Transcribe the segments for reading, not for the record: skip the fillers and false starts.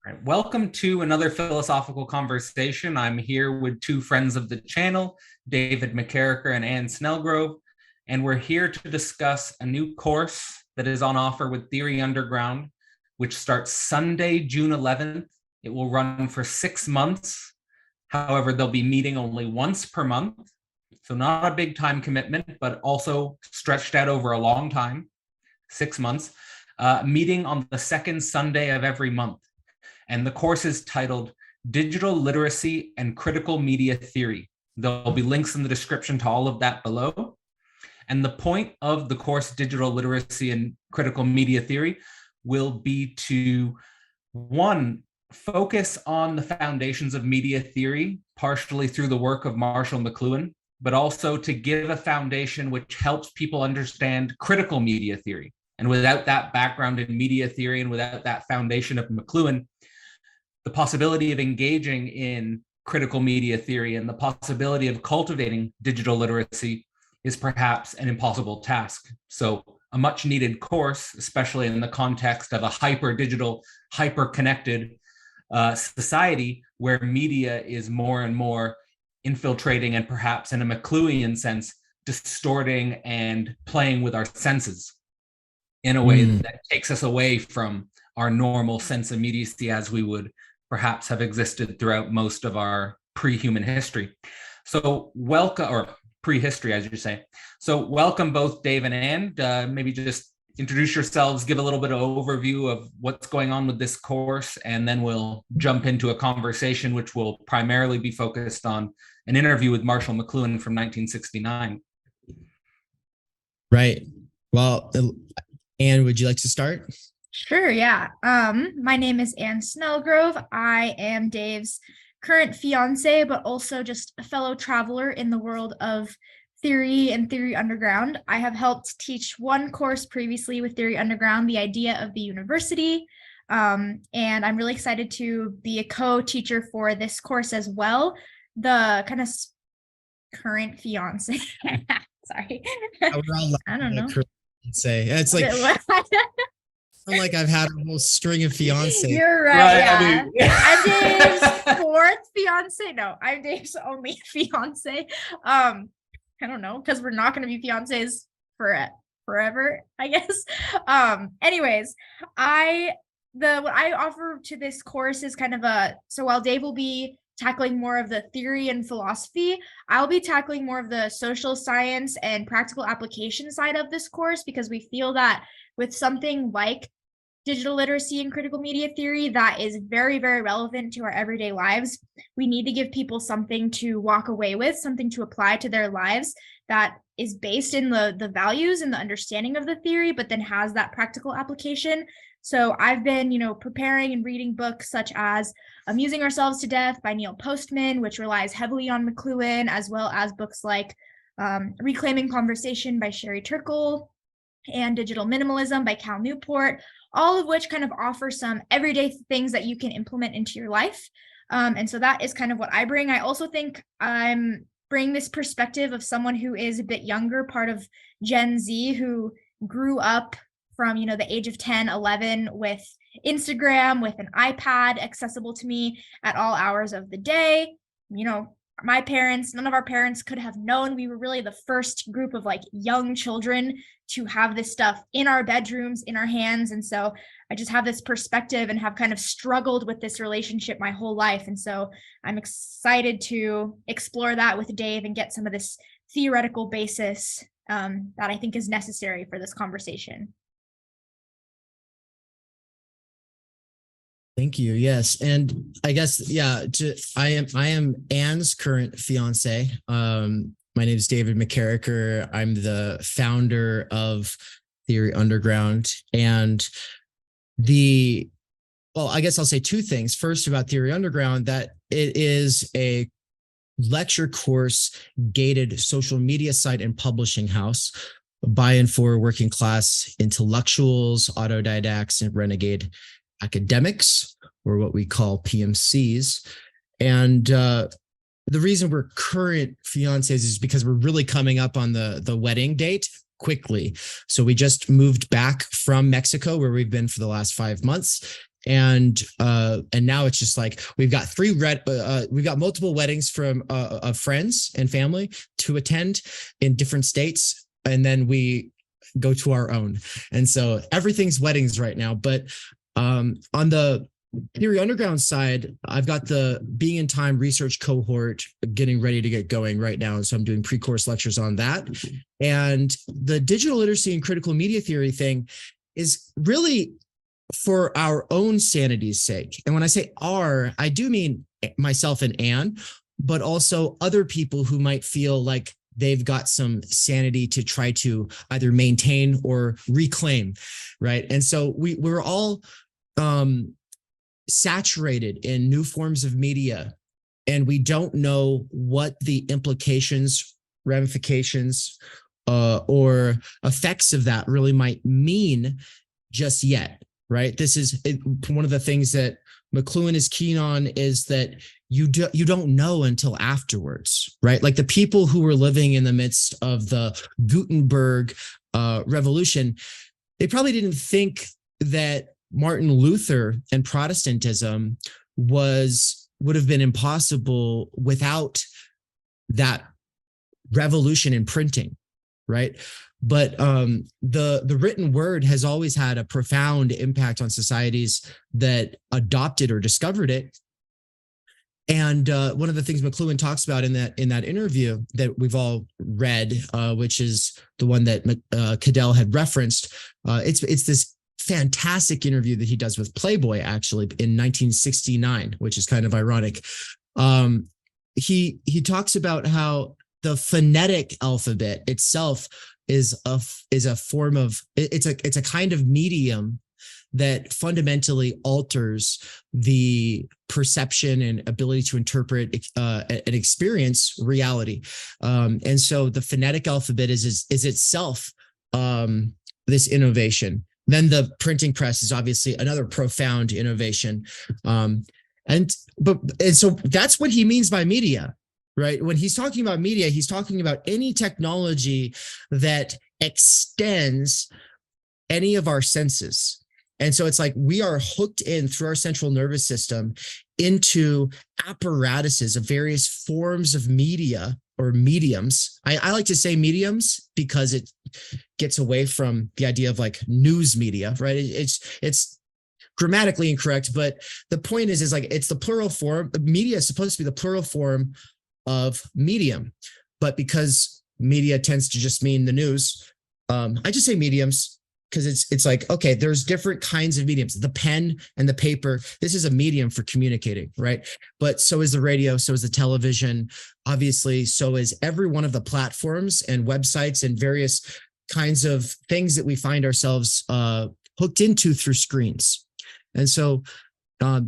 Right. Welcome to another philosophical conversation. I'm here with two friends of the channel, David McKerracher and Anne Snellgrove, and we're here to discuss a new course that is on offer with Theory Underground, which starts Sunday, June 11th. It will run for 6 months. However, they'll be meeting only once per month, so not a big time commitment, but also stretched out over a long time, 6 months, meeting on the second Sunday of every month. And the course is titled Digital Literacy and Critical Media Theory. There'll be links in the description to all of that below. And the point of the course, Digital Literacy and Critical Media Theory, will be to, one, focus on the foundations of media theory, partially through the work of Marshall McLuhan, but also to give a foundation which helps people understand critical media theory. And without that background in media theory and without that foundation of McLuhan, the possibility of engaging in critical media theory and the possibility of cultivating digital literacy is perhaps an impossible task. So a much needed course, especially in the context of a hyper-digital, hyper-connected society where media is more and more infiltrating and perhaps in a McLuhan sense, distorting and playing with our senses in a way that takes us away from our normal sense of immediacy as we would perhaps have existed throughout most of our pre-human history. So welcome, or prehistory, as you say. So welcome both Dave and Anne. Maybe just introduce yourselves, give a little bit of overview of what's going on with this course, and then we'll jump into a conversation which will primarily be focused on an interview with Marshall McLuhan from 1969. Right. Well, Anne, would you like to start? Sure, yeah. My name is Anne Snellgrove. I am Dave's current fiance, but also just a fellow traveler in the world of theory and Theory Underground. I have helped teach one course previously with Theory Underground, The Idea of the University, and I'm really excited to be a co-teacher for this course as well. The kind of current fiance. Sorry. I don't know. Say it's like I've had a whole string of fiancés. You're right. Yeah. I'm Dave's fourth fiance. No, I'm Dave's only fiance. I don't know, because we're not going to be fiancés forever, I guess. Anyways, what I offer to this course is kind of so while Dave will be tackling more of the theory and philosophy, I'll be tackling more of the social science and practical application side of this course, because we feel that with something like digital literacy and critical media theory that is very, very relevant to our everyday lives, we need to give people something to walk away with, something to apply to their lives that is based in the values and the understanding of the theory, but then has that practical application. So I've been, preparing and reading books such as Amusing Ourselves to Death by Neil Postman, which relies heavily on McLuhan, as well as books like Reclaiming Conversation by Sherry Turkle and Digital Minimalism by Cal Newport, all of which kind of offer some everyday things that you can implement into your life. And so that is kind of what I bring. I also think I'm bringing this perspective of someone who is a bit younger, part of Gen Z, who grew up from, the age of 10, 11 with Instagram, with an iPad accessible to me at all hours of the day. My parents, none of our parents could have known. We were really the first group of young children to have this stuff in our bedrooms, in our hands. And so I just have this perspective and have kind of struggled with this relationship my whole life. And so I'm excited to explore that with Dave and get some of this theoretical basis that I think is necessary for this conversation. Thank you. Yes. And I guess, I am Anne's current fiance. My name is David McKerracher. I'm the founder of Theory Underground. And I guess I'll say two things. First, about Theory Underground, that it is a lecture course gated social media site and publishing house by and for working class intellectuals, autodidacts, and renegade academics, or what we call PMCs. And the reason we're current fiancés is because we're really coming up on the wedding date quickly. So we just moved back from Mexico, where we've been for the last 5 months. And now it's just like we've got we've got multiple weddings from of friends and family to attend in different states, and then we go to our own. And so everything's weddings right now. But on the Theory Underground side, I've got the Being in Time research cohort getting ready to get going right now. So I'm doing pre-course lectures on that. And the digital literacy and critical media theory thing is really for our own sanity's sake. And when I say our, I do mean myself and Anne, but also other people who might feel like they've got some sanity to try to either maintain or reclaim, right? And so we're all saturated in new forms of media, and we don't know what the implications, ramifications, or effects of that really might mean just yet, right? This is one of the things that McLuhan is keen on, is that you don't know until afterwards, right? Like the people who were living in the midst of the Gutenberg revolution, they probably didn't think that Martin Luther and Protestantism would have been impossible without that revolution in printing, right? But the written word has always had a profound impact on societies that adopted or discovered it. And one of the things McLuhan talks about in that interview that we've all read, which is the one that Cadell had referenced, it's this fantastic interview that he does with Playboy actually in 1969, which is kind of ironic. He talks about how the phonetic alphabet itself is a form of, it's a kind of medium that fundamentally alters the perception and ability to interpret and experience reality. And so the phonetic alphabet is itself this innovation. Then the printing press is obviously another profound innovation. And so that's what he means by media, right? When he's talking about media, he's talking about any technology that extends any of our senses. And so it's like we are hooked in through our central nervous system into apparatuses of various forms of media or mediums. I like to say mediums because it gets away from the idea of like news media, right? It's grammatically incorrect, but the point is like it's the plural form. Media is supposed to be the plural form of medium, but because media tends to just mean the news, I just say mediums because it's like, okay, there's different kinds of mediums. The pen and the paper, this is a medium for communicating, right? But so is the radio, so is the television, obviously, so is every one of the platforms and websites and various kinds of things that we find ourselves hooked into through screens. And so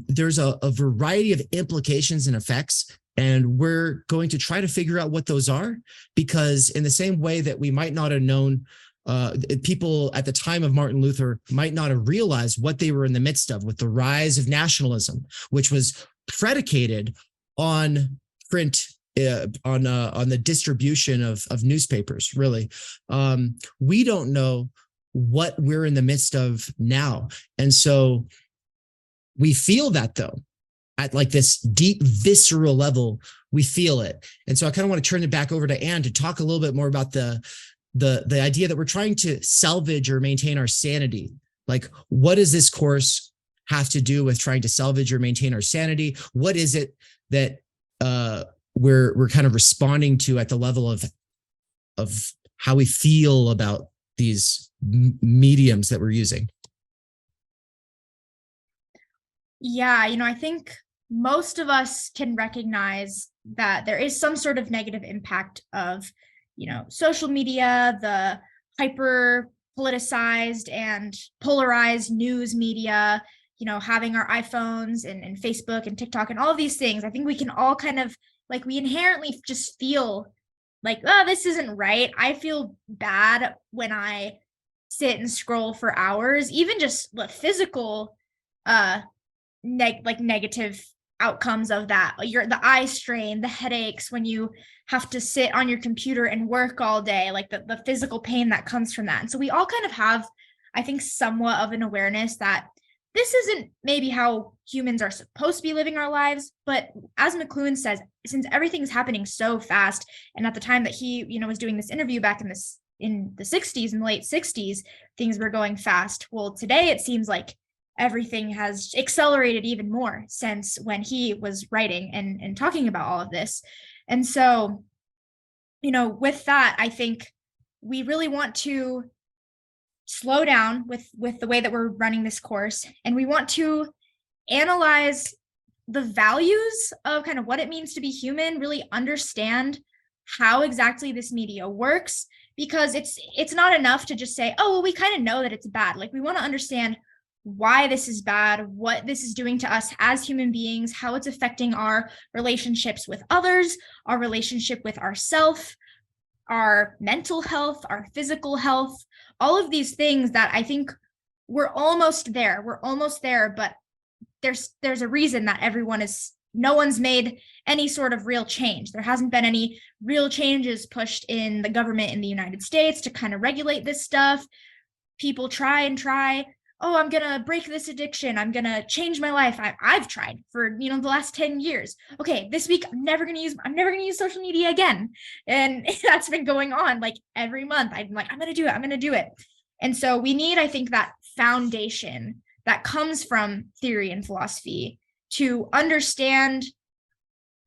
there's a variety of implications and effects, and we're going to try to figure out what those are, because in the same way that we might not have known, people at the time of Martin Luther might not have realized what they were in the midst of with the rise of nationalism, which was predicated on print, on the distribution of newspapers, really. We don't know what we're in the midst of now. And so we feel that, though, at like this deep visceral level, we feel it. And so I kind of want to turn it back over to Anne to talk a little bit more about the idea that we're trying to salvage or maintain our sanity. Like, what does this course have to do with trying to salvage or maintain our sanity? What is it that we're kind of responding to at the level of how we feel about these mediums that we're using? Yeah, I think most of us can recognize that there is some sort of negative impact of social media, the hyper politicized and polarized news media, having our iPhones and Facebook and TikTok and all of these things. I think we can all kind of like, we inherently just feel like, oh, this isn't right. I feel bad when I sit and scroll for hours, even just the physical negative outcomes of that. The eye strain, the headaches when you have to sit on your computer and work all day, like the physical pain that comes from that. And so we all kind of have, I think, somewhat of an awareness that this isn't maybe how humans are supposed to be living our lives, but as McLuhan says, since everything's happening so fast, and at the time that he, was doing this interview back in the 60s, in the late 60s, things were going fast. Well, today it seems like everything has accelerated even more since when he was writing and talking about all of this. And so, with that, I think we really want to slow down with the way that we're running this course, and we want to analyze the values of kind of what it means to be human, really understand how exactly this media works, because it's not enough to just say, oh, well, we kind of know that it's bad. Like, we want to understand why this is bad, what this is doing to us as human beings, how it's affecting our relationships with others, our relationship with ourselves, our mental health, our physical health, all of these things that I think we're almost there. But there's a reason that no one's made any sort of real change. There hasn't been any real changes pushed in the government in the United States to kind of regulate this stuff. People try. Oh, I'm going to break this addiction. I'm going to change my life. I've tried for, the last 10 years. Okay, this week, I'm never going to use social media again. And that's been going on like every month. I'm like, I'm going to do it. And so we need, I think, that foundation that comes from theory and philosophy to understand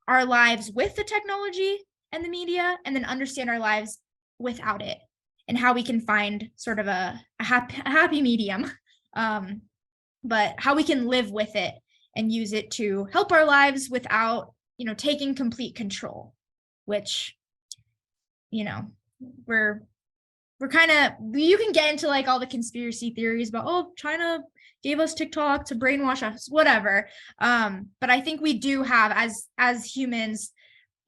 our lives with the technology and the media, and then understand our lives without it, and how we can find sort of a happy medium. But how we can live with it and use it to help our lives without, taking complete control, which, we're kind of, you can get into like all the conspiracy theories about, oh, China gave us TikTok to brainwash us, whatever. But I think we do have, as humans,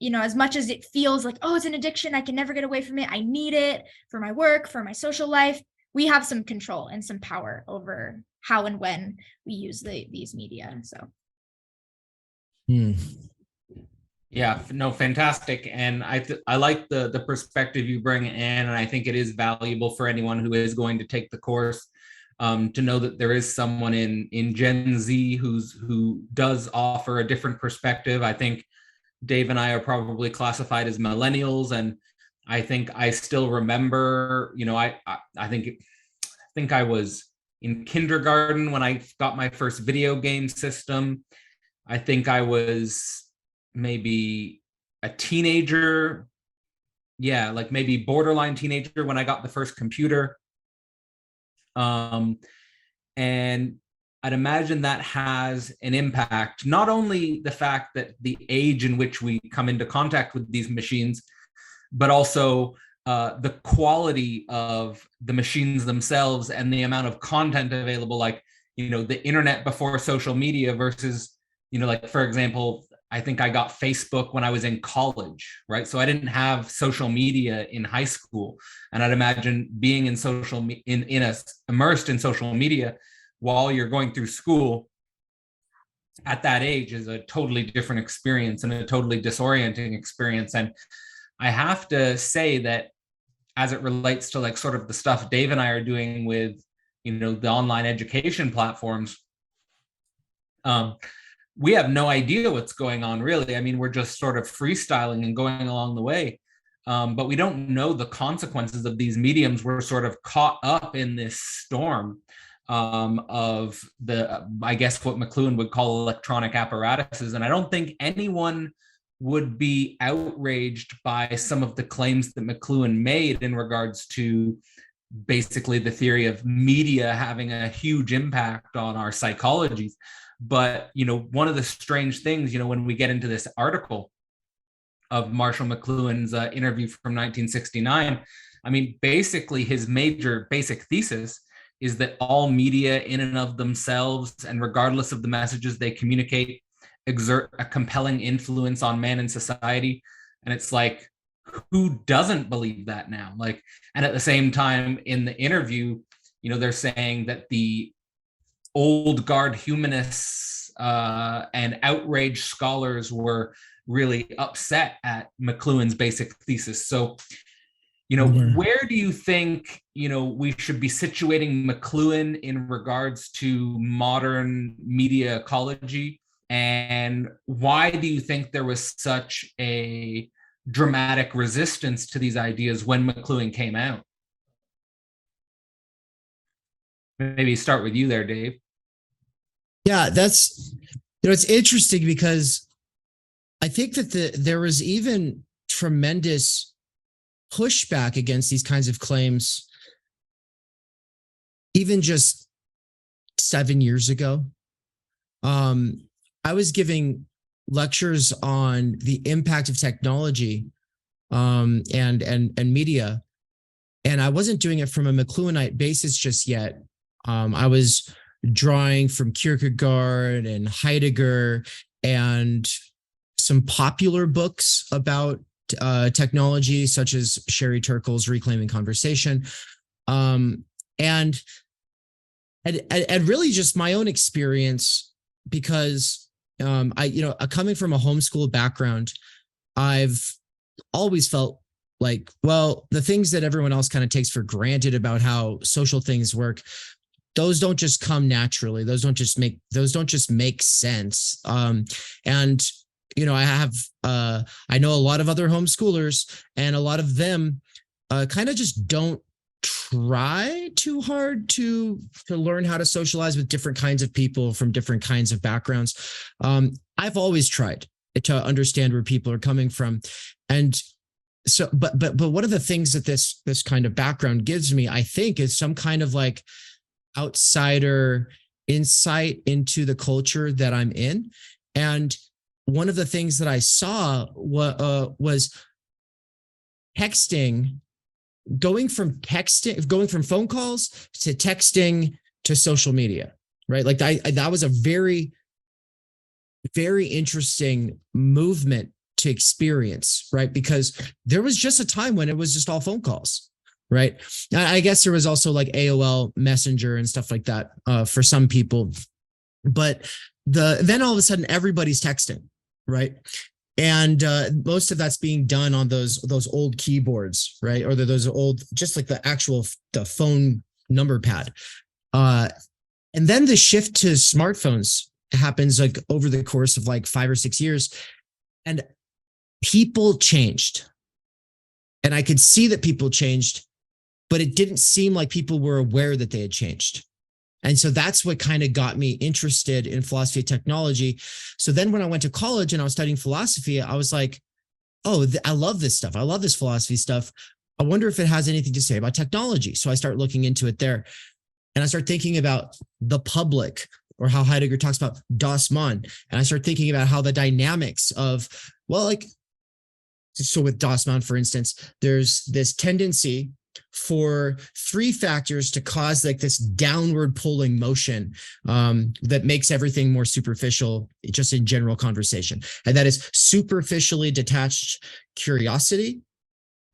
as much as it feels like, oh, it's an addiction, I can never get away from it, I need it for my work, for my social life, we have some control and some power over how and when we use these media. So. Yeah, no, fantastic. And I like the perspective you bring in, and I think it is valuable for anyone who is going to take the course to know that there is someone in Gen Z who does offer a different perspective. I think Dave and I are probably classified as millennials, and I think I still remember, I think I was in kindergarten when I got my first video game system. I think I was maybe a teenager. Yeah, like maybe borderline teenager when I got the first computer. And I'd imagine that has an impact, not only the fact that the age in which we come into contact with these machines, but also the quality of the machines themselves and the amount of content available, like, the internet before social media versus, like, for example, I think I got Facebook when I was in college, right? So I didn't have social media in high school. And I'd imagine being immersed in social media while you're going through school at that age is a totally different experience and a totally disorienting experience. And I have to say that as it relates to like sort of the stuff Dave and I are doing with, the online education platforms, we have no idea what's going on, really. I mean, we're just sort of freestyling and going along the way, but we don't know the consequences of these mediums. We're sort of caught up in this storm of I guess what McLuhan would call electronic apparatuses. And I don't think anyone would be outraged by some of the claims that McLuhan made in regards to basically the theory of media having a huge impact on our psychologies. But, one of the strange things, when we get into this article of Marshall McLuhan's interview from 1969, I mean, basically his major basic thesis is that all media in and of themselves, and regardless of the messages they communicate, exert a compelling influence on man and society. And it's like, who doesn't believe that now? Like, and at the same time in the interview, they're saying that the old guard humanists and outraged scholars were really upset at McLuhan's basic thesis. So, Where do you think, we should be situating McLuhan in regards to modern media ecology? And why do you think there was such a dramatic resistance to these ideas when McLuhan came out? Maybe start with you there, Dave. Yeah, that's, it's interesting because I think that there was even tremendous pushback against these kinds of claims, even just 7 years ago. I was giving lectures on the impact of technology and media, and I wasn't doing it from a McLuhanite basis just yet. I was drawing from Kierkegaard and Heidegger and some popular books about technology, such as Sherry Turkle's Reclaiming Conversation, and really just my own experience, because coming from a homeschool background, I've always felt like, well, the things that everyone else kind of takes for granted about how social things work, those don't just come naturally. Those don't just make sense. I know a lot of other homeschoolers, and a lot of them kind of just don't try too hard to learn how to socialize with different kinds of people from different kinds of backgrounds. I've always tried to understand where people are coming from. And so, but one of the things that this kind of background gives me, I think, is some kind of like outsider insight into the culture that I'm in. And one of the things that I saw was texting, going from phone calls to texting to social media, right? Like that was a very, very interesting movement to experience, right? Because there was just a time when it was just all phone calls, right? I guess there was also like AOL Messenger and stuff like that for some people, but then all of a sudden everybody's texting, right? And most of that's being done on those old keyboards, right? Or those old, just like the phone number pad. And then the shift to smartphones happens like over the course of like 5 or 6 years, and people changed. And I could see that people changed, but it didn't seem like people were aware that they had changed. And so that's what kind of got me interested in philosophy of technology. So then when I went to college and I was studying philosophy, I was like, oh, I love this stuff. I love this philosophy stuff. I wonder if it has anything to say about technology. So I start looking into it there. And I start thinking about the public, or how Heidegger talks about das Man. And I start thinking about how the dynamics of, so with das Man, for instance, there's this tendency for 3 factors to cause like this downward pulling motion that makes everything more superficial just in general conversation. And that is superficially detached curiosity,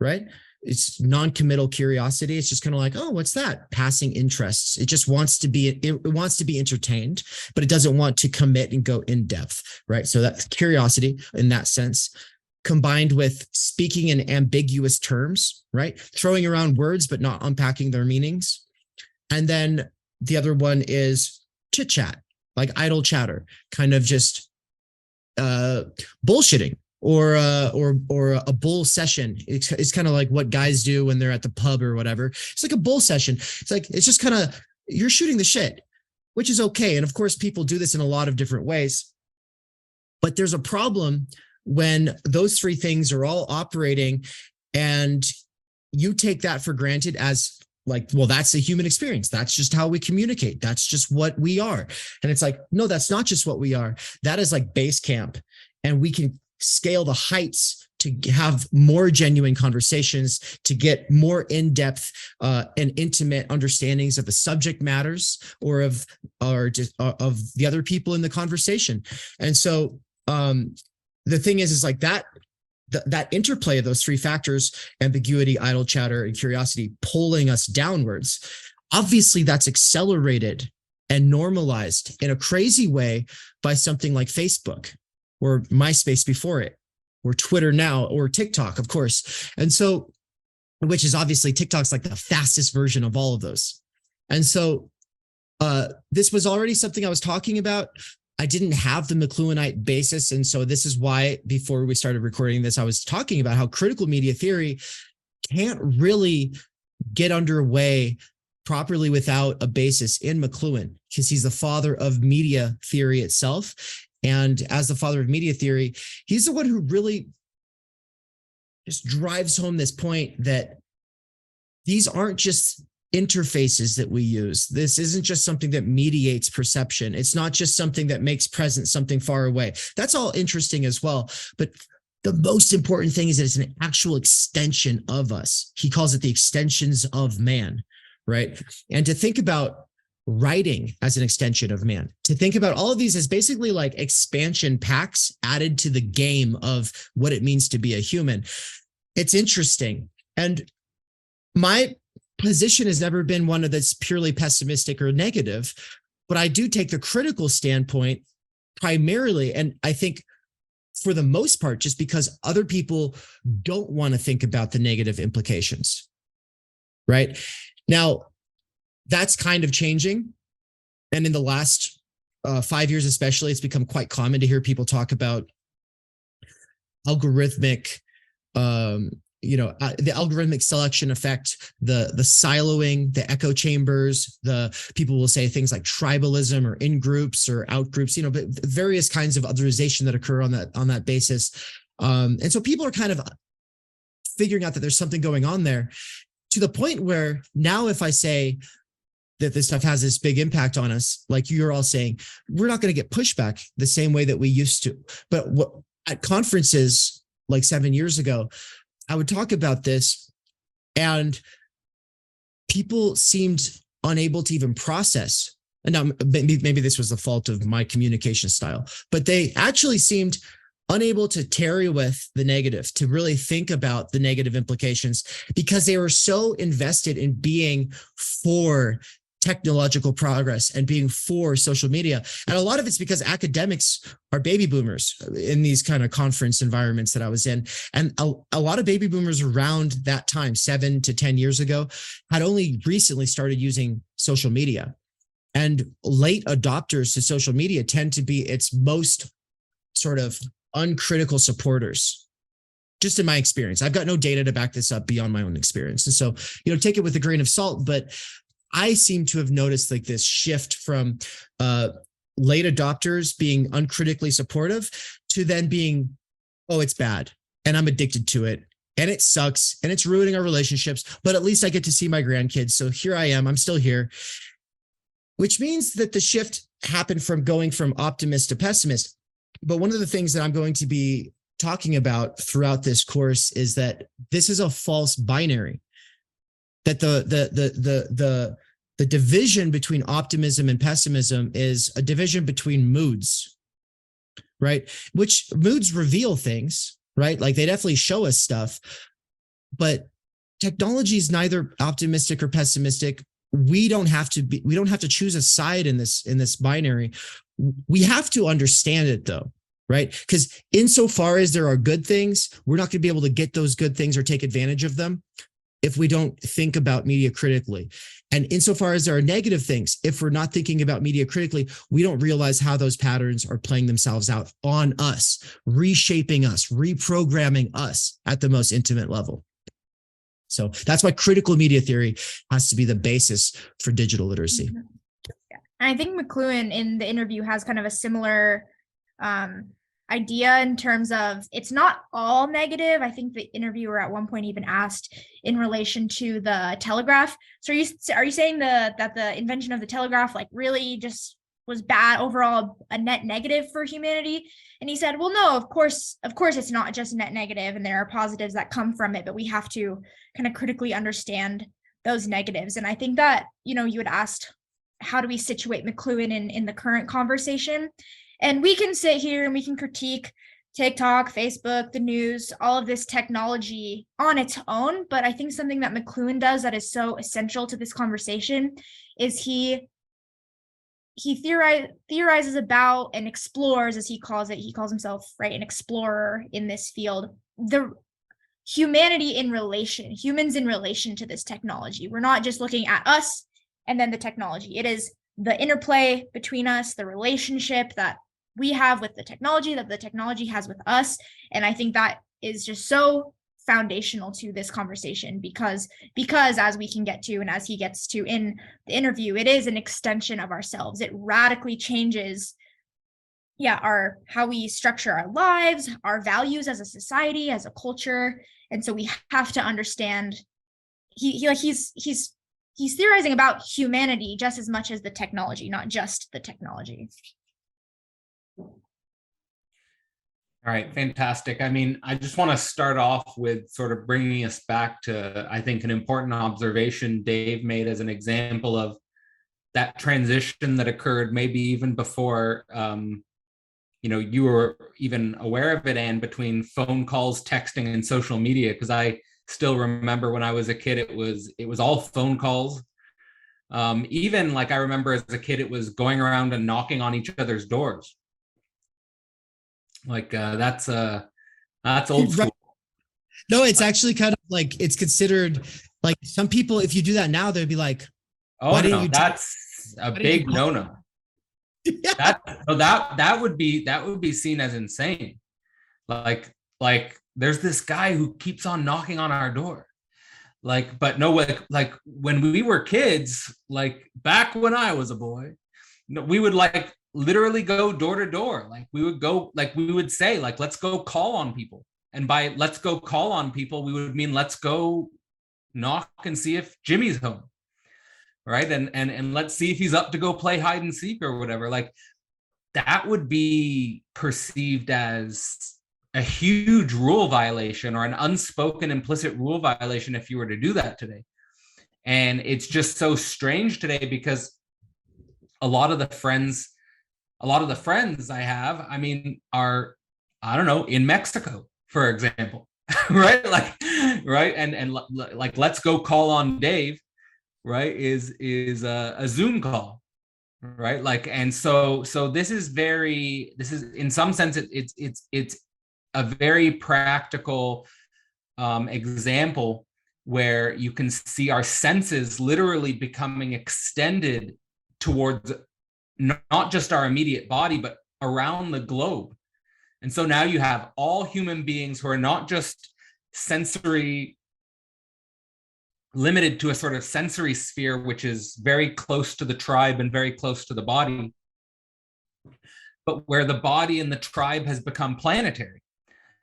right? It's non-committal curiosity. It's just kind of like, oh, what's that? Passing interests. It just wants to be, it wants to be entertained, but it doesn't want to commit and go in depth, right? So that's curiosity in that sense, combined with speaking in ambiguous terms, right? Throwing around words, but not unpacking their meanings. And then the other one is chit chat, like idle chatter, kind of just bullshitting or a bull session. It's kind of like what guys do when they're at the pub or whatever. It's like a bull session. It's just kind of, you're shooting the shit, which is okay. And of course, people do this in a lot of different ways. But there's a problem when those 3 things are all operating and you take that for granted as like, well, that's the human experience. That's just how we communicate. That's just what we are. And it's like, no, that's not just what we are. That is like base camp. And we can scale the heights to have more genuine conversations, to get more in-depth and intimate understandings of the subject matters or of the other people in the conversation. And so the thing is like that interplay of those 3 factors, ambiguity, idle chatter, and curiosity, pulling us downwards. Obviously, that's accelerated and normalized in a crazy way by something like Facebook or MySpace before it, or Twitter now, or TikTok, of course. And so which is obviously TikTok's like the fastest version of all of those. And so this was already something I was talking about. I didn't have the McLuhanite basis. And so this is why before we started recording this, I was talking about how critical media theory can't really get underway properly without a basis in McLuhan, because he's the father of media theory itself. And as the father of media theory, he's the one who really just drives home this point that these aren't just interfaces that we use. This isn't just something that mediates perception. It's not just something that makes present something far away. That's all interesting as well. But the most important thing is that it's an actual extension of us. He calls it the extensions of man, right? And to think about writing as an extension of man, to think about all of these as basically like expansion packs added to the game of what it means to be a human. It's interesting. And my position has never been one that's purely pessimistic or negative, but I do take the critical standpoint primarily, and I think for the most part, just because other people don't want to think about the negative implications, right? Now, that's kind of changing. And in the last 5 years especially, it's become quite common to hear people talk about algorithmic the algorithmic selection effect, the siloing, the echo chambers, the people will say things like tribalism or in groups or out groups, but various kinds of otherization that occur on that basis. And so people are kind of figuring out that there's something going on there, to the point where now if I say that this stuff has this big impact on us, like you're all saying, we're not going to get pushback the same way that we used to. But at conferences like 7 years ago, I would talk about this and people seemed unable to even process. And now maybe this was the fault of my communication style, but they actually seemed unable to tarry with the negative, to really think about the negative implications, because they were so invested in being for technological progress and being for social media. And a lot of it's because academics are baby boomers in these kind of conference environments that I was in. And a lot of baby boomers around that time, 7 to 10 years ago, had only recently started using social media. And late adopters to social media tend to be its most sort of uncritical supporters, just in my experience. I've got no data to back this up beyond my own experience. And so, take it with a grain of salt, but I seem to have noticed like this shift from late adopters being uncritically supportive to then being, oh, it's bad and I'm addicted to it and it sucks and it's ruining our relationships, but at least I get to see my grandkids. So here I am, I'm still here, which means that the shift happened from going from optimist to pessimist. But one of the things that I'm going to be talking about throughout this course is that this is a false binary. That the division between optimism and pessimism is a division between moods, right? Which moods reveal things, right? Like they definitely show us stuff, but technology is neither optimistic or pessimistic. We don't have to choose a side in this binary. We have to understand it though, right? Because insofar as there are good things, we're not going to be able to get those good things or take advantage of them if we don't think about media critically. And insofar as there are negative things, if we're not thinking about media critically, we don't realize how those patterns are playing themselves out on us, reshaping us, reprogramming us at the most intimate level. So that's why critical media theory has to be the basis for digital literacy. Yeah. And I think McLuhan in the interview has kind of a similar idea in terms of it's not all negative. I think the interviewer at one point even asked in relation to the telegraph. So are you saying that the invention of the telegraph like really just was bad overall, a net negative for humanity? And he said, well, no, of course it's not just net negative and there are positives that come from it, but we have to kind of critically understand those negatives. And I think that, you had asked, how do we situate McLuhan in the current conversation? And we can sit here and we can critique TikTok, Facebook, the news, all of this technology on its own. But I think something that McLuhan does that is so essential to this conversation is he theorizes about and explores, as he calls it. He calls himself, right, an explorer in this field. humanity in relation, humans in relation to this technology. We're not just looking at us and then the technology. It is the interplay between us, the relationship that we have with the technology, that the technology has with us. And I think that is just so foundational to this conversation because as we can get to, and as he gets to in the interview, it is an extension of ourselves. It radically changes our how we structure our lives, our values as a society, as a culture. And so we have to understand he's theorizing about humanity just as much as the technology, not just the technology. All right, fantastic. I mean, I just want to start off with sort of bringing us back to, I think, an important observation Dave made as an example of that transition that occurred maybe even before, you were even aware of it, and between phone calls, texting, and social media. Because I still remember when I was a kid, it was all phone calls. Even like I remember as a kid, it was going around and knocking on each other's doors. Like that's old school. No, it's actually kind of like it's considered like some people, if you do that now, they'd be like, "Oh no, that's a big no-no." Yeah. That would be seen as insane. Like there's this guy who keeps on knocking on our door. Like, but no, like when we were kids, like back when I was a boy, we would like literally go door to door. Like we would say, like, let's go call on people. And by let's go call on people, we would mean let's go knock and see if Jimmy's home. Right. And let's see if he's up to go play hide and seek or whatever. Like that would be perceived as a huge rule violation or an unspoken implicit rule violation if you were to do that today. And it's just so strange today because a lot of the friends I have, I mean, are, I don't know, in Mexico, for example, right? Like, right. And like, let's go call on Dave, right? Is a Zoom call, right? Like, and so this is in some sense, it's a very practical example where you can see our senses literally becoming extended towards not just our immediate body, but around the globe. And so now you have all human beings who are not just sensory limited to a sort of sensory sphere, which is very close to the tribe and very close to the body, but where the body and the tribe has become planetary.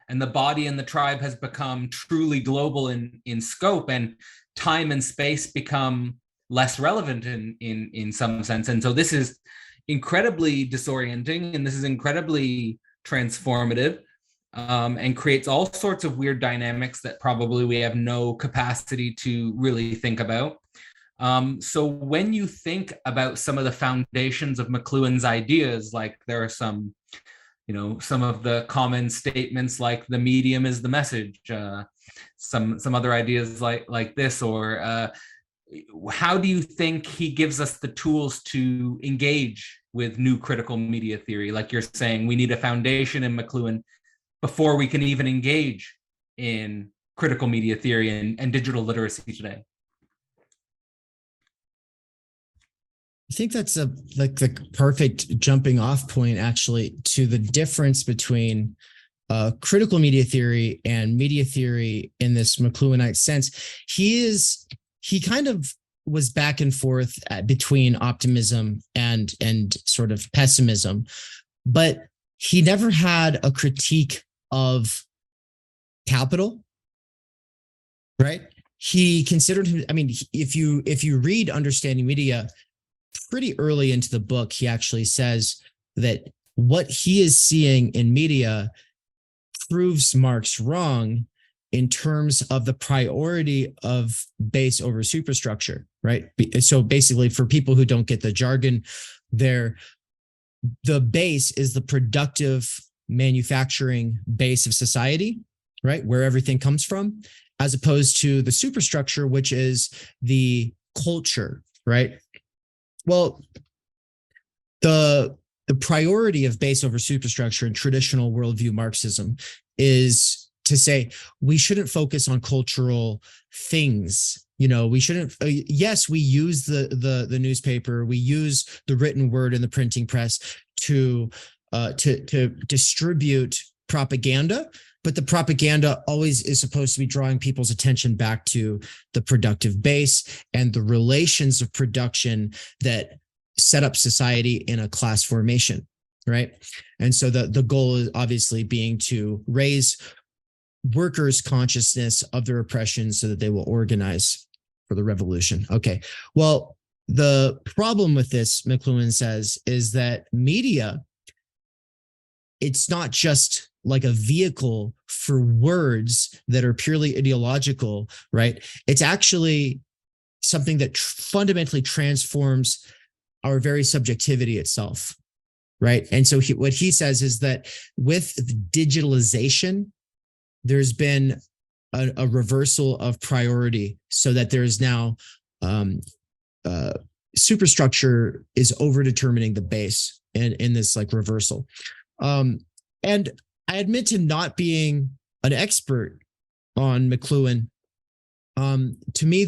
And the body and the tribe has become truly global in scope, and time and space become less relevant in some sense. And so this is incredibly disorienting, and this is incredibly transformative, and creates all sorts of weird dynamics that probably we have no capacity to really think about. So when you think about some of the foundations of McLuhan's ideas, like there are some of the common statements like the medium is the message, some other ideas like this, or how do you think he gives us the tools to engage with new critical media theory? Like you're saying, we need a foundation in McLuhan before we can even engage in critical media theory and digital literacy today. I think that's the perfect jumping off point, actually, to the difference between critical media theory and media theory in this McLuhanite sense. He kind of was back and forth between optimism and sort of pessimism, but he never had a critique of capital, right? He considered him, I mean, if you read Understanding Media, pretty early into the book, he actually says that what he is seeing in media proves Marx wrong in terms of the priority of base over superstructure, right? So basically, for people who don't get the jargon, the base is the productive manufacturing base of society, right? Where everything comes from, as opposed to the superstructure, which is the culture, right? Well, the priority of base over superstructure in traditional worldview Marxism is to say we shouldn't focus on cultural things. We shouldn't. Yes, we use the newspaper, we use the written word and the printing press to distribute propaganda, but the propaganda always is supposed to be drawing people's attention back to the productive base and the relations of production that set up society in a class formation, right? And so the goal is obviously being to raise workers' consciousness of their oppression so that they will organize for the revolution. Okay, well, the problem with this, McLuhan says, is that media, it's not just like a vehicle for words that are purely ideological, right? It's actually something that fundamentally transforms our very subjectivity itself, right? And so what he says is that with digitalization, there's been a reversal of priority, so that there is now superstructure is over determining the base in this like reversal. And I admit to not being an expert on McLuhan. To me,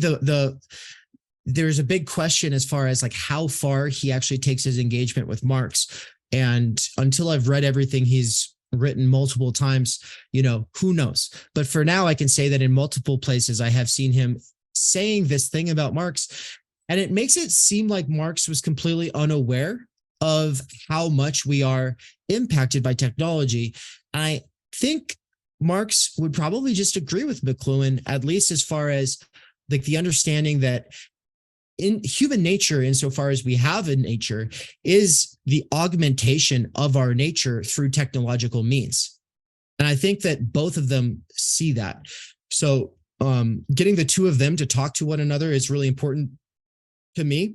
there's a big question as far as like how far he actually takes his engagement with Marx. And until I've read everything he's written multiple times, who knows? But for now, I can say that in multiple places, I have seen him saying this thing about Marx, and it makes it seem like Marx was completely unaware of how much we are impacted by technology. I think Marx would probably just agree with McLuhan, at least as far as like the understanding that in human nature, insofar as we have a nature, is the augmentation of our nature through technological means. And I think that both of them see that. So getting the two of them to talk to one another is really important to me.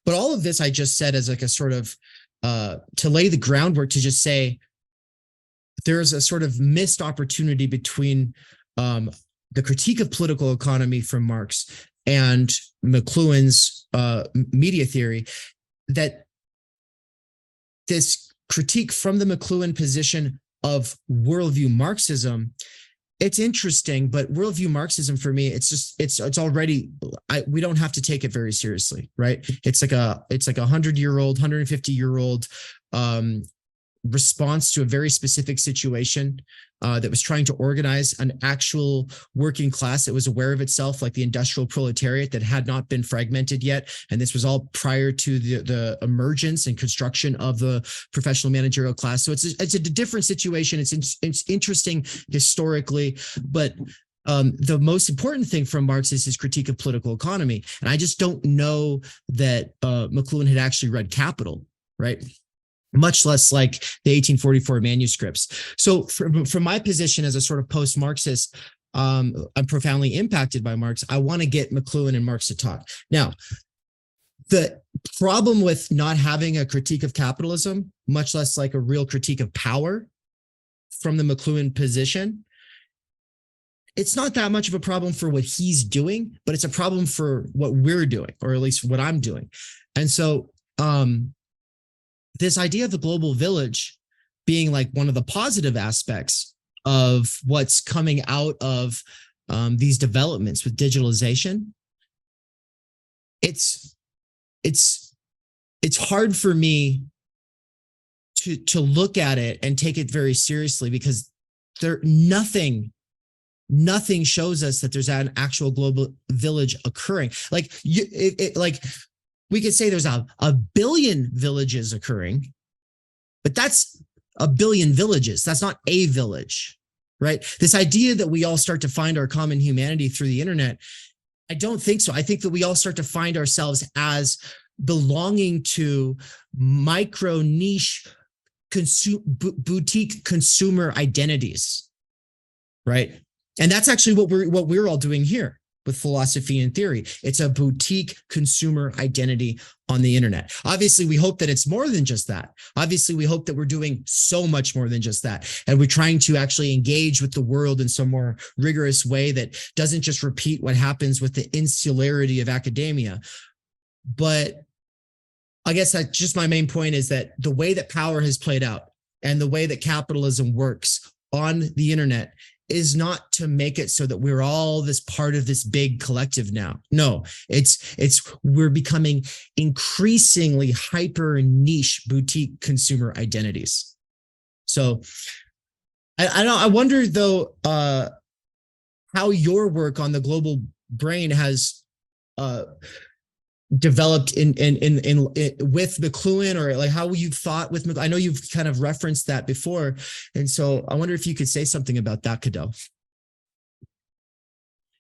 But all of this I just said as like a sort of to lay the groundwork to just say there's a sort of missed opportunity between the critique of political economy from Marx and McLuhan's media theory, that this critique from the McLuhan position of worldview Marxism, it's interesting, but worldview Marxism for me, it's already, we don't have to take it very seriously, right? It's like a 100-year-old, 150-year-old response to a very specific situation that was trying to organize an actual working class that was aware of itself, like the industrial proletariat that had not been fragmented yet. And this was all prior to the emergence and construction of the professional managerial class. So it's a different situation. It's interesting historically, but the most important thing from Marx is his critique of political economy. And I just don't know that McLuhan had actually read Capital, right? Much less like the 1844 manuscripts. So from my position as a sort of post-Marxist, I'm profoundly impacted by Marx. I want to get McLuhan and Marx to talk. Now, the problem with not having a critique of capitalism, much less like a real critique of power from the McLuhan position, it's not that much of a problem for what he's doing, but it's a problem for what we're doing, or at least what I'm doing. And so, this idea of the global village being like one of the positive aspects of what's coming out of these developments with digitalization, it's hard for me to look at it and take it very seriously, because nothing shows us that there's an actual global village occurring. Like we could say there's a billion villages occurring, but that's a billion villages. That's not a village, right? This idea that we all start to find our common humanity through the internet, I don't think so. I think that we all start to find ourselves as belonging to micro niche boutique consumer identities, right? And that's actually what we're all doing here with philosophy and theory. It's a boutique consumer identity on the internet. Obviously, we hope that it's more than just that. Obviously, we hope that we're doing so much more than just that. And we're trying to actually engage with the world in some more rigorous way that doesn't just repeat what happens with the insularity of academia. But I guess that's just my main point, is that the way that power has played out and the way that capitalism works on the internet is not to make it so that we're all this part of this big collective now. No, we're becoming increasingly hyper niche boutique consumer identities. So I wonder though, how your work on the global brain has developed in with McLuhan, or like how you've thought with McLuhan. I know you've kind of referenced that before, and so I wonder if you could say something about that, Cadell.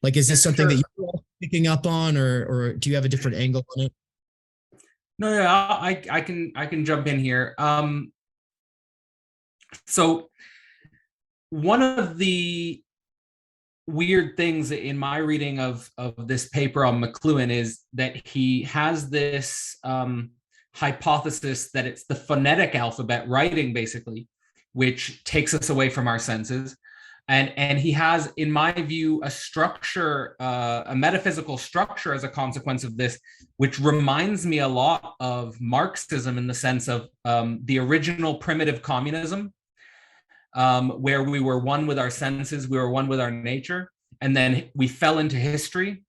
Like, is this something that you're picking up on, or do you have a different angle on it? No, I can jump in here. So one of the weird things in my reading of this paper on McLuhan is that he has this hypothesis that it's the phonetic alphabet, writing basically, which takes us away from our senses. And he has, in my view, a structure, a metaphysical structure as a consequence of this, which reminds me a lot of Marxism in the sense of the original primitive communism, where we were one with our senses, we were one with our nature, and then we fell into history.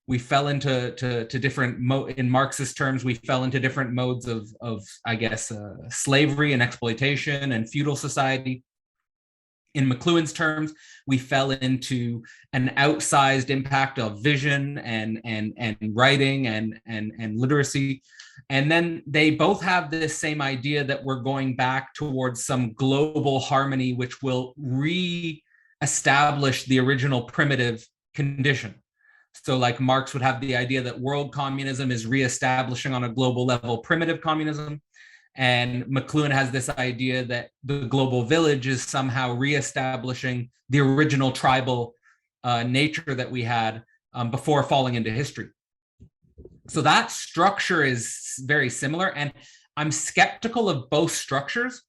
We fell into different in Marxist terms, we fell into different modes of I guess slavery and exploitation and feudal society. In McLuhan's terms, we fell into an outsized impact of vision and writing and literacy. And then they both have this same idea that we're going back towards some global harmony, which will re-establish the original primitive condition. So like Marx would have the idea that world communism is re-establishing on a global level primitive communism. And McLuhan has this idea that the global village is somehow re-establishing the original tribal nature that we had before falling into history. So that structure is very similar. And I'm skeptical of both structures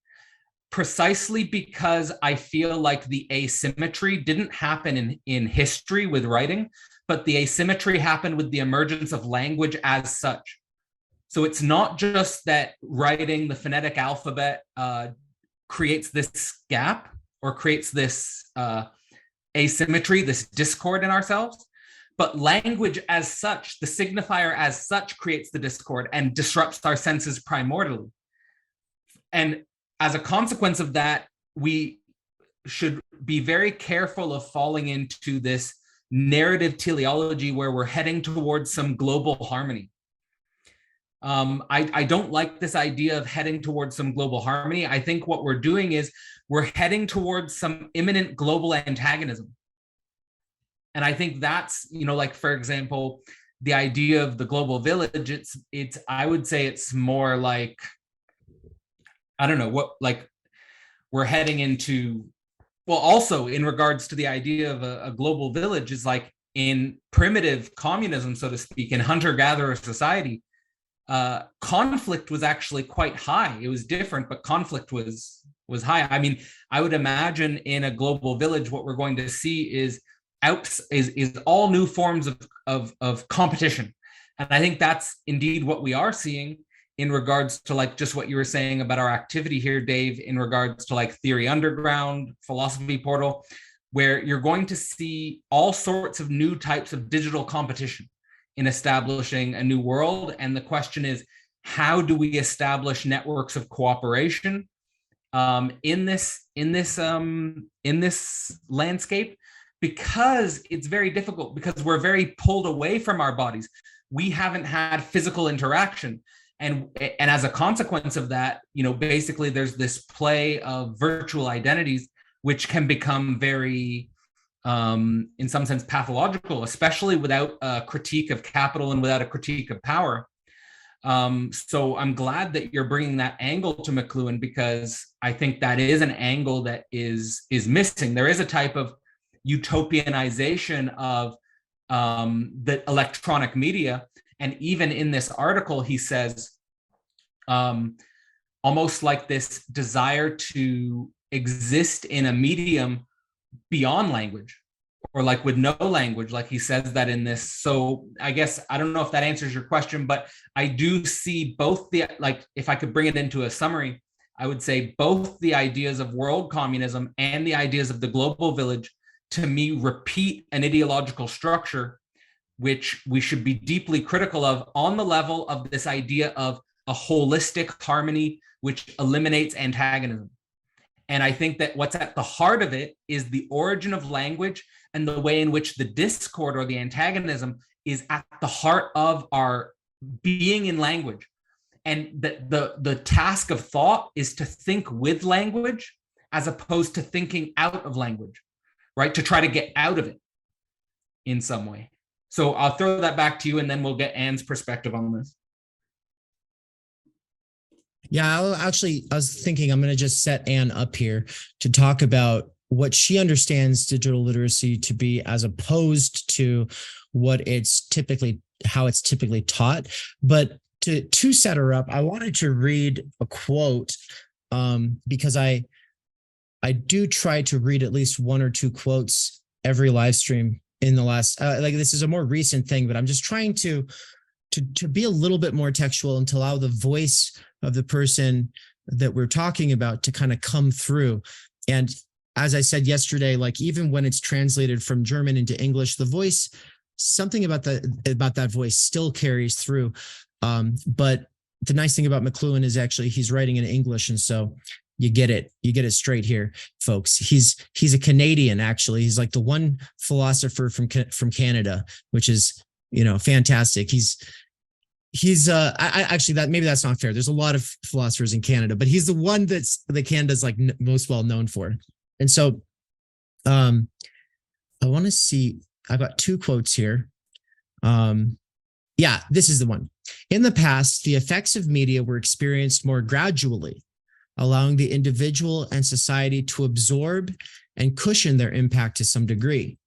precisely because I feel like the asymmetry didn't happen in history with writing, but the asymmetry happened with the emergence of language as such. So it's not just that writing the phonetic alphabet creates this gap or creates this asymmetry, this discord in ourselves, but language as such, the signifier as such, creates the discord and disrupts our senses primordially. And as a consequence of that, we should be very careful of falling into this narrative teleology where we're heading towards some global harmony. I don't like this idea of heading towards some global harmony. I think what we're doing is we're heading towards some imminent global antagonism. And I think that's, like, for example, the idea of the global village, it's I would say it's more like, I don't know what, like we're heading into, well, also in regards to the idea of a global village is like in primitive communism, so to speak, in hunter-gatherer society, conflict was actually quite high. It was different, but conflict was high. I mean, I would imagine in a global village, what we're going to see is all new forms of competition. And I think that's indeed what we are seeing in regards to like just what you were saying about our activity here, Dave, in regards to like Theory Underground, Philosophy Portal, where you're going to see all sorts of new types of digital competition in establishing a new world. And the question is, how do we establish networks of cooperation in this landscape? Because it's very difficult, because we're very pulled away from our bodies. We haven't had physical interaction. And as a consequence of that, basically there's this play of virtual identities, which can become very, in some sense, pathological, especially without a critique of capital and without a critique of power. So I'm glad that you're bringing that angle to McLuhan, because I think that is an angle that is missing. There is a type of utopianization of the electronic media. And even in this article, he says almost like this desire to exist in a medium beyond language, or like with no language, like he says that in this. So I guess, I don't know if that answers your question, but I do see both if I could bring it into a summary, I would say both the ideas of world communism and the ideas of the global village to me, repeat an ideological structure, which we should be deeply critical of on the level of this idea of a holistic harmony, which eliminates antagonism. And I think that what's at the heart of it is the origin of language and the way in which the discord or the antagonism is at the heart of our being in language. And the task of thought is to think with language as opposed to thinking out of language, right? To try to get out of it in some way. So I'll throw that back to you, and then we'll get Anne's perspective on this. Yeah, I was thinking I'm going to just set Anne up here to talk about what she understands digital literacy to be as opposed to what how it's typically taught. But to set her up, I wanted to read a quote because I do try to read at least one or two quotes every live stream in the last, this is a more recent thing, but I'm just trying to be a little bit more textual and to allow the voice of the person that we're talking about to kind of come through. And as I said yesterday, like even when it's translated from German into English, the voice, something about that voice still carries through. But the nice thing about McLuhan is actually he's writing in English, and so you get it straight here, folks. He's a Canadian, actually. He's like the one philosopher from Canada, which is, fantastic. Maybe that's not fair. There's a lot of philosophers in Canada, but he's the one that Canada's like most well known for. And so I want to see, I've got two quotes here. Yeah, this is the one. In the past, the effects of media were experienced more gradually, allowing the individual and society to absorb and cushion their impact to some degree.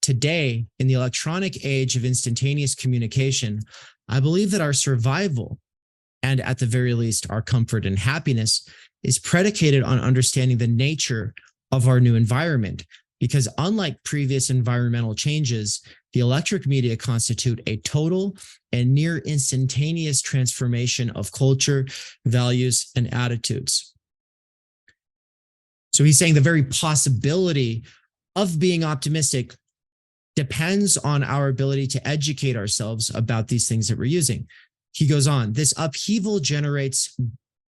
Today, in the electronic age of instantaneous communication, I believe that our survival, and at the very least, our comfort and happiness, is predicated on understanding the nature of our new environment, because unlike previous environmental changes, the electric media constitute a total and near instantaneous transformation of culture, values, and attitudes. So he's saying the very possibility of being optimistic depends on our ability to educate ourselves about these things that we're using. He goes on, this upheaval generates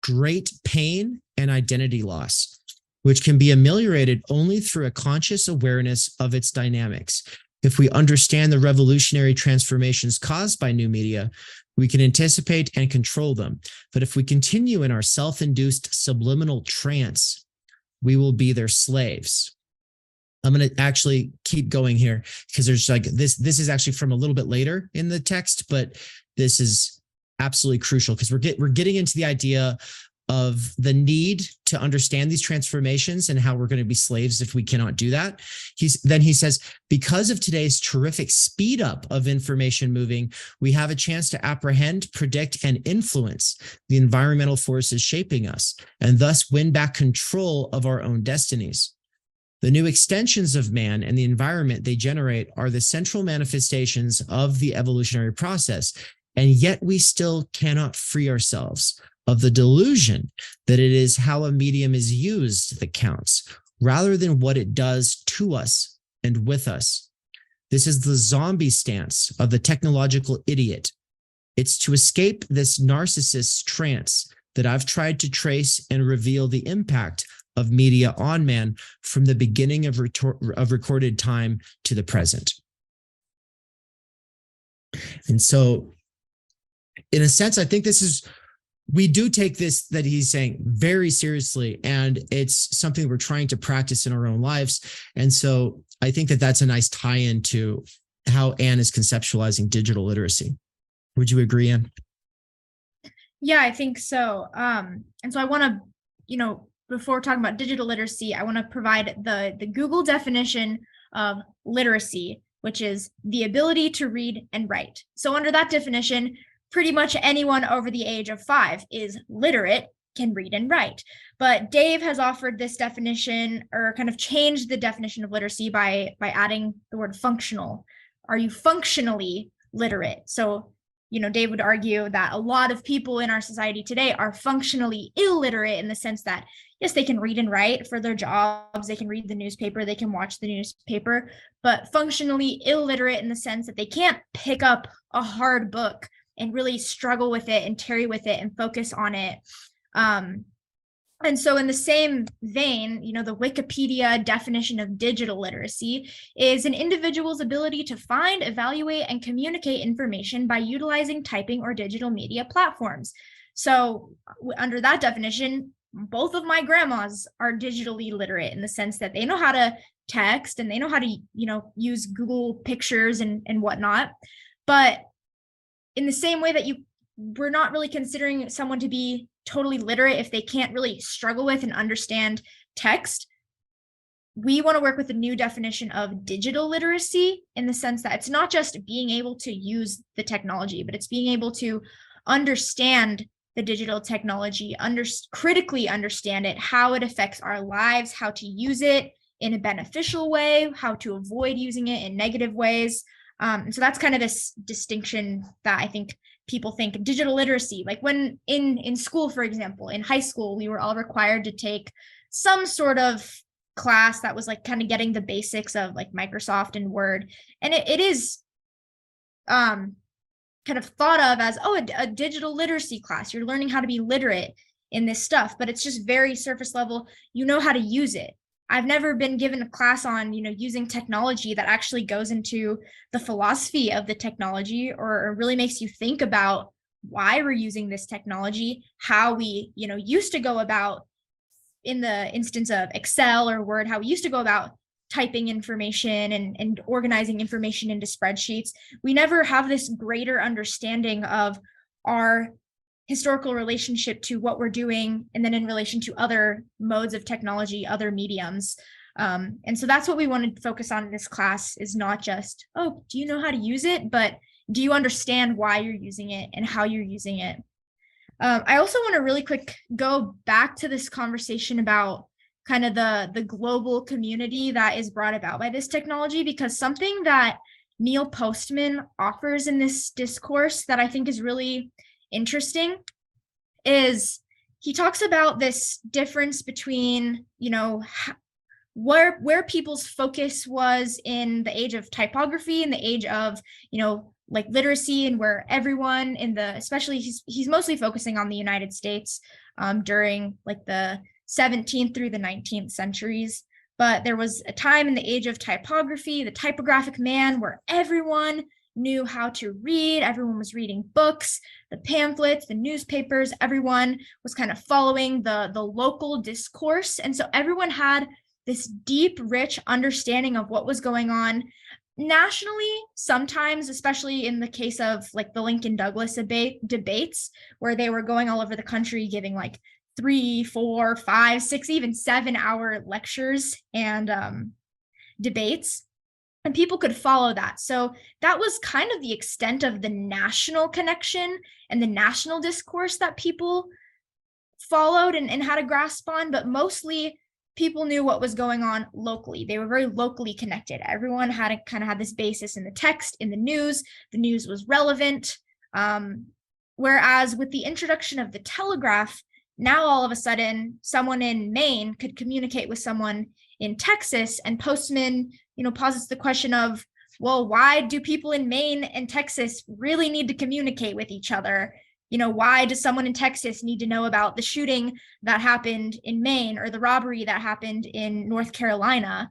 great pain and identity loss, which can be ameliorated only through a conscious awareness of its dynamics. If we understand the revolutionary transformations caused by new media, we can anticipate and control them. But if we continue in our self-induced subliminal trance, we will be their slaves. I'm going to actually keep going here because there's like this is actually from a little bit later in the text, but this is absolutely crucial because we're getting into the idea of the need to understand these transformations and how we're going to be slaves if we cannot do that. Then he says, because of today's terrific speed up of information moving, we have a chance to apprehend, predict, and influence the environmental forces shaping us, and thus win back control of our own destinies. The new extensions of man and the environment they generate are the central manifestations of the evolutionary process, and yet we still cannot free ourselves of the delusion that it is how a medium is used that counts, rather than what it does to us and with us. This is the zombie stance of the technological idiot. It's to escape this narcissist's trance that I've tried to trace and reveal the impact of media on man from the beginning of recorded time to the present. And so, in a sense, I think we do take this that he's saying very seriously, and it's something we're trying to practice in our own lives. And so I think that that's a nice tie-in to how Anne is conceptualizing digital literacy. Would you agree, Anne? Yeah, I think so. And so I want to, before talking about digital literacy, I want to provide the Google definition of literacy, which is the ability to read and write. So under that definition, pretty much anyone over the age of 5 is literate, can read and write. But Dave has offered this definition, or kind of changed the definition of literacy by adding the word functional. Are you functionally literate? So, Dave would argue that a lot of people in our society today are functionally illiterate in the sense that, yes, they can read and write for their jobs, they can read the newspaper, they can watch the newspaper, but functionally illiterate in the sense that they can't pick up a hard book and really struggle with it and tarry with it and focus on it. And so in the same vein, the Wikipedia definition of digital literacy is an individual's ability to find, evaluate, and communicate information by utilizing typing or digital media platforms. So under that definition, both of my grandmas are digitally literate in the sense that they know how to text and they know how to, use Google Pictures and whatnot. But in the same way that we're not really considering someone to be totally literate if they can't really struggle with and understand text, we want to work with a new definition of digital literacy in the sense that it's not just being able to use the technology, but it's being able to understand the digital technology, critically understand it, how it affects our lives, how to use it in a beneficial way, how to avoid using it in negative ways. So that's kind of this distinction that I think people think digital literacy, like when in school, for example, in high school, we were all required to take some sort of class that was like kind of getting the basics of like Microsoft and Word. And it is kind of thought of as, a digital literacy class. You're learning how to be literate in this stuff, but it's just very surface level. You know how to use it. I've never been given a class on, using technology that actually goes into the philosophy of the technology or really makes you think about why we're using this technology, how we, used to go about in the instance of Excel or Word, how we used to go about typing information and organizing information into spreadsheets. We never have this greater understanding of our historical relationship to what we're doing, and then in relation to other modes of technology, other mediums. And so that's what we want to focus on in this class, is not just, do you know how to use it, but do you understand why you're using it and how you're using it? I also want to really quick go back to this conversation about kind of the global community that is brought about by this technology, because something that Neil Postman offers in this discourse that I think is really interesting is he talks about this difference between, where people's focus was in the age of typography and the age of, like literacy, and where everyone especially he's mostly focusing on the United States during like the 17th through the 19th centuries. But there was a time in the age of typography, the typographic man, where everyone knew how to read. Everyone was reading books, the pamphlets, the newspapers. Everyone was kind of following the local discourse. And so everyone had this deep, rich understanding of what was going on nationally, sometimes, especially in the case of like the Lincoln Douglas debates, where they were going all over the country giving like 3, 4, 5, 6, even 7-hour lectures and debates. And people could follow that. So that was kind of the extent of the national connection and the national discourse that people followed and had a grasp on. But mostly people knew what was going on locally. They were very locally connected. Everyone had this basis in the text, in the news. The news was relevant. Whereas with the introduction of the telegraph, now all of a sudden someone in Maine could communicate with someone in Texas, and Postman, posits the question of, well, why do people in Maine and Texas really need to communicate with each other? Why does someone in Texas need to know about the shooting that happened in Maine or the robbery that happened in North Carolina?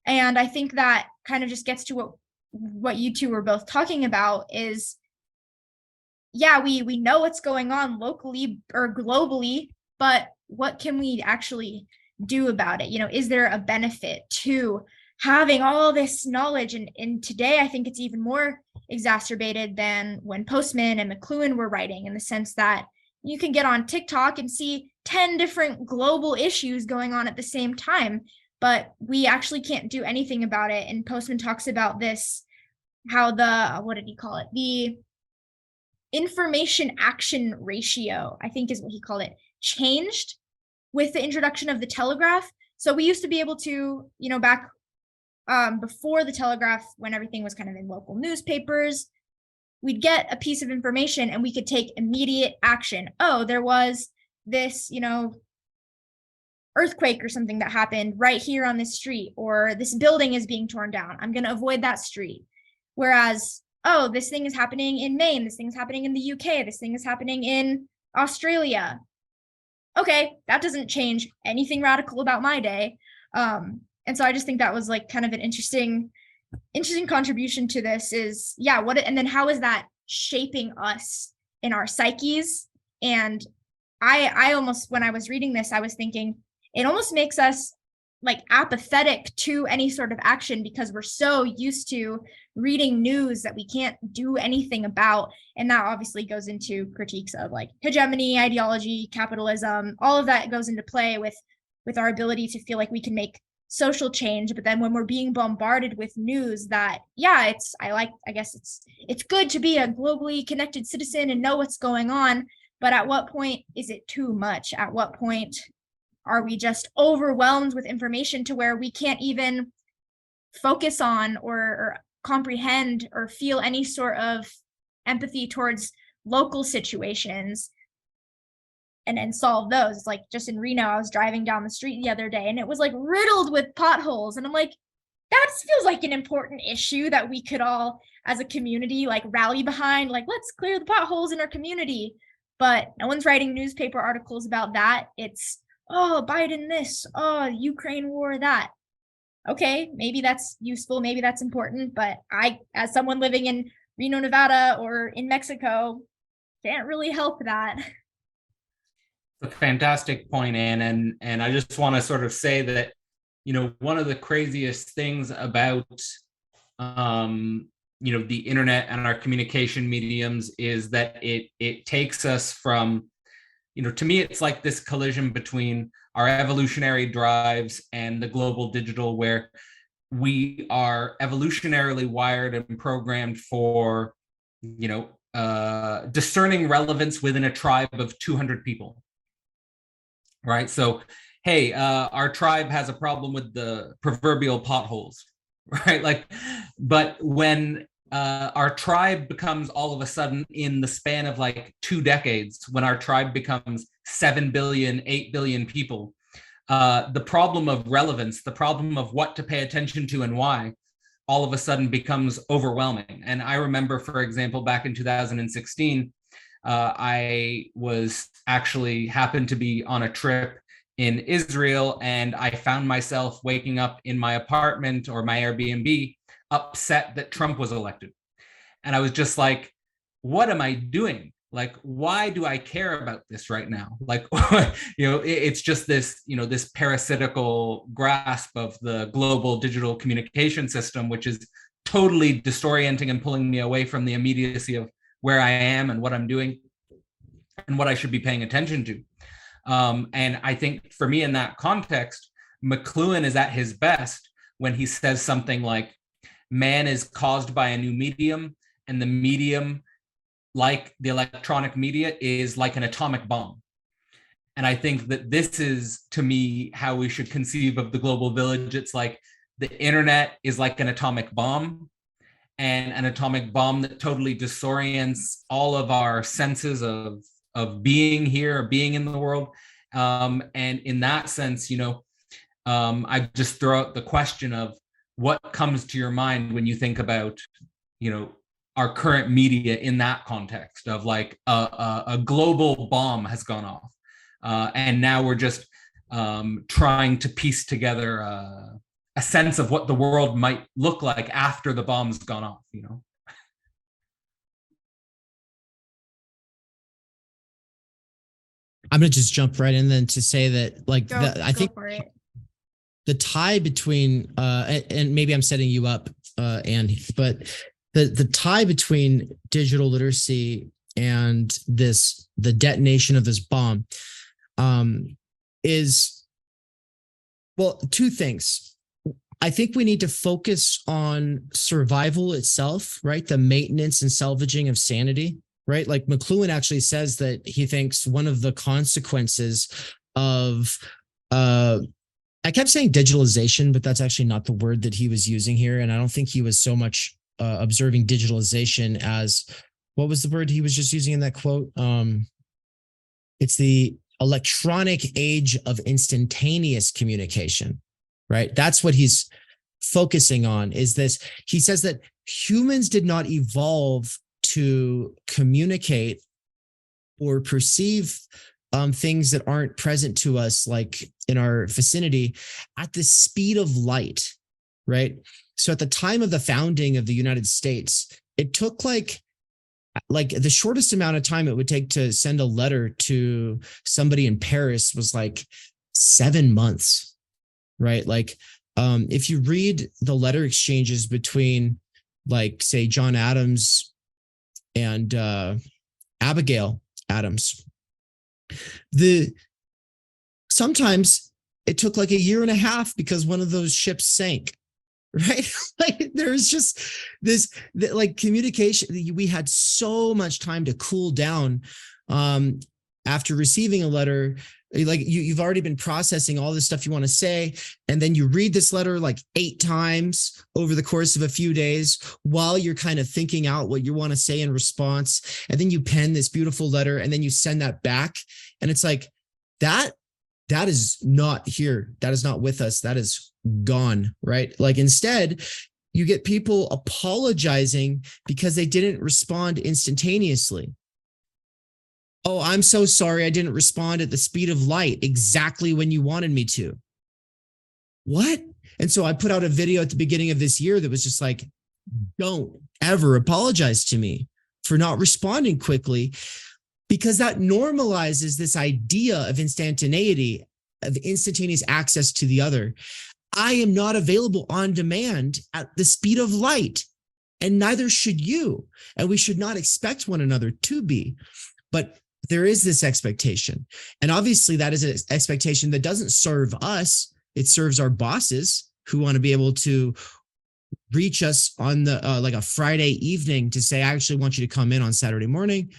And I think that kind of just gets to what you two were both talking about is, yeah, we know what's going on locally or globally, but what can we actually do about it? Is there a benefit to having all this knowledge? And today, I think it's even more exacerbated than when Postman and McLuhan were writing, in the sense that you can get on TikTok and see 10 different global issues going on at the same time, but we actually can't do anything about it. And Postman talks about this, how what did he call it? The information action ratio, I think is what he called it, changed with the introduction of the telegraph. So we used to be able to, back before the telegraph, when everything was kind of in local newspapers, we'd get a piece of information and we could take immediate action. Oh, there was this, earthquake or something that happened right here on this street, or this building is being torn down. I'm going to avoid that street. Whereas, oh, this thing is happening in Maine, this thing is happening in the UK, this thing is happening in Australia. Okay, that doesn't change anything radical about my day. And so I just think that was like kind of an interesting contribution to this is, and then how is that shaping us in our psyches? And I almost, when I was reading this, I was thinking, it almost makes us like apathetic to any sort of action because we're so used to reading news that we can't do anything about. And that obviously goes into critiques of like hegemony, ideology, capitalism, all of that goes into play with our ability to feel like we can make social change. But then when we're being bombarded with news that, I guess it's good to be a globally connected citizen and know what's going on. But at what point is it too much? At what point are we just overwhelmed with information to where we can't even focus on or comprehend or feel any sort of empathy towards local situations and solve those? It's like just in Reno, I was driving down the street the other day and it was like riddled with potholes. And I'm like, that feels like an important issue that we could all as a community like rally behind, like let's clear the potholes in our community. But no one's writing newspaper articles about that. It's, oh, Biden this, oh, Ukraine war that. Okay, maybe that's useful, maybe that's important, but I, as someone living in Reno, Nevada, or in Mexico, can't really help that. A fantastic point, Anne, and I just want to sort of say that, one of the craziest things about, the internet and our communication mediums is that it takes us from, to me, it's like this collision between our evolutionary drives and the global digital, where we are evolutionarily wired and programmed for, discerning relevance within a tribe of 200 people, right? So, hey, our tribe has a problem with the proverbial potholes, right? Like, but when our tribe becomes all of a sudden in the span of like 2 decades, when our tribe becomes 7 billion, 8 billion people, the problem of relevance, the problem of what to pay attention to and why, all of a sudden becomes overwhelming. And I remember, for example, back in 2016, I was actually happened to be on a trip in Israel, and I found myself waking up in my apartment or my Airbnb upset that Trump was elected. And I was just like, what am I doing? Like, why do I care about this right now? Like, it's just this, this parasitical grasp of the global digital communication system, which is totally disorienting and pulling me away from the immediacy of where I am and what I'm doing and what I should be paying attention to. And I think for me in that context, McLuhan is at his best when he says something like, man is caused by a new medium, and the medium, like the electronic media, is like an atomic bomb. And I think that this is, to me, how we should conceive of the global village. It's like the internet is like an atomic bomb, and an atomic bomb that totally disorients all of our senses of being here, or being in the world. And in that sense, I just throw out the question of what comes to your mind when you think about, our current media in that context of like a global bomb has gone off. And now we're just trying to piece together a sense of what the world might look like after the bomb's gone off, I'm going to just jump right in then to say that, like, I think the tie between, and maybe I'm setting you up, Andy, but the tie between digital literacy and the detonation of this bomb is, well, 2 things. I think we need to focus on survival itself, right? The maintenance and salvaging of sanity, right? Like McLuhan actually says that he thinks one of the consequences of, I kept saying digitalization, but that's actually not the word that he was using here. And I don't think he was so much observing digitalization as, what was the word he was just using in that quote? It's the electronic age of instantaneous communication, right? That's what he's focusing on, is this. He says that humans did not evolve to communicate or perceive things that aren't present to us, like in our vicinity, at the speed of light, right? So at the time of the founding of the United States, it took like the shortest amount of time it would take to send a letter to somebody in Paris was like 7 months, right? Like, if you read the letter exchanges between, like, say, John Adams and Abigail Adams, sometimes it took like a year and a half because one of those ships sank, right? Like, there's just this like communication. We had so much time to cool down after receiving a letter. Like, you've already been processing all this stuff you want to say, and then you read this letter like 8 times over the course of a few days while you're kind of thinking out what you want to say in response, and then you pen this beautiful letter, and then you send that back, and it's like that is not here. That is not with us. That is gone, right? Like, instead, you get people apologizing because they didn't respond instantaneously. Oh, I'm so sorry I didn't respond at the speed of light exactly when you wanted me to. What? And so I put out a video at the beginning of this year that was just like, don't ever apologize to me for not responding quickly, because that normalizes this idea of instantaneity, of instantaneous access to the other. I am not available on demand at the speed of light, and neither should you. And we should not expect one another to be. But there is this expectation. And obviously that is an expectation that doesn't serve us. It serves our bosses, who want to be able to reach us on the like a Friday evening to say, I actually want you to come in on Saturday morning,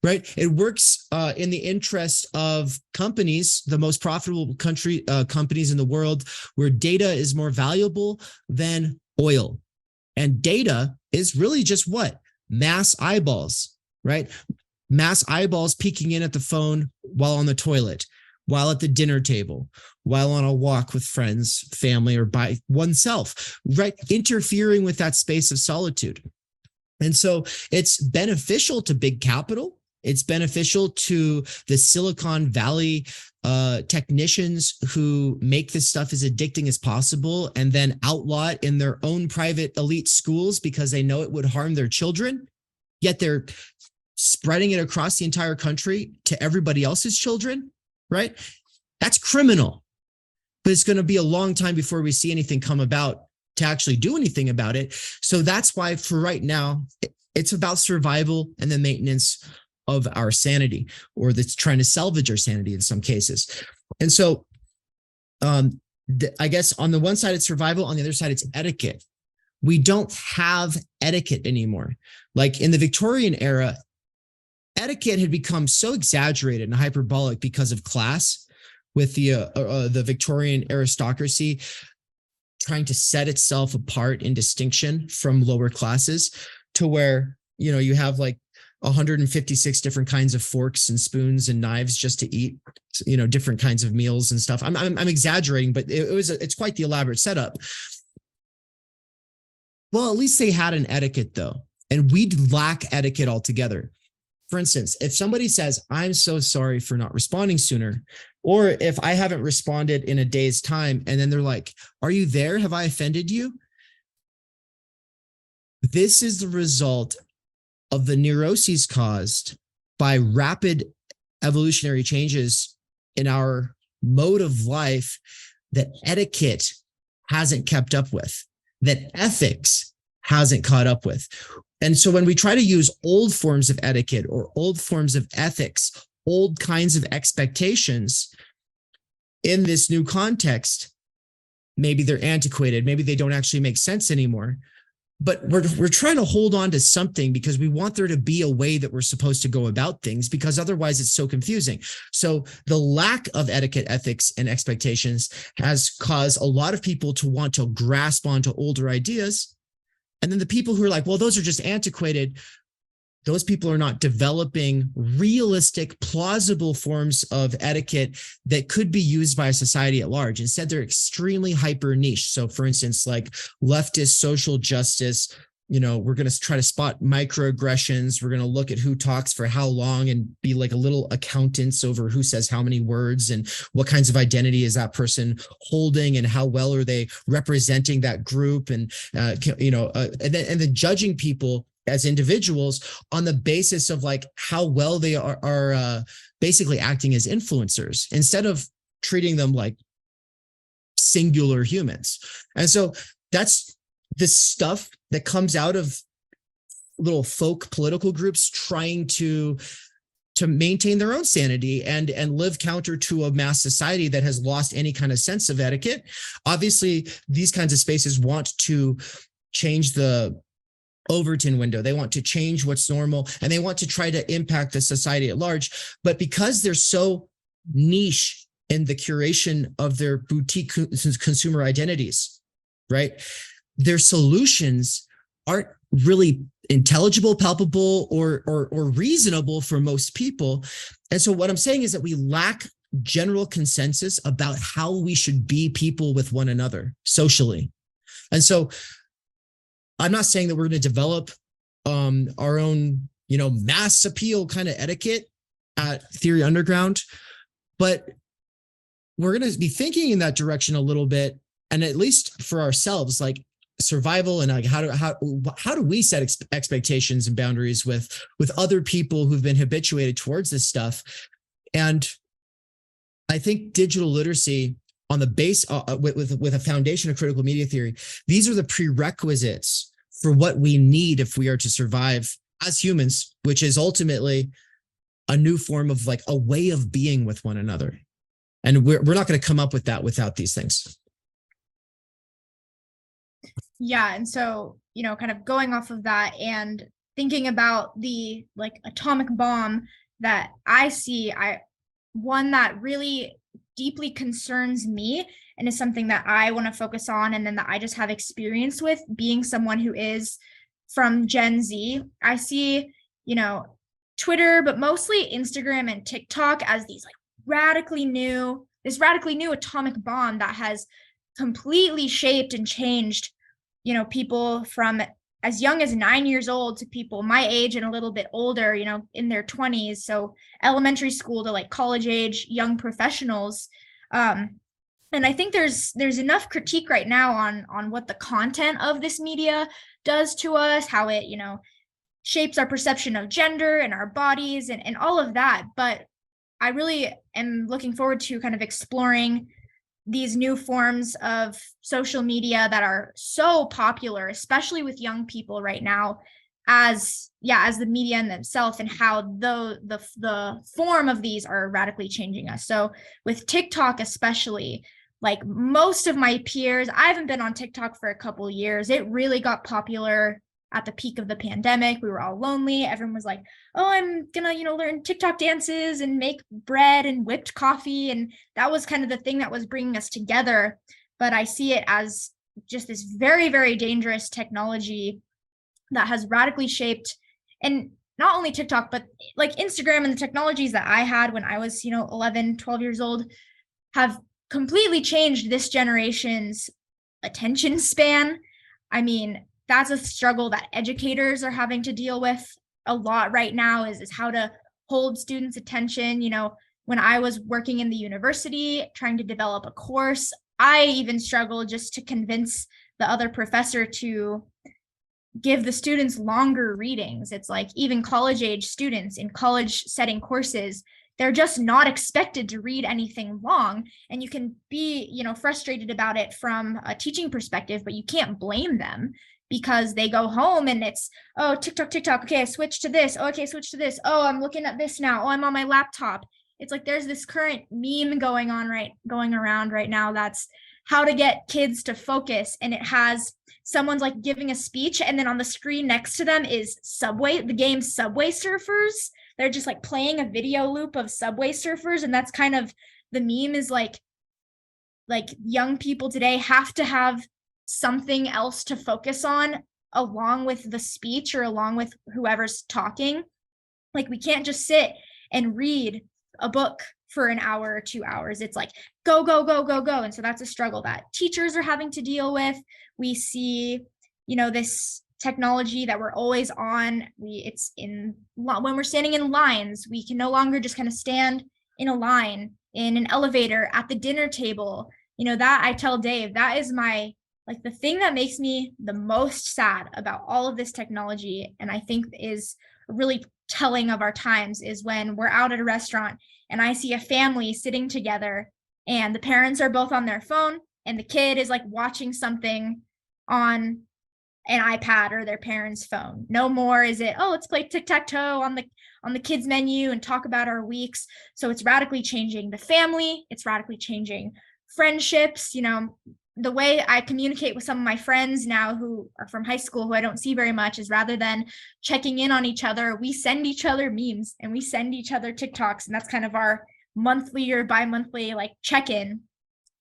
right? It works in the interest of companies, the most profitable companies in the world, where data is more valuable than oil. And data is really just what? Mass eyeballs, right? Mass eyeballs peeking in at the phone while on the toilet, while at the dinner table, while on a walk with friends, family, or by oneself, right? Interfering with that space of solitude. And so it's beneficial to big capital. It's beneficial to the Silicon Valley technicians who make this stuff as addicting as possible and then outlaw it in their own private elite schools because they know it would harm their children, yet they're spreading it across the entire country to everybody else's children, right? That's criminal. But it's going to be a long time before we see anything come about to actually do anything about it. So that's why for right now, it's about survival and the maintenance of our sanity, or that's trying to salvage our sanity in some cases. And so I guess on the one side, it's survival. On the other side, it's etiquette. We don't have etiquette anymore. Like in the Victorian era, etiquette had become so exaggerated and hyperbolic because of class, with the Victorian aristocracy trying to set itself apart in distinction from lower classes, to where, you know, you have like 156 different kinds of forks and spoons and knives just to eat, you know, different kinds of meals and stuff. I'm exaggerating, but it's quite the elaborate setup. Well, at least they had an etiquette though, and we'd lack etiquette altogether. For instance, if somebody says, I'm so sorry for not responding sooner, or if I haven't responded in a day's time, and then they're like, are you there? Have I offended you? This is the result of the neuroses caused by rapid evolutionary changes in our mode of life that etiquette hasn't kept up with, that ethics hasn't caught up with. And so when we try to use old forms of etiquette or old forms of ethics, old kinds of expectations in this new context, maybe they're antiquated, maybe they don't actually make sense anymore. But we're trying to hold on to something because we want there to be a way that we're supposed to go about things, because otherwise it's so confusing. So the lack of etiquette, ethics, and expectations has caused a lot of people to want to grasp onto older ideas And then the people who are like, well, those are just antiquated. Those people are not developing realistic, plausible forms of etiquette that could be used by a society at large. Instead, they're extremely hyper niche. So for instance, like leftist social justice, we're going to try to spot microaggressions. We're going to look at who talks for how long and be like a little accountants over who says how many words and what kinds of identity is that person holding and how well are they representing that group. And, and then judging people as individuals on the basis of like how well they are basically acting as influencers instead of treating them like singular humans. And so that's the stuff that comes out of little folk political groups trying to maintain their own sanity and live counter to a mass society that has lost any kind of sense of etiquette. Obviously, these kinds of spaces want to change the Overton window. They want to change what's normal, and they want to try to impact the society at large. But because they're so niche in the curation of their boutique consumer identities, right? Their solutions aren't really intelligible, palpable, or reasonable for most people. And so what I'm saying is that we lack general consensus about how we should be people with one another socially. And so I'm not saying that we're going to develop our own, mass appeal kind of etiquette at Theory Underground, but we're going to be thinking in that direction a little bit, and at least for ourselves, like survival and like how do we set expectations and boundaries with other people who've been habituated towards this stuff. And I think digital literacy on the base with a foundation of critical media theory, these are the prerequisites for what we need if we are to survive as humans, which is ultimately a new form of like a way of being with one another. And we're not going to come up with that without these things. Yeah. And so, kind of going off of that and thinking about the like atomic bomb that I see, one that really deeply concerns me and is something that I want to focus on, and then that I just have experience with being someone who is from Gen Z. I see, Twitter, but mostly Instagram and TikTok as these like radically new atomic bomb that has completely shaped and changed, people from as young as 9 years old to people my age and a little bit older, in their 20s. So elementary school to like college age young professionals. And I think there's enough critique right now on what the content of this media does to us, how it, shapes our perception of gender and our bodies and all of that. But I really am looking forward to kind of exploring these new forms of social media that are so popular, especially with young people right now, as the media in themselves, and how the form of these are radically changing us. So with TikTok especially, like most of my peers, I haven't been on TikTok for a couple of years. It really got popular at the peak of the pandemic. We were all lonely. Everyone was like, oh, I'm gonna, learn TikTok dances and make bread and whipped coffee. And that was kind of the thing that was bringing us together. But I see it as just this very, very dangerous technology that has radically shaped, and not only TikTok, but like Instagram and the technologies that I had when I was, 11, 12 years old have completely changed this generation's attention span. I mean, that's a struggle that educators are having to deal with a lot right now, is how to hold students' attention. When I was working in the university trying to develop a course, I even struggled just to convince the other professor to give the students longer readings. It's like even college age students in college setting courses, they're just not expected to read anything long. And you can be, frustrated about it from a teaching perspective, but you can't blame them, because they go home and it's, oh, TikTok. Okay, I switched to this. Oh, okay, switch to this. Oh, I'm looking at this now. Oh, I'm on my laptop. It's like there's this current meme going around right now that's how to get kids to focus. And it has someone's like giving a speech, and then on the screen next to them is the game Subway Surfers. They're just like playing a video loop of Subway Surfers. And that's kind of the meme, is like young people today have to have something else to focus on along with the speech or along with whoever's talking. Like, we can't just sit and read a book for an hour or 2 hours. It's like, go, go, go, go, go. And so that's a struggle that teachers are having to deal with. We see, this technology that we're always on. When we're standing in lines, we can no longer just kind of stand in a line in an elevator, at the dinner table. That I tell Dave, that is the thing that makes me the most sad about all of this technology, and I think is really telling of our times, is when we're out at a restaurant and I see a family sitting together and the parents are both on their phone and the kid is like watching something on an iPad or their parents' phone. No more is it, let's play tic-tac-toe on the kids menu and talk about our weeks. So it's radically changing the family. It's radically changing friendships. The way I communicate with some of my friends now who are from high school, who I don't see very much, is rather than checking in on each other, we send each other memes and we send each other TikToks. And that's kind of our monthly or bi-monthly check-in.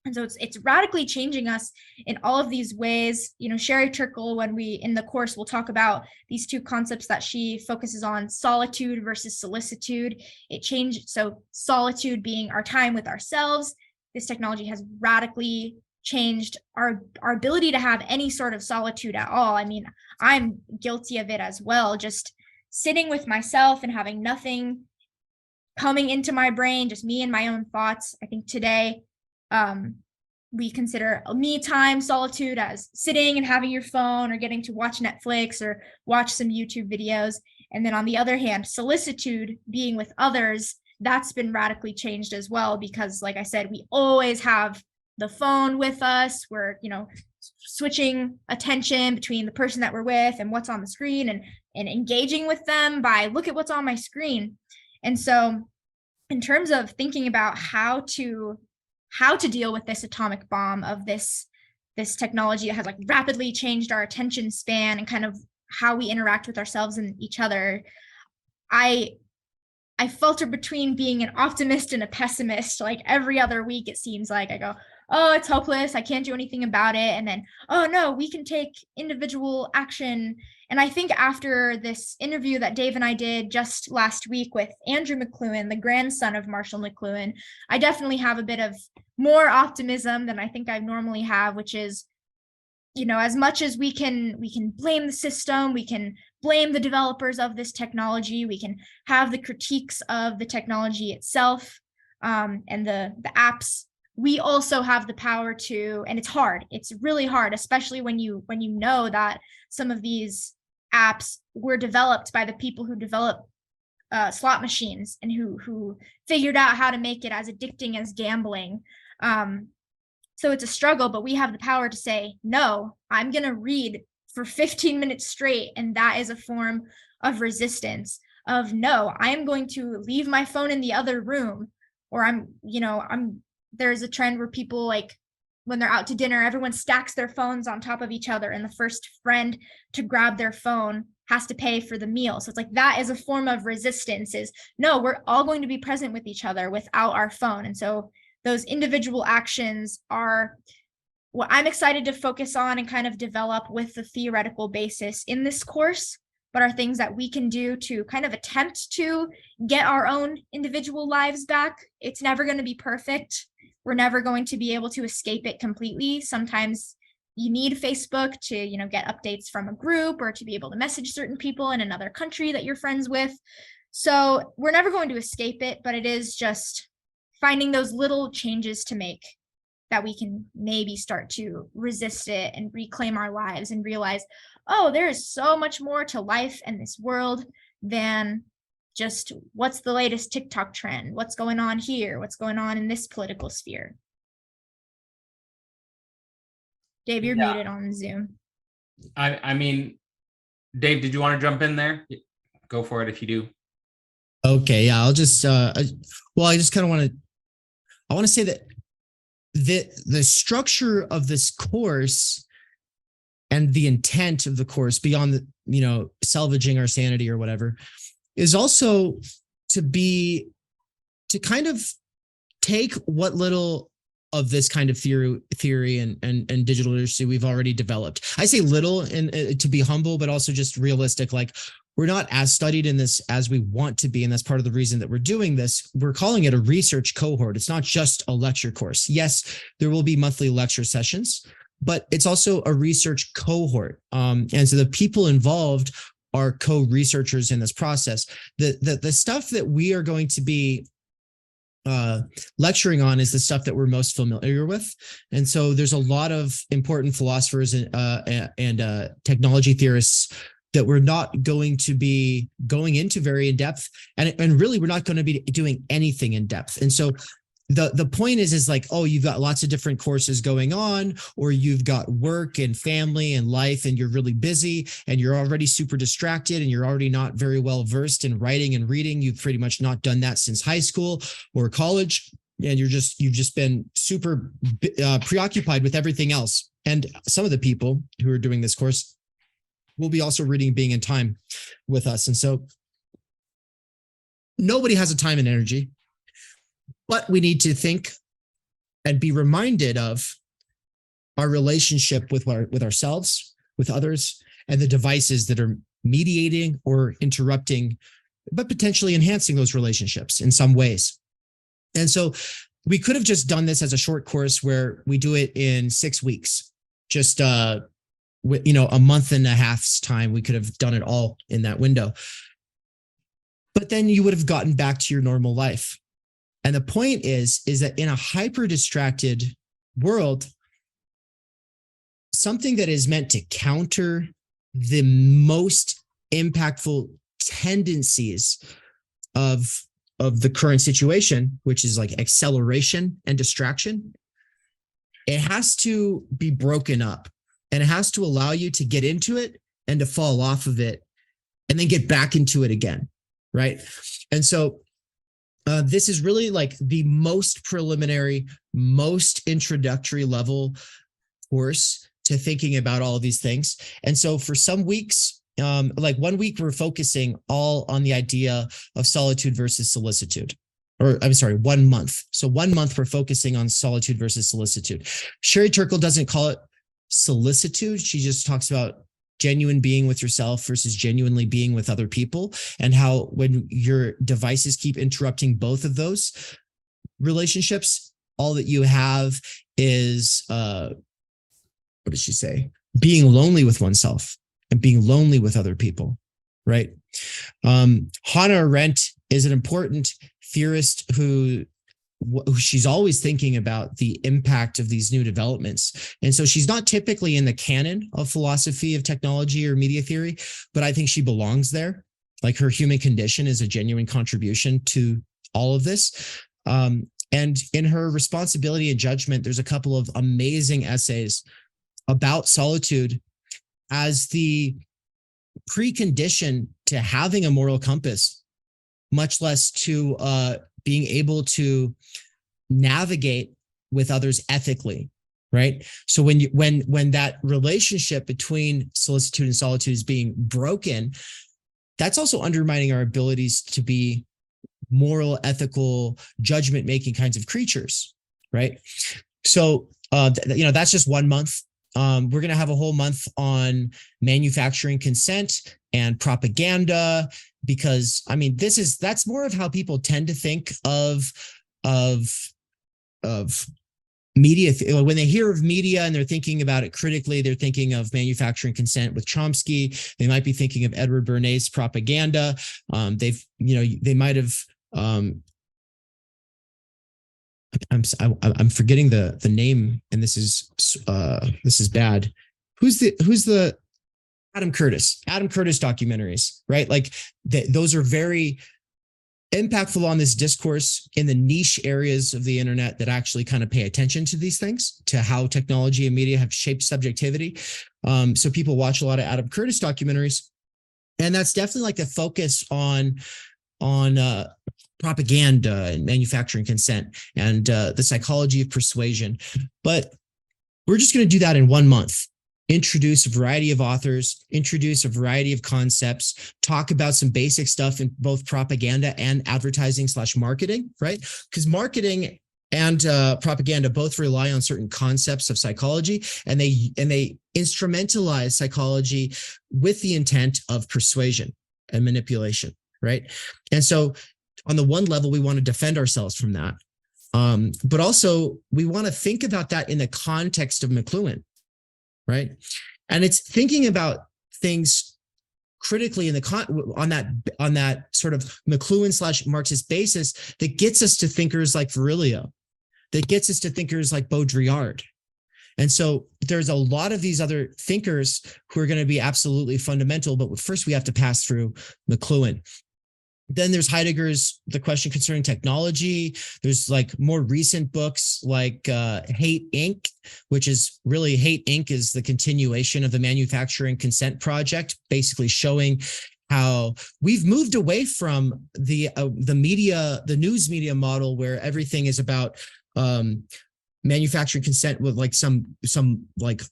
And so it's radically changing us in all of these ways. Sherry Turkle, when in the course, we'll talk about these two concepts that she focuses on, solitude versus solicitude. It changed. So solitude being our time with ourselves. This technology has radically changed our ability to have any sort of solitude at all. I mean, I'm guilty of it as well. Just sitting with myself and having nothing coming into my brain, just me and my own thoughts. I think today, we consider me time, solitude, as sitting and having your phone or getting to watch Netflix or watch some YouTube videos. And then on the other hand, solicitude, being with others, that's been radically changed as well, because like I said, we always have the phone with us. We're, switching attention between the person that we're with and what's on the screen, and engaging with them by, look at what's on my screen. And so in terms of thinking about how to deal with this atomic bomb of this technology that has rapidly changed our attention span and kind of how we interact with ourselves and each other, I falter between being an optimist and a pessimist. Every other week, it seems like I go, oh, it's hopeless, I can't do anything about it. And then, oh no, we can take individual action. And I think after this interview that Dave and I did just last week with Andrew McLuhan, the grandson of Marshall McLuhan, I definitely have a bit of more optimism than I think I normally have, which is, as much as we can blame the system, we can blame the developers of this technology, we can have the critiques of the technology itself, and the apps. We also have the power to, and it's hard. It's really hard, especially when you know that some of these apps were developed by the people who develop slot machines and who figured out how to make it as addicting as gambling. So it's a struggle, but we have the power to say, no, I'm going to read for 15 minutes straight. And that is a form of resistance of, no, I'm going to leave my phone in the other room, or there's a trend where people, when they're out to dinner, everyone stacks their phones on top of each other, and the first friend to grab their phone has to pay for the meal. So it's that is a form of resistance, is no, we're all going to be present with each other without our phone. And so those individual actions are what I'm excited to focus on and kind of develop with the theoretical basis in this course, but are things that we can do to kind of attempt to get our own individual lives back. It's never going to be perfect. We're never going to be able to escape it completely. Sometimes you need Facebook to, get updates from a group, or to be able to message certain people in another country that you're friends with. So we're never going to escape it, but it is just finding those little changes to make that we can maybe start to resist it and reclaim our lives and realize, oh, there is so much more to life and this world than just what's the latest TikTok trend, what's going on here, what's going on in this political sphere. Dave, you're muted on Zoom. I mean, Dave, did you want to jump in there? Go for it if you do. Okay, yeah, I'll just I just kind of want to say that the structure of this course and the intent of the course, beyond the, salvaging our sanity or whatever, is also to kind of take what little of this kind of theory and digital literacy we've already developed. I say little and to be humble, but also just realistic. Like, we're not as studied in this as we want to be. And that's part of the reason that we're doing this. We're calling it a research cohort. It's not just a lecture course. Yes, there will be monthly lecture sessions, but it's also a research cohort. And so the people involved are co-researchers in this process. The stuff that we are going to be lecturing on is the stuff that we're most familiar with. And so there's a lot of important philosophers and technology theorists that we're not going to be going into very in depth. And really, we're not going to be doing anything in depth. And so the point is like, oh, you've got lots of different courses going on, or you've got work and family and life, and you're really busy and you're already super distracted and you're already not very well versed in writing and reading. You've pretty much not done that since high school or college. And you've just been super preoccupied with everything else. And some of the people who are doing this course will be also reading Being in Time with us. And so nobody has the time and energy, but we need to think and be reminded of our relationship with ourselves, with others, and the devices that are mediating or interrupting, but potentially enhancing those relationships in some ways. And so we could have just done this as a short course where we do it in 6 weeks, just a month and a half's time. We could have done it all in that window. But then you would have gotten back to your normal life. And the point is that in a hyper distracted world, something that is meant to counter the most impactful tendencies of the current situation, which is like acceleration and distraction, it has to be broken up. And it has to allow you to get into it and to fall off of it and then get back into it again, right? And so this is really like the most preliminary, most introductory level course to thinking about all of these things. And so for some weeks, like 1 week, we're focusing all on the idea of solitude versus solicitude. Or I'm sorry, 1 month. So 1 month, we're focusing on solitude versus solicitude. Sherry Turkle doesn't call it solicitude. She just talks about genuine being with yourself versus genuinely being with other people, and how when your devices keep interrupting both of those relationships, all that you have is, what did she say? Being lonely with oneself and being lonely with other people, right? Hannah Arendt is an important theorist who she's always thinking about the impact of these new developments. And so she's not typically in the canon of philosophy of technology or media theory, but I think she belongs there. Like, her Human Condition is a genuine contribution to all of this. And in her Responsibility and Judgment, there's a couple of amazing essays about solitude as the precondition to having a moral compass, much less to being able to navigate with others ethically, right? So when that relationship between solicitude and solitude is being broken, that's also undermining our abilities to be moral, ethical, judgment-making kinds of creatures, right? So, that's just 1 month. We're going to have a whole month on manufacturing consent and propaganda, because that's more of how people tend to think of media. When they hear of media and they're thinking about it critically, they're thinking of manufacturing consent with Chomsky. They might be thinking of Edward Bernays' propaganda. They might have. I'm forgetting the name, and this is bad. Who's the Adam Curtis documentaries, right? Like those are very impactful on this discourse in the niche areas of the internet that actually kind of pay attention to these things, to how technology and media have shaped subjectivity. So people watch a lot of Adam Curtis documentaries, and that's definitely like the focus on propaganda and manufacturing consent and the psychology of persuasion. But we're just going to do that in 1 month. Introduce a variety of authors, introduce a variety of concepts, talk about some basic stuff in both propaganda and advertising / marketing, right? Because marketing and propaganda both rely on certain concepts of psychology, and they instrumentalize psychology with the intent of persuasion and manipulation, right? And so on the one level, we want to defend ourselves from that. But also we want to think about that in the context of McLuhan, right? And it's thinking about things critically in the on that sort of McLuhan / Marxist basis that gets us to thinkers like Virilio, that gets us to thinkers like Baudrillard. And so there's a lot of these other thinkers who are going to be absolutely fundamental, but first we have to pass through McLuhan. Then there's Heidegger's The Question Concerning Technology. There's like more recent books like Hate Inc., which is really Hate Inc. is the continuation of the Manufacturing Consent Project, basically showing how we've moved away from the news media model where everything is about manufacturing consent with like some like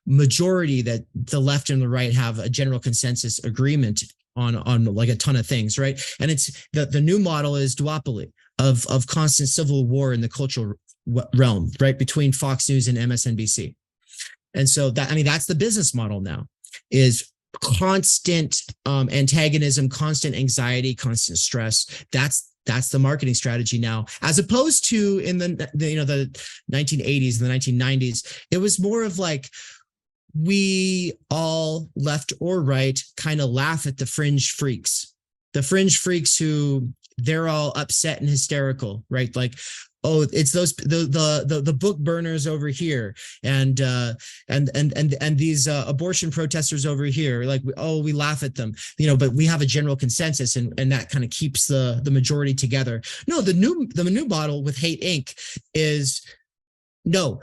majority that the left and the right have a general consensus agreement on like a ton of things, right? And it's the new model is duopoly of constant civil war in the cultural realm, right, between Fox News and MSNBC. And so that's the business model now, is constant antagonism, constant anxiety, constant stress. That's the marketing strategy now, as opposed to in the 1980s and the 1990s. It was more of like, we all, left or right, kind of laugh at the fringe freaks who they're all upset and hysterical, right? Like, oh, it's those the book burners over here, and these abortion protesters over here. Like, we laugh at them, but we have a general consensus, and that kind of keeps the majority together. No, the new model with Hate Inc. is no.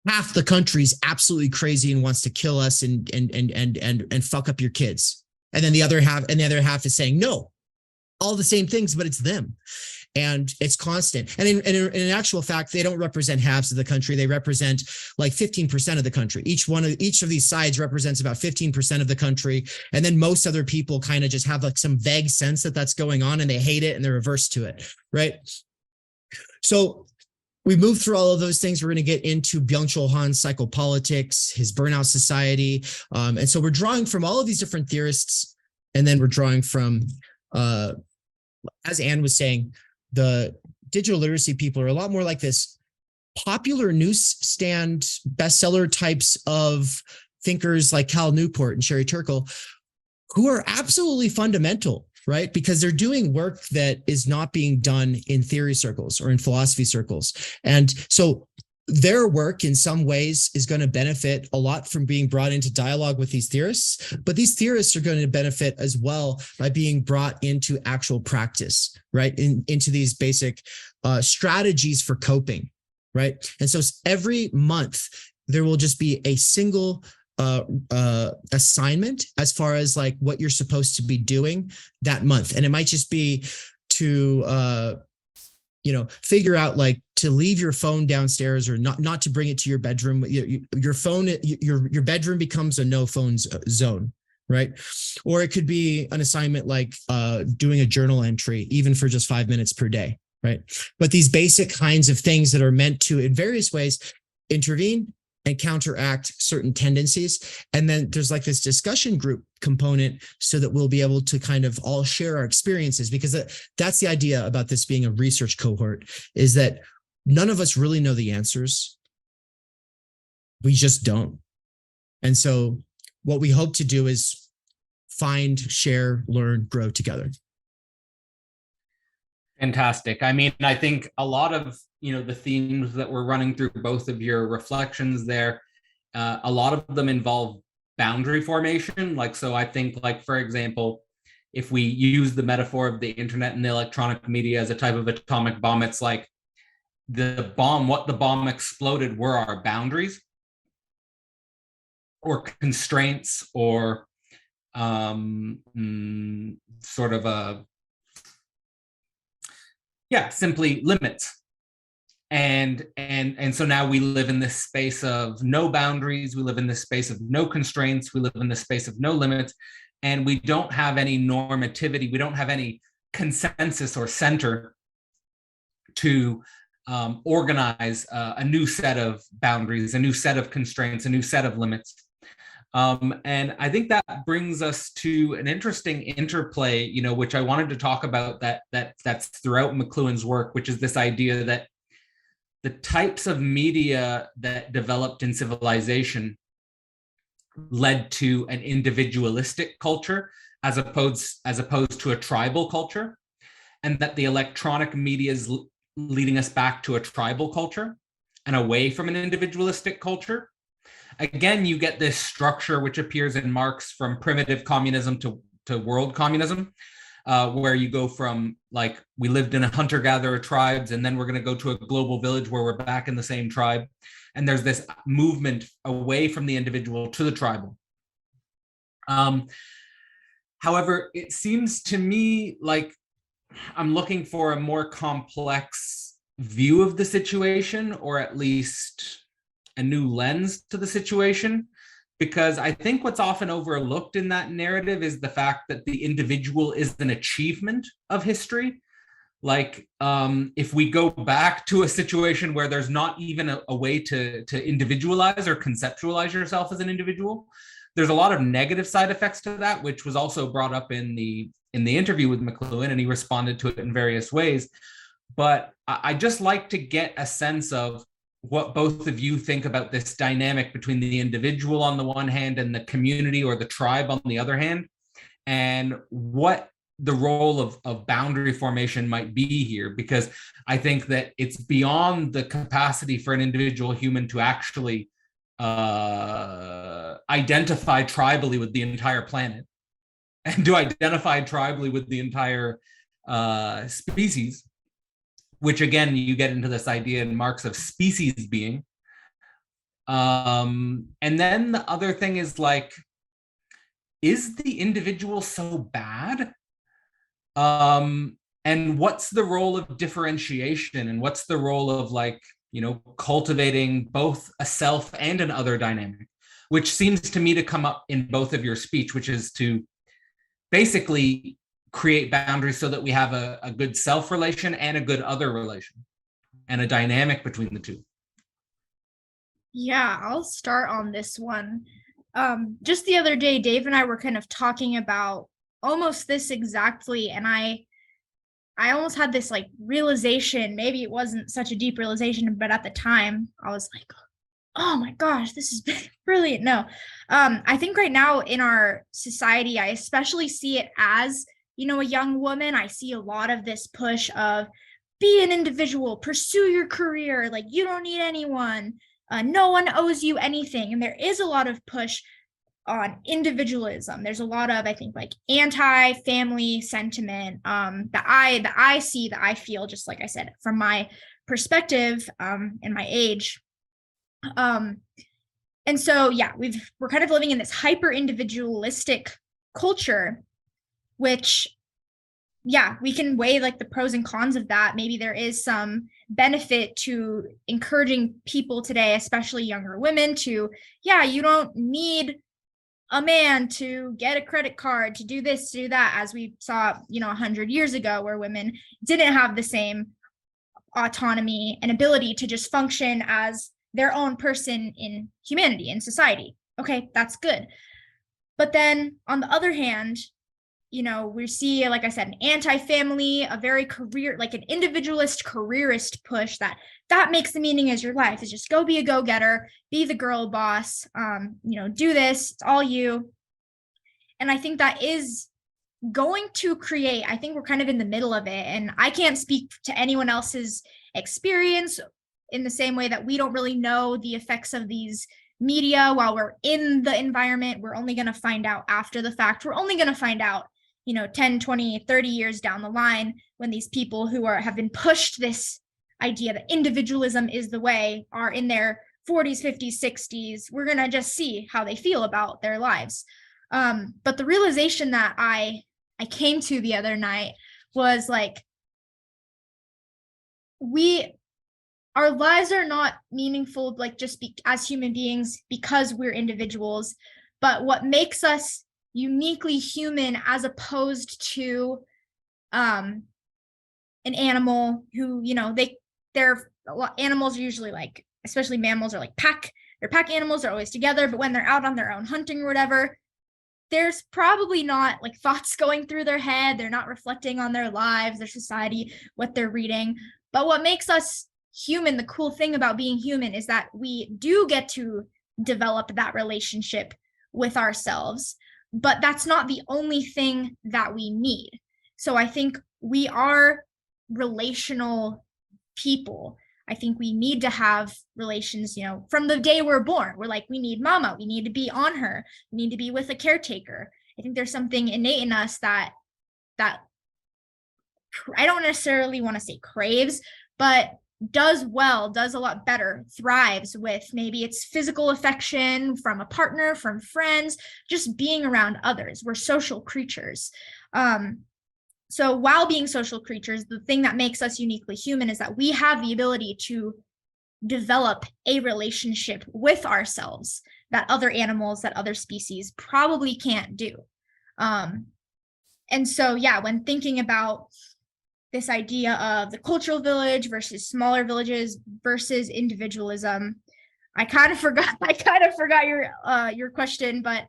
Half the country's absolutely crazy and wants to kill us and fuck up your kids. And then the other half is saying, no, all the same things, but it's them. And it's constant. And in actual fact, they don't represent halves of the country. They represent like 15% of the country. Each of these sides represents about 15% of the country. And then most other people kind of just have like some vague sense that that's going on, and they hate it and they're averse to it, right? So we move through all of those things. We're going to get into Byung-Chul Han's psychopolitics, his burnout society. And so we're drawing from all of these different theorists. And then we're drawing from, as Anne was saying, the digital literacy people are a lot more like this popular newsstand bestseller types of thinkers like Cal Newport and Sherry Turkle, who are absolutely fundamental, right? Because they're doing work that is not being done in theory circles or in philosophy circles. And so their work in some ways is going to benefit a lot from being brought into dialogue with these theorists, but these theorists are going to benefit as well by being brought into actual practice, right? Into these basic strategies for coping, right? And so every month there will just be a single assignment as far as like what you're supposed to be doing that month. And it might just be to, figure out like to leave your phone downstairs or not to bring it to your bedroom. Your phone, your bedroom becomes a no phone zone, right? Or it could be an assignment like doing a journal entry, even for just 5 minutes per day, right? But these basic kinds of things that are meant to, in various ways, intervene and counteract certain tendencies. And then there's like this discussion group component so that we'll be able to kind of all share our experiences, because that's the idea about this being a research cohort, is that none of us really know the answers. We just don't. And so what we hope to do is find, share, learn, grow together. Fantastic. I mean, I think a lot of, the themes that we're running through both of your reflections there, a lot of them involve boundary formation. Like, so I think, like, for example, if we use the metaphor of the internet and the electronic media as a type of atomic bomb, it's like what the bomb exploded were our boundaries or constraints or sort of simply limits. And so now we live in this space of no boundaries. We live in this space of no constraints. We live in this space of no limits. And we don't have any normativity. We don't have any consensus or center to organize a new set of boundaries, a new set of constraints, a new set of limits. And I think that brings us to an interesting interplay, you know, which I wanted to talk about that's throughout McLuhan's work, which is this idea that the types of media that developed in civilization led to an individualistic culture as opposed to a tribal culture, and that the electronic media is leading us back to a tribal culture and away from an individualistic culture. Again, you get this structure which appears in Marx from primitive communism to world communism, where you go from, like, we lived in a hunter-gatherer tribes, and then we're going to go to a global village where we're back in the same tribe. And there's this movement away from the individual to the tribal. However, it seems to me like I'm looking for a more complex view of the situation, or at least a new lens to the situation, because I think what's often overlooked in that narrative is the fact that the individual is an achievement of history. Like, if we go back to a situation where there's not even a way to individualize or conceptualize yourself as an individual, there's a lot of negative side effects to that, which was also brought up in the interview with McLuhan, and he responded to it in various ways. But I just like to get a sense of what both of you think about this dynamic between the individual on the one hand and the community or the tribe on the other hand, and what the role of boundary formation might be here, because I think that it's beyond the capacity for an individual human to actually identify tribally with the entire planet and to identify tribally with the entire species, which again, you get into this idea in Marx of species being. And then the other thing is, like, is the individual so bad? And what's the role of differentiation, and what's the role of, like, you know, cultivating both a self and an other dynamic, which seems to me to come up in both of your speech, which is to basically create boundaries so that we have a good self relation and a good other relation and a dynamic between the two. Yeah, I'll start on this one. Just the other day, Dave and I were kind of talking about almost this exactly, and I almost had this, like, realization. Maybe it wasn't such a deep realization, but at the time I was like, oh my gosh, this is brilliant. No, I think right now in our society, I especially see it as, you know, a young woman. I see a lot of this push of be an individual, pursue your career, like, you don't need anyone, no one owes you anything. And there is a lot of push on individualism. There's a lot of, I think, like, anti-family sentiment that I see, that I feel, just like I said, from my perspective and my age. And so, yeah, we're kind of living in this hyper individualistic culture, which, yeah, we can weigh, like, the pros and cons of that. Maybe there is some benefit to encouraging people today, especially younger women, to, yeah, you don't need a man to get a credit card, to do this, to do that, as we saw, you know, 100 years ago, where women didn't have the same autonomy and ability to just function as their own person in humanity, in society. Okay, that's good. But then on the other hand, you know, we see, like I said, an anti-family, a very career, like an individualist, careerist push that makes the meaning as your life is just go be a go-getter, be the girl boss, you know, do this, it's all you. And I think that is going to create, I think we're kind of in the middle of it, and I can't speak to anyone else's experience in the same way that we don't really know the effects of these media while we're in the environment. We're only going to find out after the fact. We're only going to find out, you know, 10, 20, 30 years down the line, when these people who have been pushed this idea that individualism is the way are in their 40s, 50s, 60s. We're going to just see how they feel about their lives. But the realization that I came to the other night was, like, our lives are not meaningful, like, just as human beings because we're individuals, but what makes us uniquely human as opposed to an animal who, you know, they're animals are usually like, especially mammals are like they're pack animals, they're always together, but when they're out on their own hunting or whatever, there's probably not like thoughts going through their head. They're not reflecting on their lives, their society, what they're reading. But what makes us human, the cool thing about being human, is that we do get to develop that relationship with ourselves, but that's not the only thing that we need. So I think we are relational people. I think we need to have relations, from the day we're born. We're like, we need mama, we need to be on her, we need to be with a caretaker. I think there's something innate in us that I don't necessarily want to say craves, but does a lot better, thrives with maybe it's physical affection from a partner, from friends, just being around others. We're social creatures. So while being social creatures, the thing that makes us uniquely human is that we have the ability to develop a relationship with ourselves that other animals, that other species probably can't do. And so, yeah, when thinking about this idea of the cultural village versus smaller villages versus individualism, I kind of forgot your question, but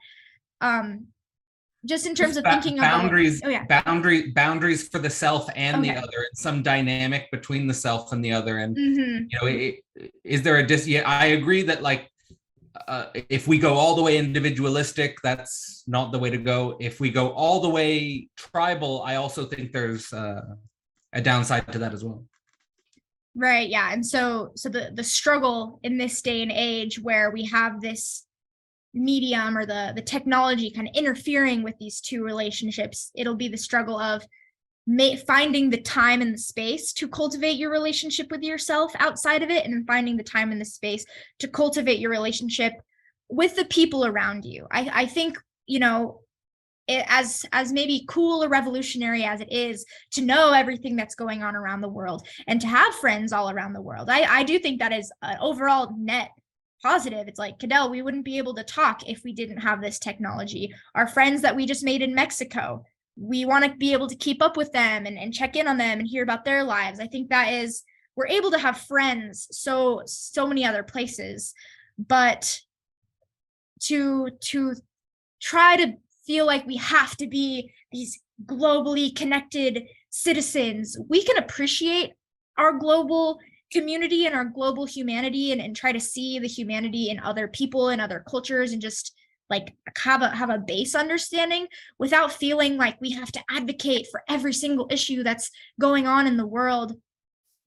just in terms of thinking boundaries, about boundaries for the self and Okay. the other, and some dynamic between the self and the other. And Mhm. is there I agree that like if we go all the way individualistic, that's not the way to go. If we go all the way tribal, I also think there's a downside to that as well. Right. Yeah. And so the struggle in this day and age where we have this medium or the technology kind of interfering with these two relationships, it'll be the struggle of finding the time and the space to cultivate your relationship with yourself outside of it, and finding the time and the space to cultivate your relationship with the people around you. I think, as maybe cool or revolutionary as it is to know everything that's going on around the world and to have friends all around the world, I do think that is an overall net positive. It's like, Cadell, we wouldn't be able to talk if we didn't have this technology. Our friends that we just made in Mexico, we want to be able to keep up with them and check in on them and hear about their lives. I think that is, we're able to have friends so many other places, but to try to feel like we have to be these globally connected citizens, we can appreciate our global community and our global humanity and try to see the humanity in other people and other cultures and just like have a base understanding without feeling like we have to advocate for every single issue that's going on in the world.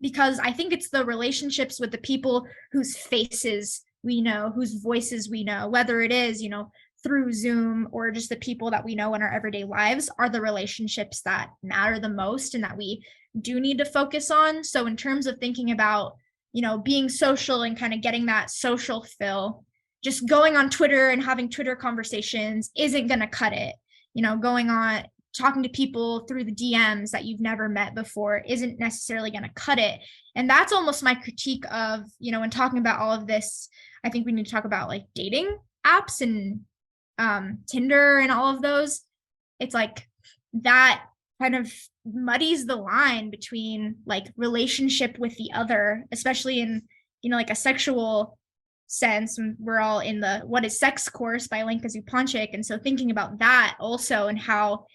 Because I think it's the relationships with the people whose faces we know, whose voices we know, whether it is, through Zoom or just the people that we know in our everyday lives, are the relationships that matter the most and that we do need to focus on. So in terms of thinking about, being social and kind of getting that social fill, just going on Twitter and having Twitter conversations isn't going to cut it. Going on, talking to people through the DMs that you've never met before isn't necessarily going to cut it. And that's almost my critique of, when talking about all of this, I think we need to talk about like dating apps and Tinder and all of those. It's like that kind of muddies the line between like relationship with the other, especially in, like a sexual sense. And we're all in the What is Sex course by Lenka Zupančič. And so thinking about that also and how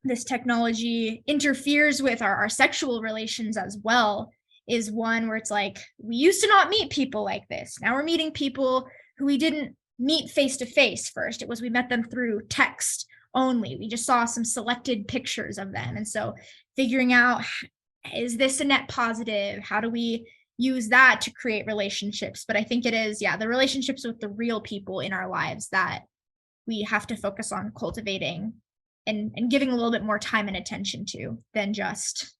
this technology interferes with our sexual relations as well is one where it's like, we used to not meet people like this. Now we're meeting people who we didn't meet face to face first. It was, we met them through text only. We just saw some selected pictures of them. And so figuring out, is this a net positive? How do we use that to create relationships? But I think it is, the relationships with the real people in our lives that we have to focus on cultivating and giving a little bit more time and attention to than just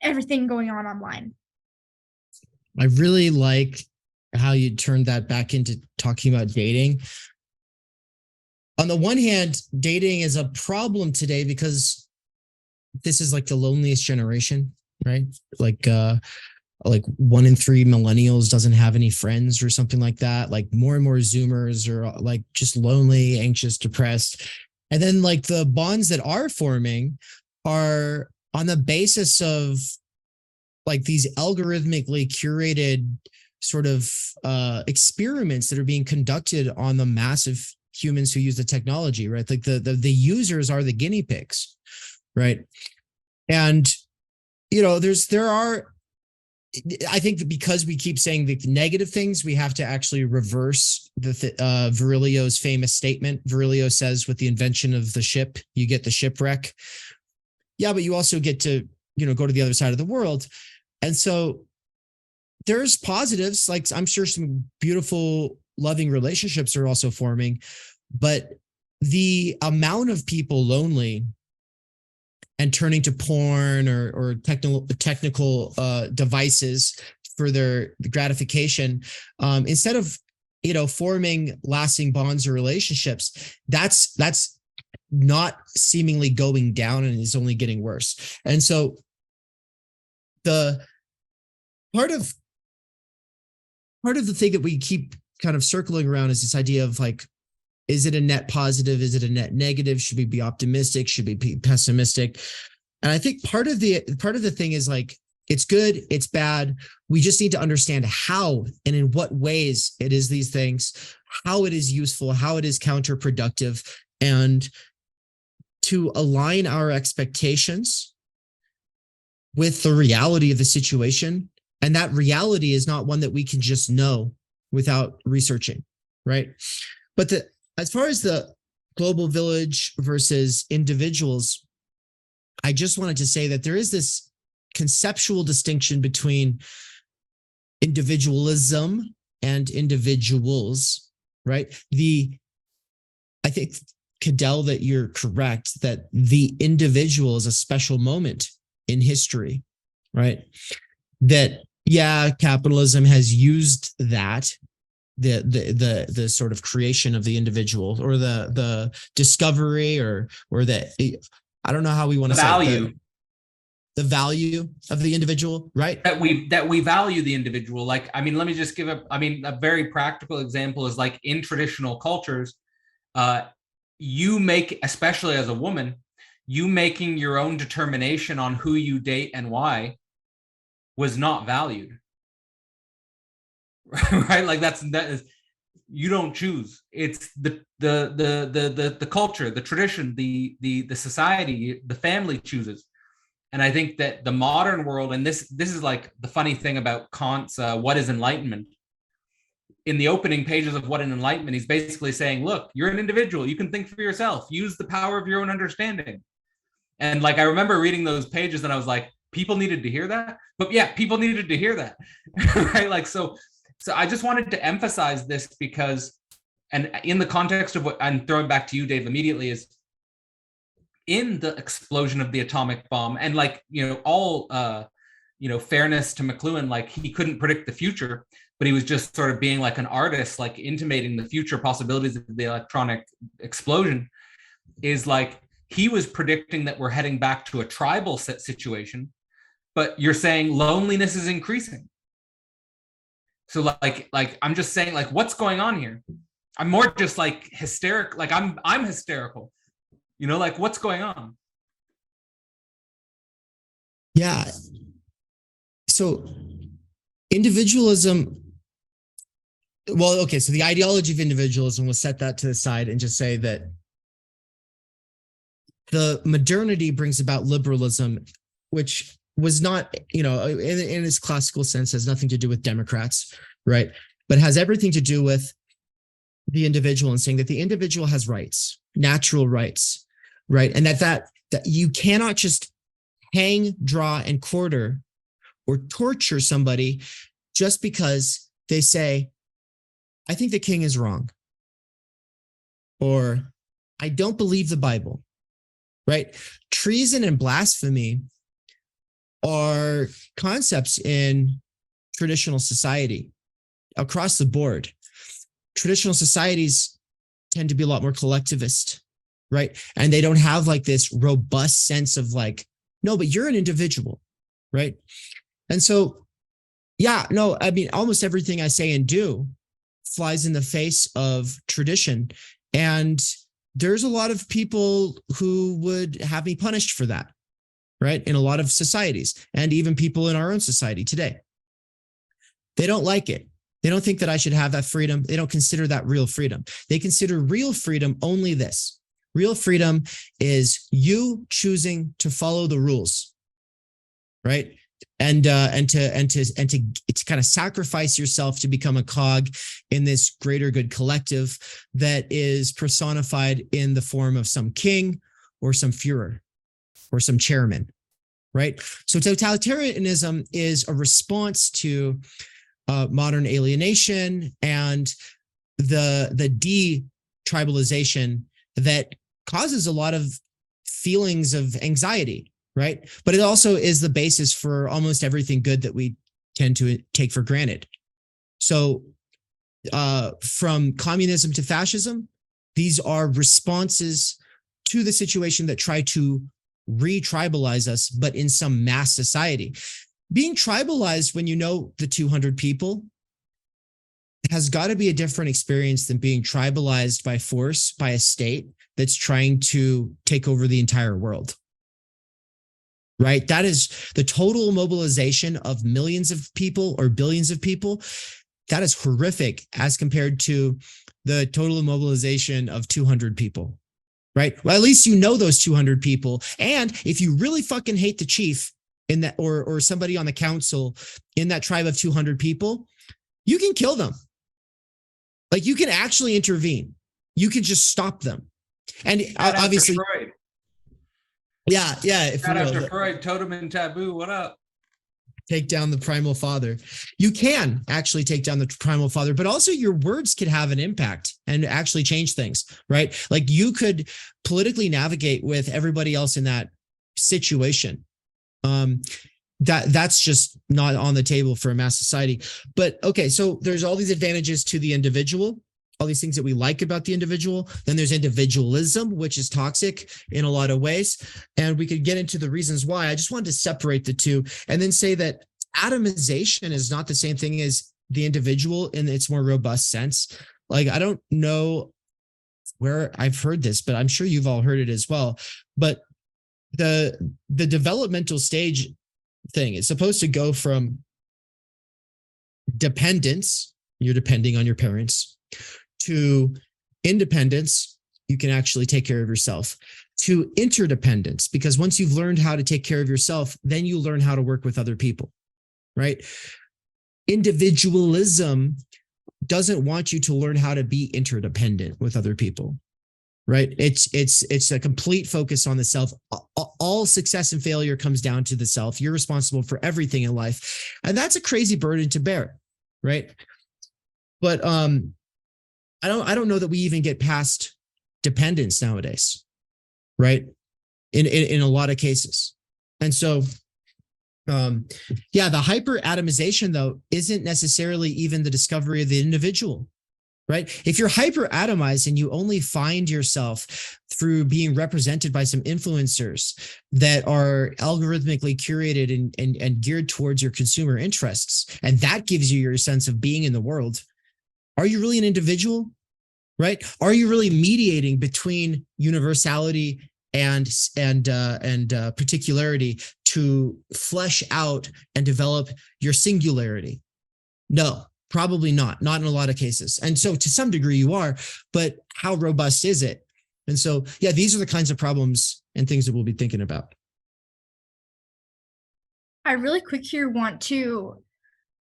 everything going on online. I really like how you turned that back into talking about dating. On the one hand, dating is a problem today because this is like the loneliest generation, right? Like 1 in 3 millennials doesn't have any friends or something like that. Like more and more Zoomers are like just lonely, anxious, depressed. And then like the bonds that are forming are on the basis of like these algorithmically curated sort of experiments that are being conducted on the massive humans who use the technology, right? Like the users are the guinea pigs, right? And I think that because we keep saying the negative things, we have to actually reverse Virilio's famous statement. Virilio says, with the invention of the ship, you get the shipwreck. Yeah, but you also get to, go to the other side of the world. And so there's positives, like I'm sure some beautiful, loving relationships are also forming, but the amount of people lonely and turning to porn or technical devices for their gratification, instead of forming lasting bonds or relationships, that's not seemingly going down and is only getting worse. And so the part of the thing that we keep kind of circling around is this idea of like, is it a net positive? Is it a net negative? Should we be optimistic? Should we be pessimistic? And I think part of the thing is like, it's good, it's bad. We just need to understand how and in what ways it is these things, how it is useful, how it is counterproductive, and to align our expectations with the reality of the situation. And that reality is not one that we can just know without researching, right? But as far as the global village versus individuals, I just wanted to say that there is this conceptual distinction between individualism and individuals, right? I think, Cadell, that you're correct, that the individual is a special moment in history, right? That, yeah, capitalism has used that, the sort of creation of the individual, or the discovery, or the, I don't know how we want to say the value of the individual, right? That we value the individual. Like, I mean, let me just give a very practical example is like in traditional cultures, you make, especially as a woman, you making your own determination on who you date and why was not valued. Right? Like that is, you don't choose. It's the culture, the tradition, the society, the family chooses. And I think that the modern world, and this is like the funny thing about Kant's What is Enlightenment? In the opening pages of What is Enlightenment, he's basically saying, look, you're an individual. You can think for yourself. Use the power of your own understanding. And like, I remember reading those pages and I was like, people needed to hear that. But yeah, people needed to hear that. Right? Like, so I just wanted to emphasize this because, and in the context of what I'm throwing back to you, Dave, immediately, is in the explosion of the atomic bomb, and like, all, fairness to McLuhan, like he couldn't predict the future, but he was just sort of being like an artist, like intimating the future possibilities of the electronic explosion, is like, he was predicting that we're heading back to a tribal situation, but you're saying loneliness is increasing. So like I'm just saying, like, what's going on here? I'm more just like hysterical. Like I'm hysterical, like what's going on? Yeah. So individualism, well, okay. So the ideology of individualism, we'll set that to the side and just say that the modernity brings about liberalism, which was not, in its classical sense, has nothing to do with Democrats, right? But has everything to do with the individual, and saying that the individual has rights, natural rights, right? And that you cannot just hang, draw, and quarter or torture somebody just because they say, I think the king is wrong, or I don't believe the Bible, right? Treason and blasphemy are concepts in traditional society across the board. Traditional societies tend to be a lot more collectivist, right? And they don't have like this robust sense of like, no, but you're an individual, right? And so, yeah, no, I mean, almost everything I say and do flies in the face of tradition. And there's a lot of people who would have me punished for that, right? In a lot of societies, and even people in our own society today. They don't like it. They don't think that I should have that freedom. They don't consider that real freedom. They consider real freedom only this. Real freedom is you choosing to follow the rules, right? And to kind of sacrifice yourself to become a cog in this greater good collective that is personified in the form of some king or some Führer or some chairman, right? So totalitarianism is a response to modern alienation and the de-tribalization that causes a lot of feelings of anxiety, right? But it also is the basis for almost everything good that we tend to take for granted. So from communism to fascism, these are responses to the situation that try to re-tribalize us, but in some mass society. Being tribalized when you know the 200 people has got to be a different experience than being tribalized by force by a state that's trying to take over the entire world. Right? That is the total mobilization of millions of people or billions of people. That is horrific as compared to the total mobilization of 200 people. Right? Well, at least you know those 200 people. And if you really fucking hate the chief in that, or somebody on the council in that tribe of 200 people, you can kill them. Like, you can actually intervene. You can just stop them. And obviously, yeah. Shout out to Freud, totem and taboo. What up? Take down the primal father. You can actually take down the primal father, but also your words could have an impact and actually change things, right? Like, you could politically navigate with everybody else in that situation. That's just not on the table for a mass society. But okay, so there's all these advantages to the individual, all these things that we like about the individual. Then there's individualism, which is toxic in a lot of ways. And we could get into the reasons why. I just wanted to separate the two and then say that atomization is not the same thing as the individual in its more robust sense. Like, I don't know where I've heard this, but I'm sure you've all heard it as well. But the developmental stage thing is supposed to go from dependence, you're depending on your parents, to independence, you can actually take care of yourself, to interdependence, because once you've learned how to take care of yourself, then you learn how to work with other people, right? Individualism doesn't want you to learn how to be interdependent with other people, right? It's a complete focus on the self. All success and failure comes down to the self. You're responsible for everything in life. And that's a crazy burden to bear, right? But I don't know that we even get past dependence nowadays, right? In a lot of cases. And so the hyper atomization, though, isn't necessarily even the discovery of the individual, right? If you're hyper atomized and you only find yourself through being represented by some influencers that are algorithmically curated and geared towards your consumer interests, and that gives you your sense of being in the world, are you really an individual, right? Are you really mediating between universality and particularity to flesh out and develop your singularity? No, probably not in a lot of cases. And so to some degree you are, but how robust is it? And so, yeah, these are the kinds of problems and things that we'll be thinking about. I really quick here want to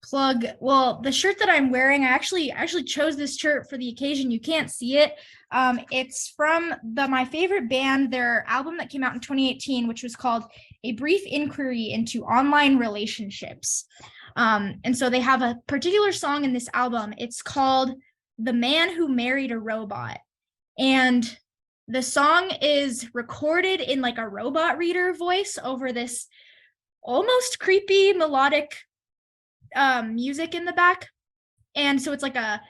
plug, well, the shirt that I'm wearing, I actually chose this shirt for the occasion. You can't see it. It's from my favorite band, their album that came out in 2018, which was called A Brief Inquiry into Online Relationships. And so they have a particular song in this album. It's called The Man Who Married a Robot. And the song is recorded in like a robot reader voice over this almost creepy melodic music in the back. And so it's like a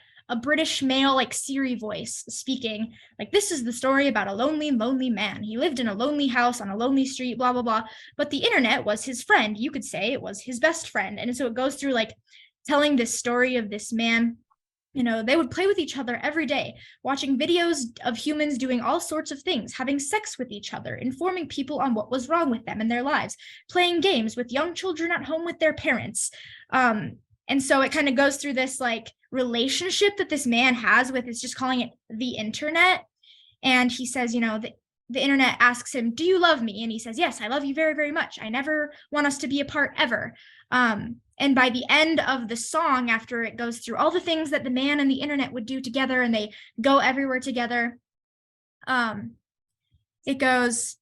British male, like Siri voice speaking, like, this is the story about a lonely man. He lived in a lonely house on a lonely street, blah, blah, blah. But the internet was his friend. You could say it was his best friend. And so it goes through like telling this story of this man They would play with each other every day, watching videos of humans doing all sorts of things, having sex with each other, informing people on what was wrong with them in their lives, playing games with young children at home with their parents. And so it kind of goes through this like relationship that this man has with, it's just calling it the internet. And he says, the internet asks him, do you love me? And he says, yes, I love you very, very much. I never want us to be apart ever. And by the end of the song, after it goes through all the things that the man and the internet would do together and they go everywhere together, it goes,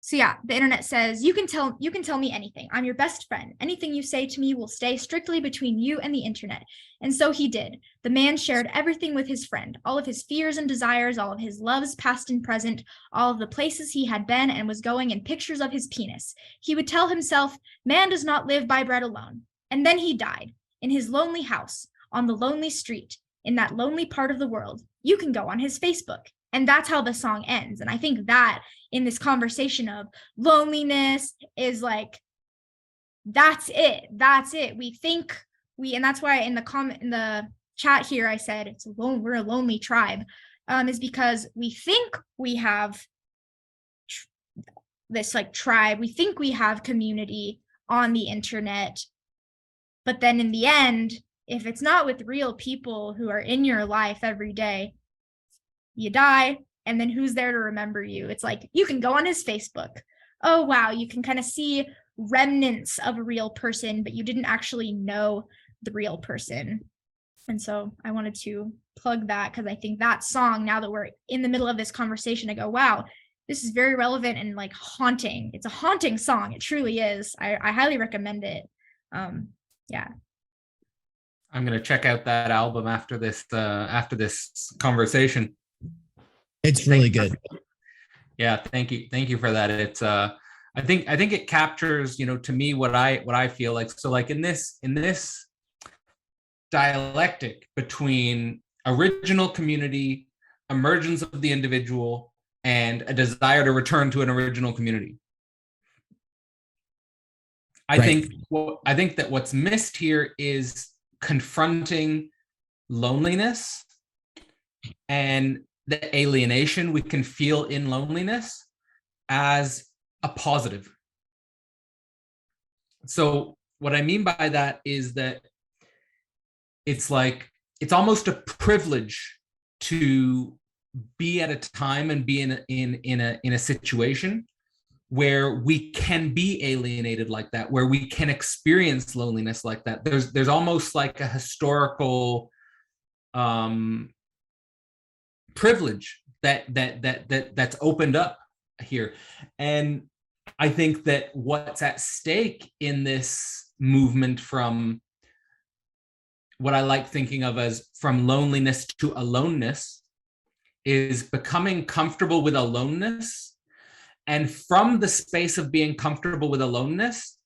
so yeah, the internet says, you can tell me anything. I'm your best friend. Anything you say to me will stay strictly between you and the internet. And so he did. The man shared everything with his friend, all of his fears and desires, all of his loves, past and present, all of the places he had been and was going, and pictures of his penis. He would tell himself, man does not live by bread alone. And then he died in his lonely house, on the lonely street, in that lonely part of the world. You can go on his Facebook. And that's how the song ends. And I think that in this conversation of loneliness is like, that's it. And that's why in the chat here, I said, we're a lonely tribe, is because we think we have this like tribe. We think we have community on the internet. But then in the end, if it's not with real people who are in your life every day, you die, and then who's there to remember you? It's like, you can go on his Facebook. Oh, wow, you can kind of see remnants of a real person, but you didn't actually know the real person. And so I wanted to plug that because I think that song, now that we're in the middle of this conversation, I go, wow, this is very relevant and like haunting. It's a haunting song. It truly is. I highly recommend it. Yeah. I'm going to check out that album after this conversation. It's really good. Yeah, thank you for that. It's I think it captures, to me what I feel like. So like in this dialectic between original community, emergence of the individual, and a desire to return to an original community. I think that what's missed here is confronting loneliness and the alienation we can feel in loneliness as a positive. So what I mean by that is that it's almost a privilege to be at a time and be in a situation where we can be alienated like that, where we can experience loneliness like that. There's almost like a historical privilege that's opened up here. And I think that what's at stake in this movement, from what I like thinking of as from loneliness to aloneness, is becoming comfortable with aloneness, and from the space of being comfortable with aloneness,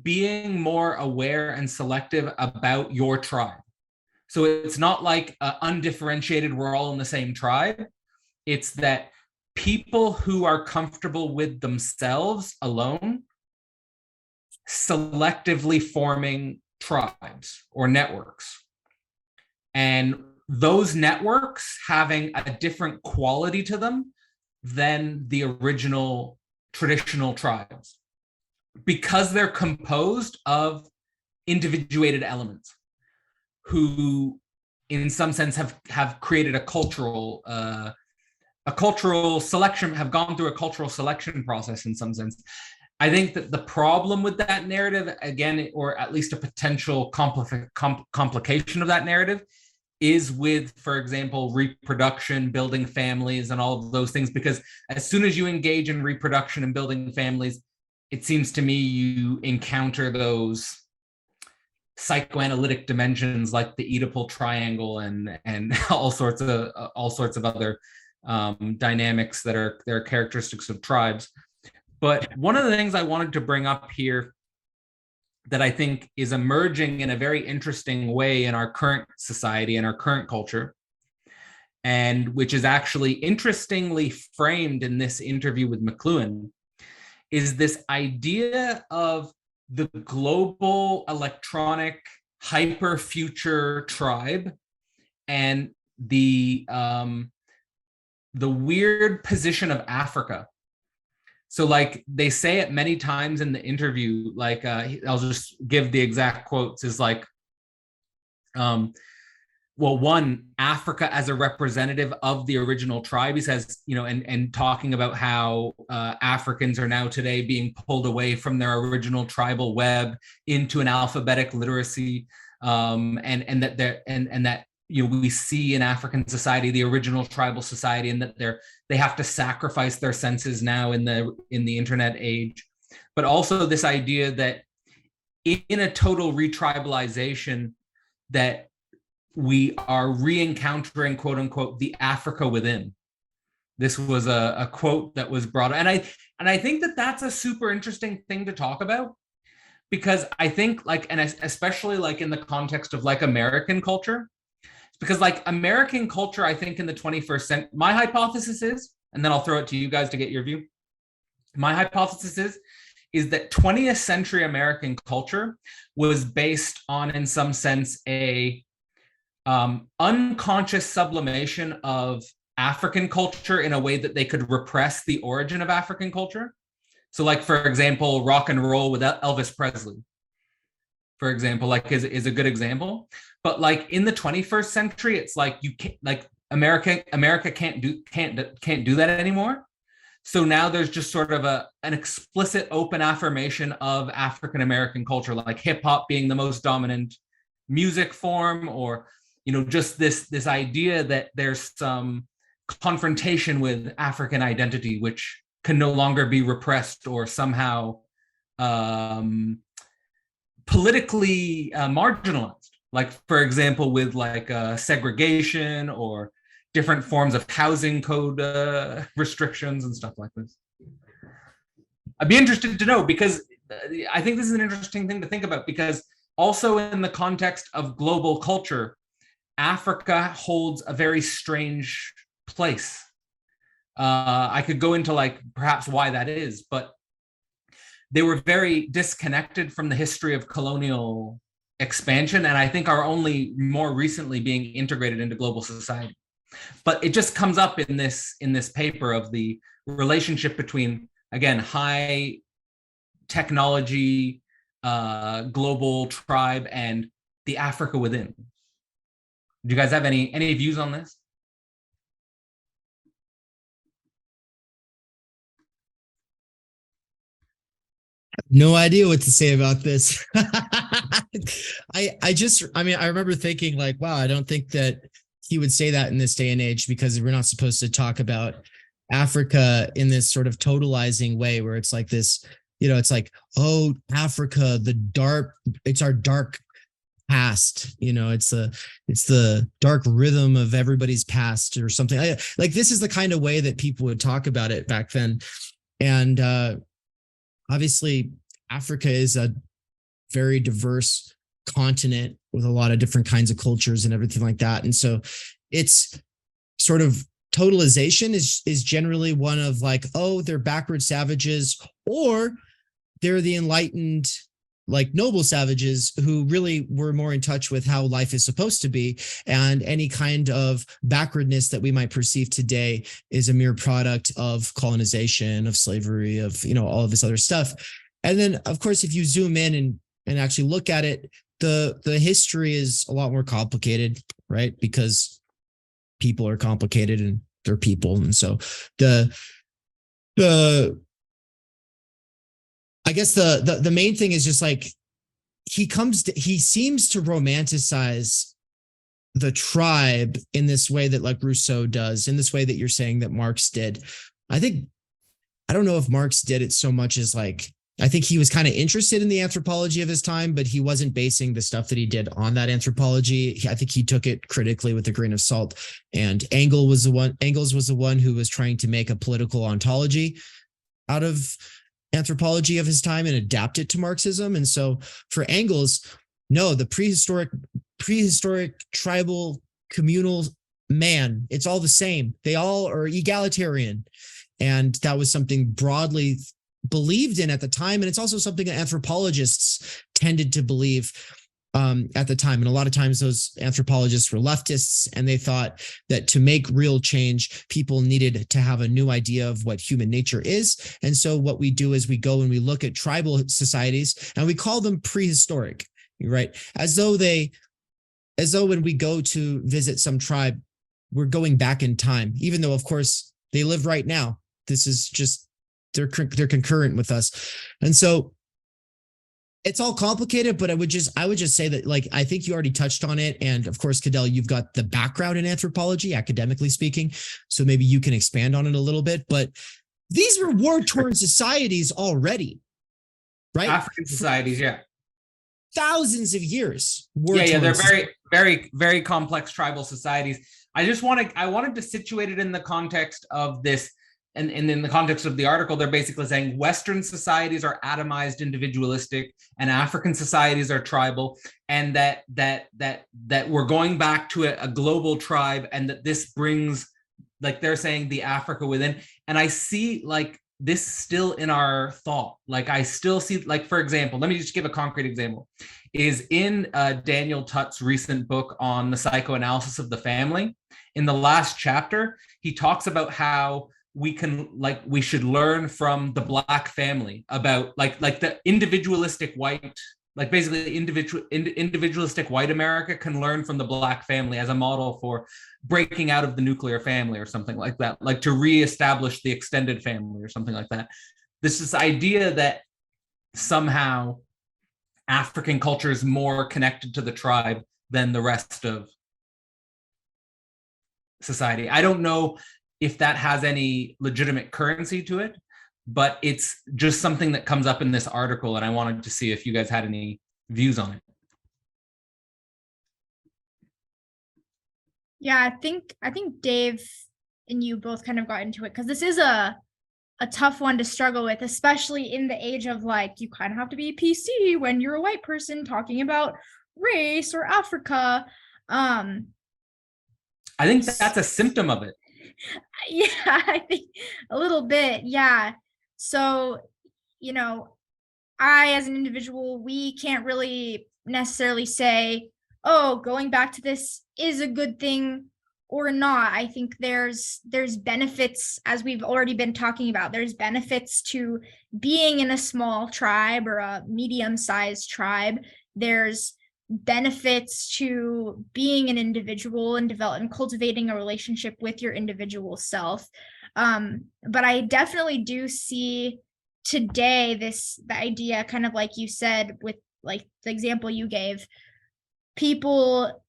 being more aware and selective about your tribe. So it's not like undifferentiated, we're all in the same tribe. It's that people who are comfortable with themselves alone, selectively forming tribes or networks. And those networks having a different quality to them than the original traditional tribes, because they're composed of individuated elements who in some sense have created a cultural selection, have gone through a cultural selection process in some sense. I think that the problem with that narrative, again, or at least a potential complication of that narrative, is with, for example, reproduction, building families, and all of those things. Because as soon as you engage in reproduction and building families, it seems to me you encounter those psychoanalytic dimensions like the Oedipal triangle and all sorts of other dynamics that are characteristics of tribes. But one of the things I wanted to bring up here that I think is emerging in a very interesting way in our current society and our current culture, and which is actually interestingly framed in this interview with McLuhan, is this idea of the global electronic hyper future tribe and the weird position of Africa. So like they say it many times in the interview, like I'll just give the exact quotes, is like, well, one, Africa as a representative of the original tribe. He says, you know, and talking about how Africans are now today being pulled away from their original tribal web into an alphabetic literacy, and that you know, we see in African society the original tribal society, and that they have to sacrifice their senses now in the internet age. But also this idea that in a total retribalization, that we are re-encountering, quote unquote, the Africa within. This was a quote that was brought up. And I think that that's a super interesting thing to talk about, because I think like, and especially like in the context of like American culture, because like American culture, I think in the 21st century, my hypothesis is, and then I'll throw it to you guys to get your view. My hypothesis is that 20th century American culture was based on, in some sense, a unconscious sublimation of African culture in a way that they could repress the origin of African culture. So like, for example, rock and roll with Elvis Presley, for example, like is a good example. But like in the 21st century, it's like you can't, like America can't do that anymore. So now there's just sort of an explicit open affirmation of African American culture, like hip hop being the most dominant music form, or you know, just this idea that there's some confrontation with African identity, which can no longer be repressed or somehow politically marginalized. Like, for example, with like segregation or different forms of housing code restrictions and stuff like this. I'd be interested to know, because I think this is an interesting thing to think about, because also in the context of global culture, Africa holds a very strange place. I could go into like perhaps why that is, but they were very disconnected from the history of colonial expansion, and I think are only more recently being integrated into global society. But it just comes up in this paper of the relationship between, again, high technology, global tribe, and the Africa within. Do you guys have any views on this? No idea what to say about this. I remember thinking like, wow, I don't think that he would say that in this day and age, because we're not supposed to talk about Africa in this sort of totalizing way where it's like this, you know, it's like, oh, Africa, it's our dark past, you know, it's the dark rhythm of everybody's past or something. Like this is the kind of way that people would talk about it back then. And obviously Africa is a very diverse continent with a lot of different kinds of cultures and everything like that. And so it's sort of totalization is generally one of like, oh, they're backward savages, or they're the enlightened, like noble savages who really were more in touch with how life is supposed to be. And any kind of backwardness that we might perceive today is a mere product of colonization, of slavery, of, you know, all of this other stuff. And then, of course, if you zoom in and actually look at it, the history is a lot more complicated, right? Because people are complicated and they're people. And so I guess the main thing is just like he seems to romanticize the tribe in this way that like Rousseau does, in this way that you're saying that Marx did. I don't know if Marx did it so much as like, I think he was kind of interested in the anthropology of his time, but he wasn't basing the stuff that he did on that anthropology. I think he took it critically with a grain of salt. And Engels was the one who was trying to make a political ontology out of anthropology of his time and adapt it to Marxism. And so for Engels, no, the prehistoric tribal communal man, it's all the same. They all are egalitarian. And that was something broadly believed in at the time. And it's also something that anthropologists tended to believe. at the time. And a lot of times those anthropologists were leftists, and they thought that to make real change, people needed to have a new idea of what human nature is. And so what we do is we go and we look at tribal societies and we call them prehistoric, right? As though when we go to visit some tribe, we're going back in time, even though, of course, they live right now. This is just, they're concurrent with us. And so it's all complicated, but I would just say that, like, I think you already touched on it. And of course, Cadell, you've got the background in anthropology, academically speaking. So maybe you can expand on it a little bit, but these were war-torn societies already, right? African societies, yeah. Thousands of years. Yeah, they're very, very, very complex tribal societies. I wanted to situate it in the context of this. And in the context of the article, they're basically saying Western societies are atomized, individualistic, and African societies are tribal, and that we're going back to a global tribe, and that this brings, like they're saying, the Africa within. And I see like this still in our thought. Like I still see, like, for example, let me just give a concrete example, is in Daniel Tutt's recent book on the psychoanalysis of the family. In the last chapter, he talks about how we should learn from the Black family about like the individualistic white, like basically individualistic white America can learn from the Black family as a model for breaking out of the nuclear family or something like that, like to reestablish the extended family or something like that. This idea that somehow African culture is more connected to the tribe than the rest of society. I don't know if that has any legitimate currency to it, but it's just something that comes up in this article, and I wanted to see if you guys had any views on it. Yeah, I think Dave and you both kind of got into it, because this is a tough one to struggle with, especially in the age of, like, you kind of have to be PC when you're a white person talking about race or Africa. I think that's a symptom of it. Yeah, I think a little bit. Yeah. So, I, as an individual, we can't really necessarily say, oh, going back to this is a good thing or not. I think there's benefits, as we've already been talking about. There's benefits to being in a small tribe or a medium-sized tribe. There's benefits to being an individual and cultivating a relationship with your individual self. But I definitely do see today the idea, kind of like you said, with like the example you gave, people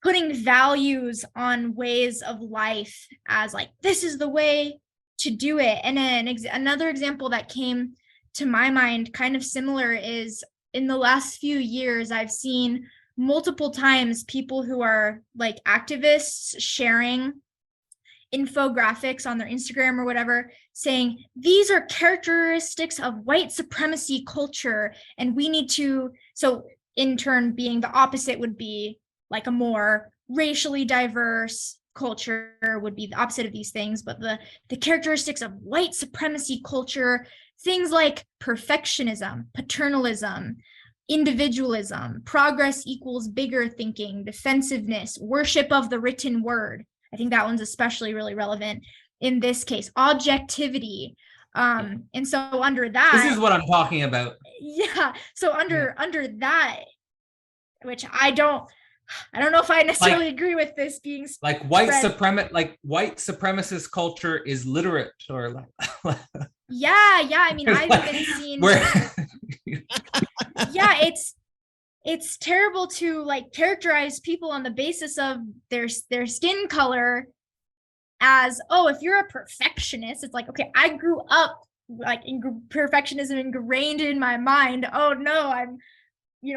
putting values on ways of life as like, this is the way to do it. And then another example that came to my mind, kind of similar, is in the last few years, I've seen multiple times people who are like activists sharing infographics on their Instagram or whatever, saying these are characteristics of white supremacy culture, and we need to, so in turn being the opposite would be like a more racially diverse culture would be the opposite of these things, but the characteristics of white supremacy culture, things like perfectionism, paternalism, individualism, progress equals bigger thinking, defensiveness, worship of the written word. I think that one's especially really relevant in this case. Objectivity. And so under that, this is what I'm talking about. Yeah. So under that, which I don't know if I necessarily agree with this being like white supremacist culture is literate, or like yeah. I mean, I've even seen yeah, it's terrible to like characterize people on the basis of their skin color as, oh, if you're a perfectionist, it's like, okay, I grew up like in perfectionism ingrained in my mind. Oh no, I'm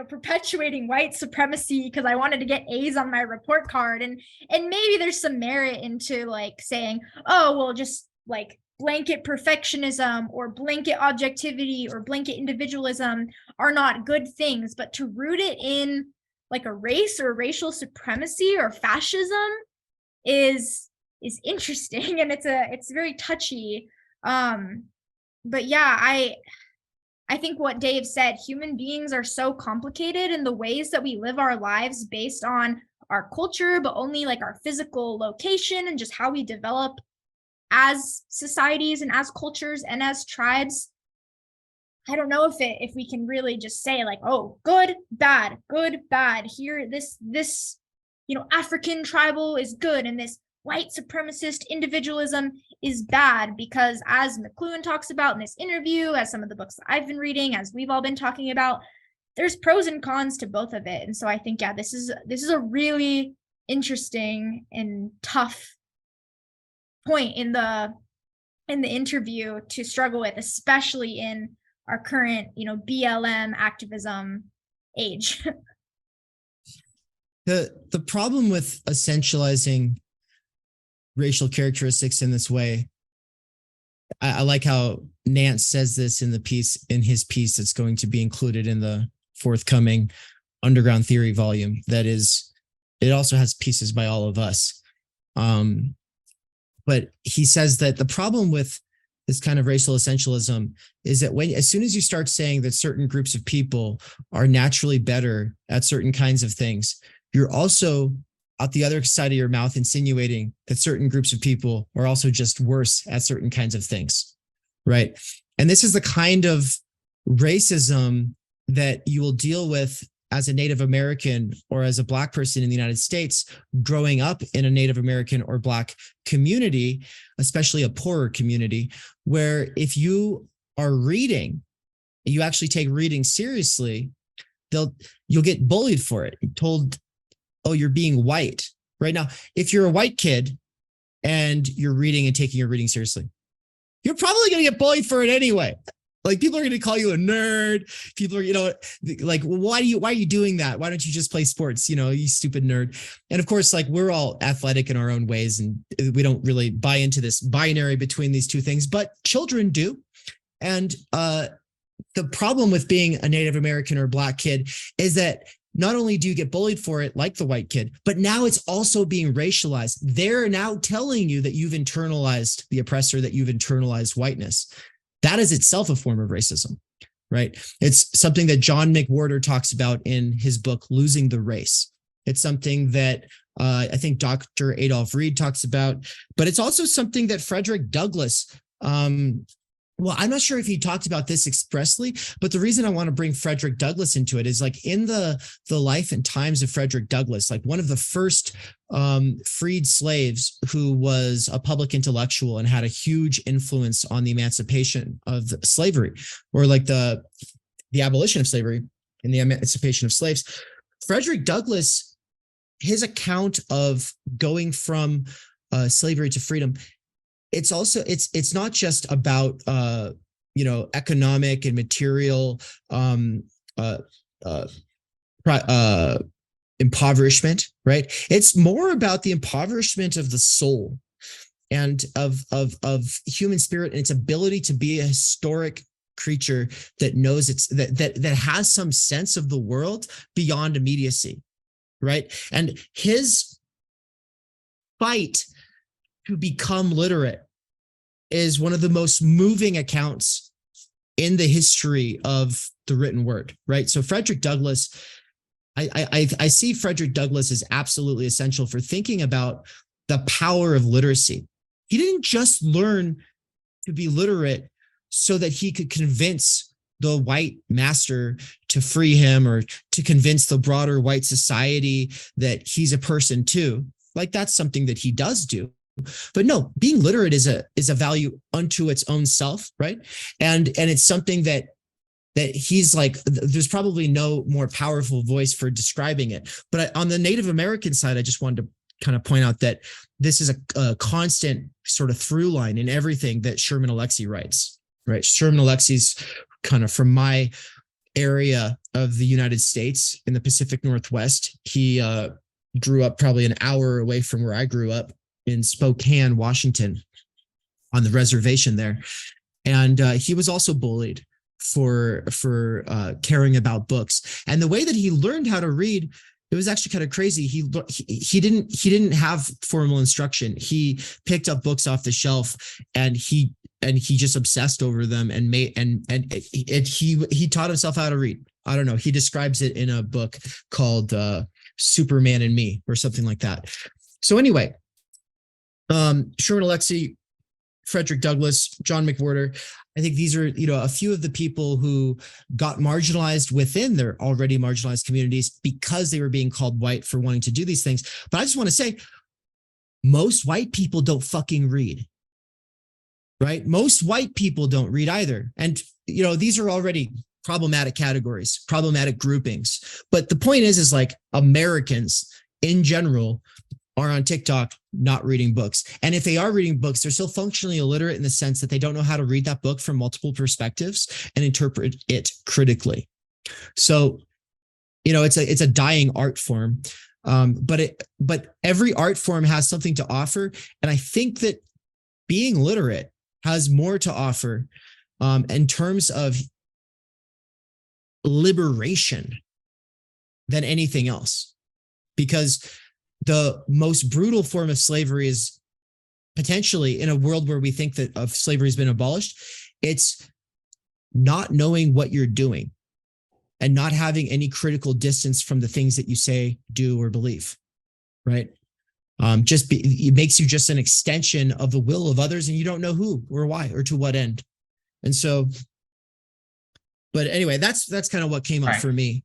perpetuating white supremacy because I wanted to get A's on my report card. And maybe there's some merit into like saying, oh, well, just like blanket perfectionism or blanket objectivity or blanket individualism are not good things, but to root it in like a race or racial supremacy or fascism is interesting, and it's very touchy. But yeah, I think what Dave said, human beings are so complicated in the ways that we live our lives based on our culture, but only like our physical location and just how we develop as societies and as cultures and as tribes. I don't know if we can really just say like, oh, good, bad, here, this, African tribal is good and this white supremacist individualism is bad, because as McLuhan talks about in this interview, as some of the books that I've been reading, as we've all been talking about, there's pros and cons to both of it. And so I think, this is a really interesting and tough point in the interview to struggle with, especially in our current, BLM activism age. The problem with essentializing racial characteristics in this way, I like how Nance says this in his piece that's going to be included in the forthcoming Underground Theory volume. That is, it also has pieces by all of us. But he says that the problem with this kind of racial essentialism is that as soon as you start saying that certain groups of people are naturally better at certain kinds of things, you're also out the other side of your mouth insinuating that certain groups of people are also just worse at certain kinds of things, right? And this is the kind of racism that you will deal with as a Native American or as a Black person in the United States growing up in a Native American or Black community, especially a poorer community, where if you are reading, you actually take reading seriously, you'll get bullied for it, told, oh, you're being white. Right now, if you're a white kid and you're reading and taking your reading seriously, you're probably going to get bullied for it anyway. Like, people are going to call you a nerd. People are, like, why are you doing that? Why don't you just play sports? You stupid nerd. And of course, like, we're all athletic in our own ways, and we don't really buy into this binary between these two things, but children do. And the problem with being a Native American or Black kid is that not only do you get bullied for it like the white kid, but now it's also being racialized. They're now telling you that you've internalized the oppressor, that you've internalized whiteness. That is itself a form of racism, right? It's something that John McWhorter talks about in his book, Losing the Race. It's something that I think Dr. Adolph Reed talks about, but it's also something that Frederick Douglass, well, I'm not sure if he talked about this expressly, but the reason I want to bring Frederick Douglass into it is, like, in the life and times of Frederick Douglass, like, one of the first freed slaves who was a public intellectual and had a huge influence on the emancipation of slavery, or like the abolition of slavery and the emancipation of slaves. Frederick Douglass, his account of going from slavery to freedom, it's also, it's not just about, economic and material impoverishment, right? It's more about the impoverishment of the soul and of human spirit and its ability to be a historic creature that knows that has some sense of the world beyond immediacy, right? And his fight to become literate is one of the most moving accounts in the history of the written word, right? So Frederick Douglass, I see Frederick Douglass as absolutely essential for thinking about the power of literacy. He didn't just learn to be literate so that he could convince the white master to free him, or to convince the broader white society that he's a person too. Like, that's something that he does do. But no, being literate is a value unto its own self, right? And it's something that he's like, there's probably no more powerful voice for describing it. But on the Native American side, I just wanted to kind of point out that this is a constant sort of through line in everything that Sherman Alexie writes, right? Sherman Alexie's kind of from my area of the United States in the Pacific Northwest. He grew up probably an hour away from where I grew up, in Spokane, Washington, on the reservation there. And he was also bullied for caring about books. And the way that he learned how to read, it was actually kind of crazy. He didn't have formal instruction. He picked up books off the shelf and he he just obsessed over them and he taught himself how to read. I don't know. He describes it in a book called Superman and Me or something like that. So anyway, Sherman Alexie, Frederick Douglass, John McWhorter, I think these are, a few of the people who got marginalized within their already marginalized communities because they were being called white for wanting to do these things. But I just want to say, most white people don't fucking read, right? Most white people don't read either. And, these are already problematic categories, problematic groupings. But the point is like Americans in general are on TikTok not reading books. And if they are reading books, they're still functionally illiterate in the sense that they don't know how to read that book from multiple perspectives and interpret it critically. So, it's a dying art form. But every art form has something to offer. And I think that being literate has more to offer in terms of liberation than anything else. Because the most brutal form of slavery is potentially, in a world where we think that of slavery has been abolished, it's not knowing what you're doing and not having any critical distance from the things that you say, do, or believe, right? It makes you just an extension of the will of others, and you don't know who or why or to what end. And so, but anyway, that's kind of what came up for me.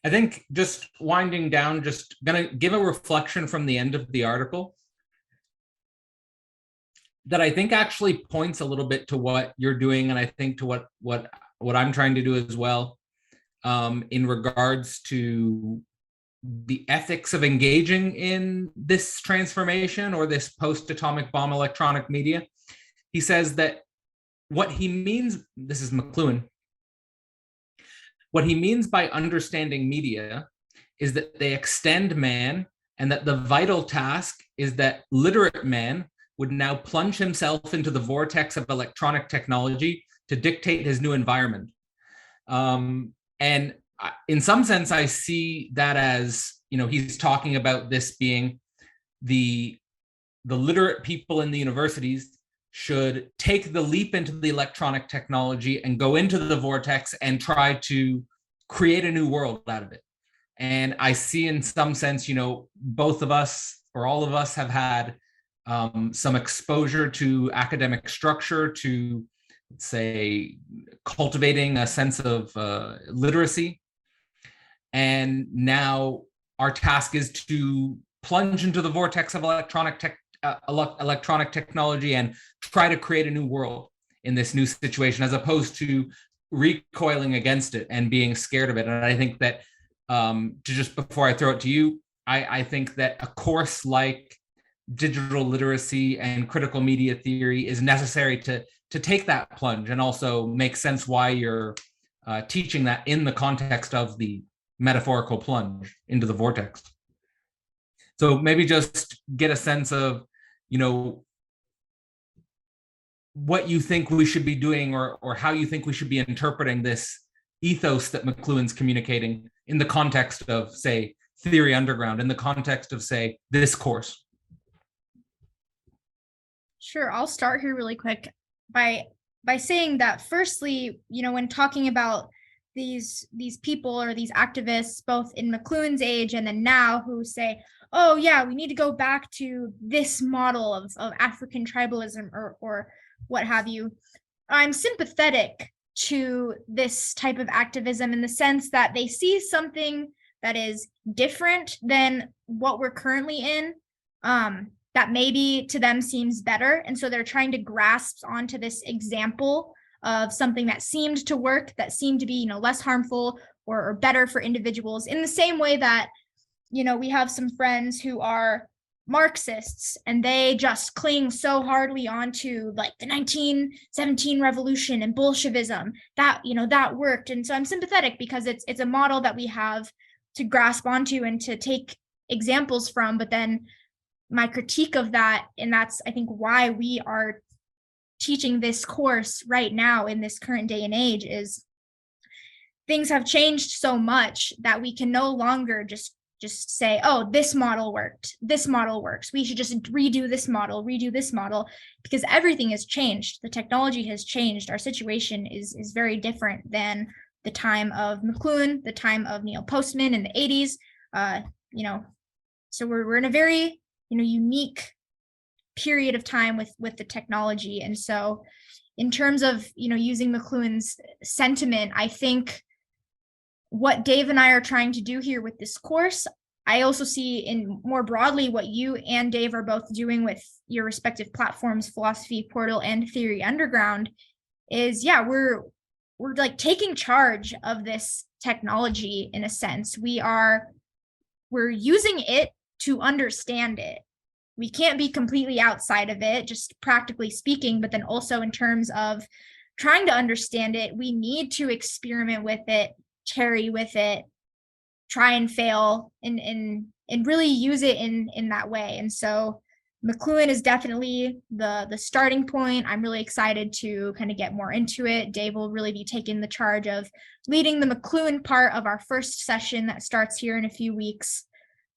I think just winding down, just gonna give a reflection from the end of the article that I think actually points a little bit to what you're doing, and I think to what I'm trying to do as well, in regards to the ethics of engaging in this transformation or this post-atomic bomb electronic media. He says that what he means, this is McLuhan, what he means by understanding media is that they extend man, and that the vital task is that literate man would now plunge himself into the vortex of electronic technology to dictate his new environment. And in some sense, I see that as, he's talking about this being the literate people in the universities should take the leap into the electronic technology and go into the vortex and try to create a new world out of it. And I see in some sense, both of us or all of us have had some exposure to academic structure, to say cultivating a sense of literacy. And now our task is to plunge into the vortex of electronic technology and try to create a new world in this new situation, as opposed to recoiling against it and being scared of it. And I think that just before I throw it to you, I think that a course like digital literacy and critical media theory is necessary to take that plunge, and also make sense why you're teaching that in the context of the metaphorical plunge into the vortex. So maybe just get a sense of, what you think we should be doing, or how you think we should be interpreting this ethos that McLuhan's communicating in the context of, say, Theory Underground, in the context of, say, this course. Sure, I'll start here really quick by saying that, firstly, when talking about these people or these activists, both in McLuhan's age and then now, who say, oh yeah, we need to go back to this model of African tribalism or what have you, I'm sympathetic to this type of activism in the sense that they see something that is different than what we're currently in, that maybe to them seems better. And so they're trying to grasp onto this example of something that seemed to work, that seemed to be, less harmful or better for individuals, in the same way that, we have some friends who are Marxists and they just cling so hardly onto like the 1917 revolution and Bolshevism, that, that worked. And so I'm sympathetic because it's a model that we have to grasp onto and to take examples from. But then my critique of that, and that's, I think, why we are teaching this course right now in this current day and age, is things have changed so much that we can no longer just just say, oh, this model worked. This model works. We should just redo this model, because everything has changed. The technology has changed. Our situation is very different than the time of McLuhan, the time of Neil Postman in the 80s. So we're in a very, unique period of time with the technology. And so in terms of, using McLuhan's sentiment, I think what Dave and I are trying to do here with this course, I also see in more broadly what you and Dave are both doing with your respective platforms, Philosophy Portal and Theory Underground, is we're like taking charge of this technology in a sense. We're using it to understand it. We can't be completely outside of it, just practically speaking, but then also in terms of trying to understand it, we need to experiment with it, cherry with it, try and fail, and really use it in that way. And so McLuhan is definitely the starting point. I'm really excited to kind of get more into it. Dave will really be taking the charge of leading the McLuhan part of our first session that starts here in a few weeks.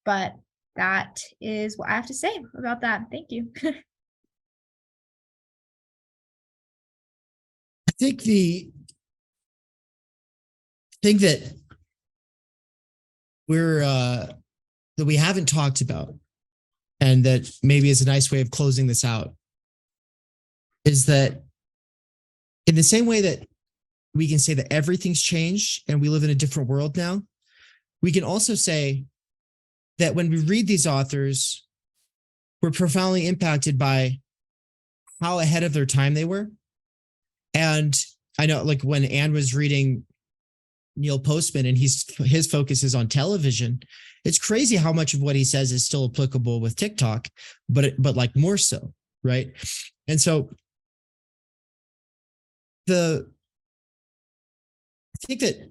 But that is what I have to say about that. Thank you. I think the thing that we haven't talked about, and that maybe is a nice way of closing this out, is that in the same way that we can say that everything's changed and we live in a different world now, we can also say that when we read these authors, we're profoundly impacted by how ahead of their time they were. And I know, like, when Anne was reading Neil Postman and his focus is on television, it's crazy how much of what he says is still applicable with TikTok, but like more so, right? And so I think that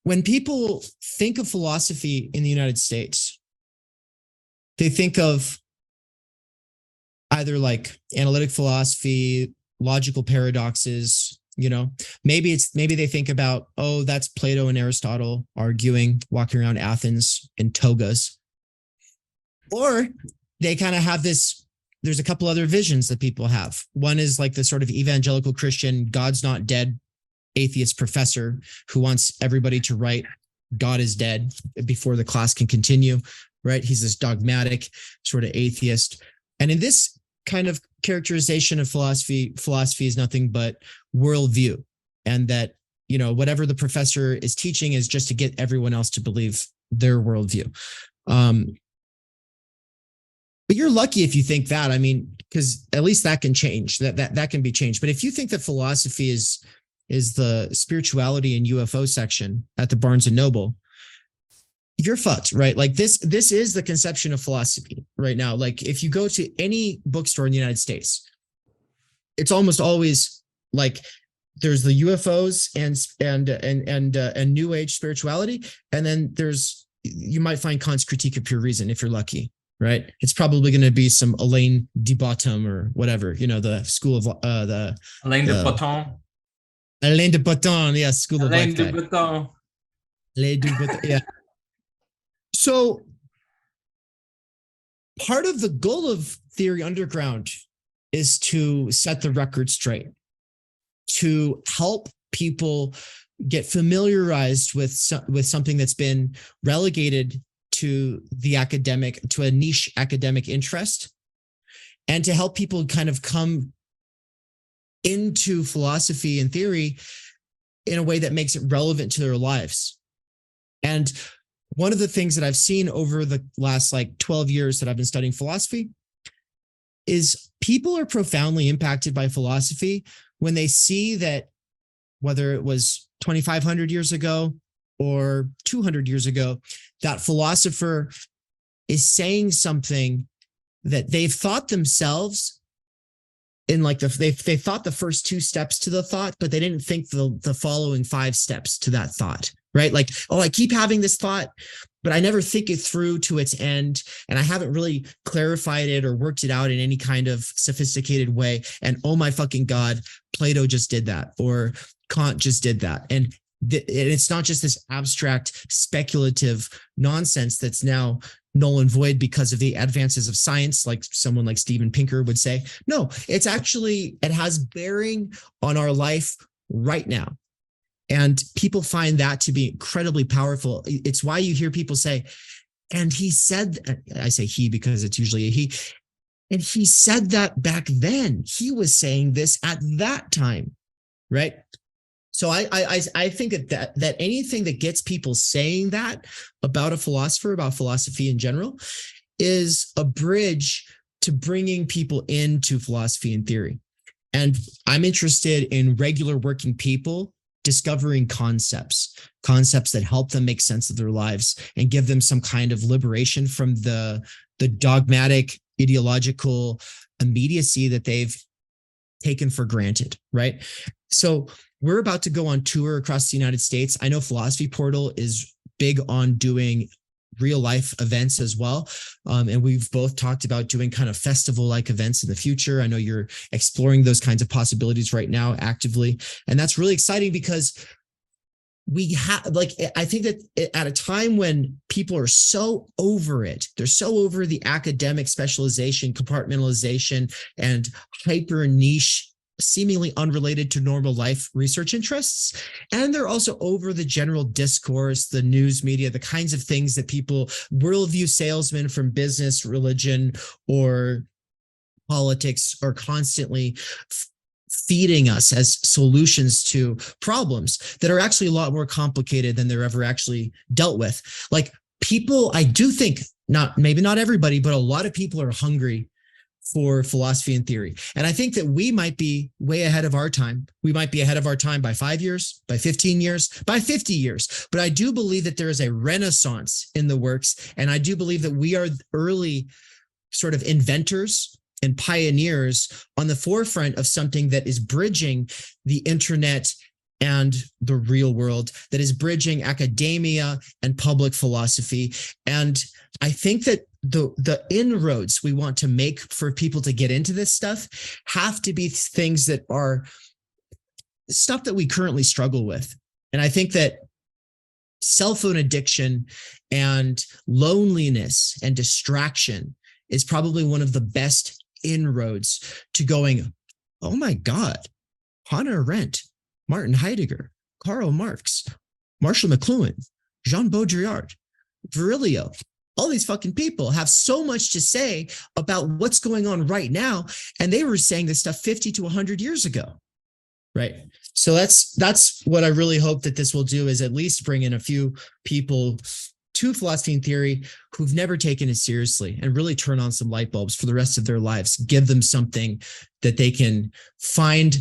when people think of philosophy in the United States, they think of either like analytic philosophy, logical paradoxes, maybe they think about, oh, that's Plato and Aristotle arguing, walking around Athens in togas. Or they kind of have there's a couple other visions that people have. One is like the sort of evangelical Christian, God's not dead, atheist professor who wants everybody to write God is dead before the class can continue, right? He's this dogmatic sort of atheist. And in this kind of characterization of philosophy is nothing but worldview. And that, whatever the professor is teaching is just to get everyone else to believe their worldview. But you're lucky if you think that, because at least that can change, that can be changed. But if you think that philosophy is the spirituality and UFO section at the Barnes and Noble, you're fucked, right? Like this is the conception of philosophy right now. Like if you go to any bookstore in the United States, it's almost always like there's the UFOs and New Age spirituality, and then you might find Kant's Critique of Pure Reason if you're lucky, right? It's probably going to be some Alain de Botton or whatever, the school of Alain de Botton. Alain de Botton, yeah, school of life. Alain de Botton. Alain de Botton, yeah. So part of the goal of Theory Underground is to set the record straight, to help people get familiarized with something that's been relegated to a niche academic interest, and to help people kind of come into philosophy and theory in a way that makes it relevant to their lives. And one of the things that I've seen over the last 12 years that I've been studying philosophy is people are profoundly impacted by philosophy when they see that, whether it was 2,500 years ago or 200 years ago, that philosopher is saying something that they've thought themselves in they thought the first 2 steps to the thought, but they didn't think the following 5 steps to that thought. Right? Like, oh, I keep having this thought, but I never think it through to its end. And I haven't really clarified it or worked it out in any kind of sophisticated way. And oh my fucking God, Plato just did that, or Kant just did that. And it's not just this abstract speculative nonsense that's now null and void because of the advances of science, like someone like Steven Pinker would say. No, it's actually, it has bearing on our life right now. And people find that to be incredibly powerful. It's why you hear people say, and he said, I say he because it's usually a he, and he said that back then. He was saying this at that time, right? So I think that anything that gets people saying that about a philosopher, about philosophy in general, is a bridge to bringing people into philosophy and theory. And I'm interested in regular working people discovering concepts that help them make sense of their lives and give them some kind of liberation from the dogmatic ideological immediacy that they've taken for granted, right? So we're about to go on tour across the United States. I know Philosophy Portal is big on doing real life events as well. And we've both talked about doing kind of festival-like events in the future. I know you're exploring those kinds of possibilities right now actively. And that's really exciting because we have, like, I think that at a time when people are so over it, they're so over the academic specialization, compartmentalization, and hyper niche, seemingly unrelated to normal life research interests. And they're also over the general discourse, the news media, the kinds of things that people, worldview salesmen from business, religion, or politics are constantly feeding us as solutions to problems that are actually a lot more complicated than they're ever actually dealt with. Like, people, I do think, maybe not everybody, but a lot of people are hungry for philosophy and theory. And I think that we might be way ahead of our time. We might be ahead of our time by 5 years, by 15 years, by 50 years. But I do believe that there is a renaissance in the works. And I do believe that we are early sort of inventors and pioneers on the forefront of something that is bridging the internet and the real world, that is bridging academia and public philosophy. And I think that the inroads we want to make for people to get into this stuff have to be things that are stuff that we currently struggle with. And I think that cell phone addiction and loneliness and distraction is probably one of the best inroads to going, oh my God, Hannah Arendt, Martin Heidegger, Karl Marx, Marshall McLuhan, Jean Baudrillard, Virilio. All these fucking people have so much to say about what's going on right now. And they were saying this stuff 50 to 100 years ago. Right. So that's what I really hope that this will do, is at least bring in a few people to philosophy and theory who've never taken it seriously, and really turn on some light bulbs for the rest of their lives. Give them something that they can find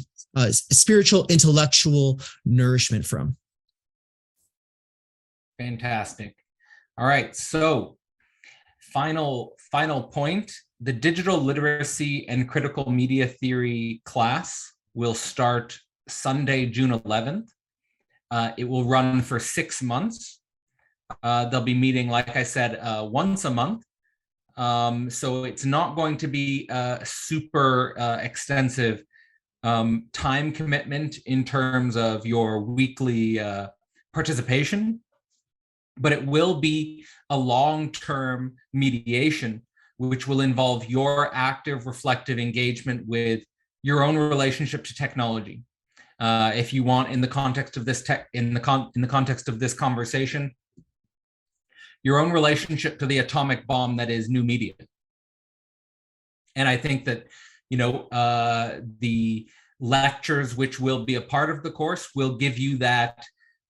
spiritual, intellectual nourishment from. Fantastic. All right. So final point, the digital literacy and critical media theory class will start Sunday, June 11th. It will run for 6 months. They'll be meeting, like I said, once a month. So it's not going to be a super extensive time commitment in terms of your weekly participation, but it will be a long-term mediation, which will involve your active, reflective engagement with your own relationship to technology. If you want, in the context of this in the context of this conversation, your own relationship to the atomic bomb that is new media. And I think that, the lectures which will be a part of the course will give you that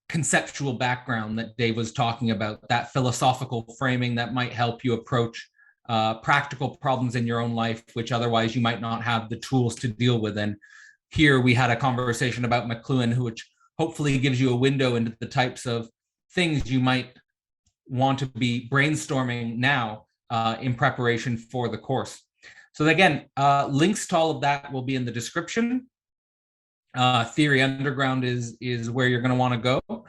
conceptual background that Dave was talking about, that philosophical framing that might help you approach practical problems in your own life, which otherwise you might not have the tools to deal with. And here we had a conversation about McLuhan, which hopefully gives you a window into the types of things you might want to be brainstorming now in preparation for the course. So again, links to all of that will be in the description. Theory Underground is where you're going to want to go.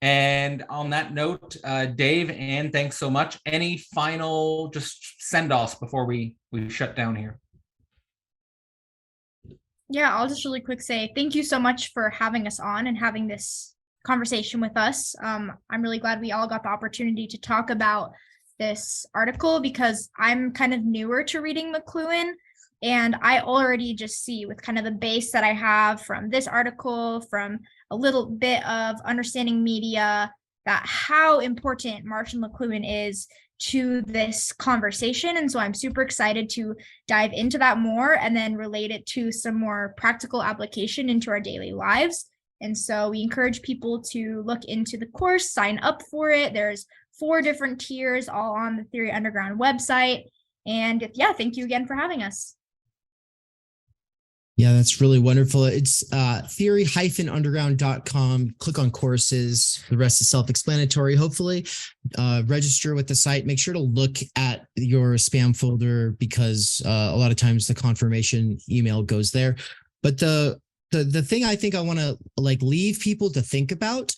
And on that note, Dave, Anne, thanks so much. Any final just send-offs before we shut down here? Yeah, I'll just really quick say thank you so much for having us on and having this conversation with us. I'm really glad we all got the opportunity to talk about this article because I'm kind of newer to reading McLuhan, and I already just see with kind of the base that I have from this article, from a little bit of understanding media, that how important Marshall McLuhan is to this conversation. And so I'm super excited to dive into that more and then relate it to some more practical application into our daily lives. And so we encourage people to look into the course, sign up for it. There's 4 different tiers all on the Theory Underground website. And yeah, thank you again for having us. Yeah, that's really wonderful. It's theory-underground.com. Click on courses. The rest is self-explanatory, hopefully. Register with the site. Make sure to look at your spam folder because a lot of times the confirmation email goes there. But the thing I think I want to leave people to think about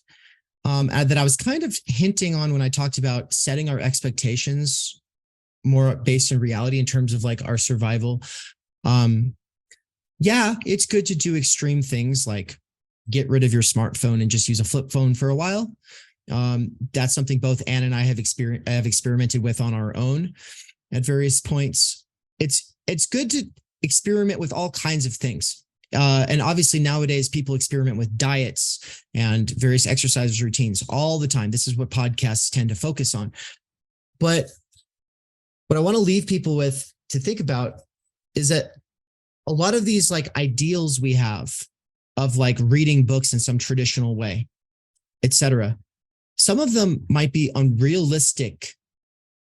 that I was kind of hinting on when I talked about setting our expectations more based in reality in terms of our survival. Yeah, it's good to do extreme things like get rid of your smartphone and just use a flip phone for a while. That's something both Anne and I have experimented with on our own at various points. It's good to experiment with all kinds of things. And obviously nowadays people experiment with diets and various exercise routines all the time. This is what podcasts tend to focus on. But what I want to leave people with to think about is that a lot of these ideals we have of reading books in some traditional way, etc. Some of them might be unrealistic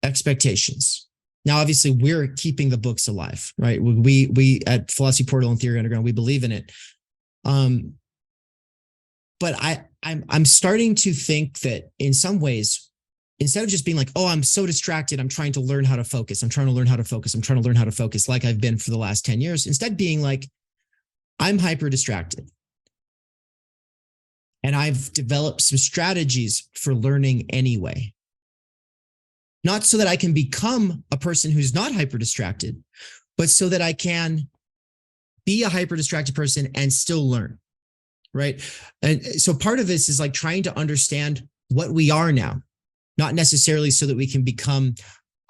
expectations. Now, obviously, we're keeping the books alive, right? We at Philosophy Portal and Theory Underground, we believe in it. But I'm starting to think that in some ways, instead of just being oh, I'm so distracted, I'm trying to learn how to focus. I'm trying to learn how to focus like I've been for the last 10 years. Instead being I'm hyper distracted. And I've developed some strategies for learning anyway. Not so that I can become a person who's not hyper distracted, but so that I can be a hyper distracted person and still learn, right? And so part of this is trying to understand what we are now. Not necessarily so that we can become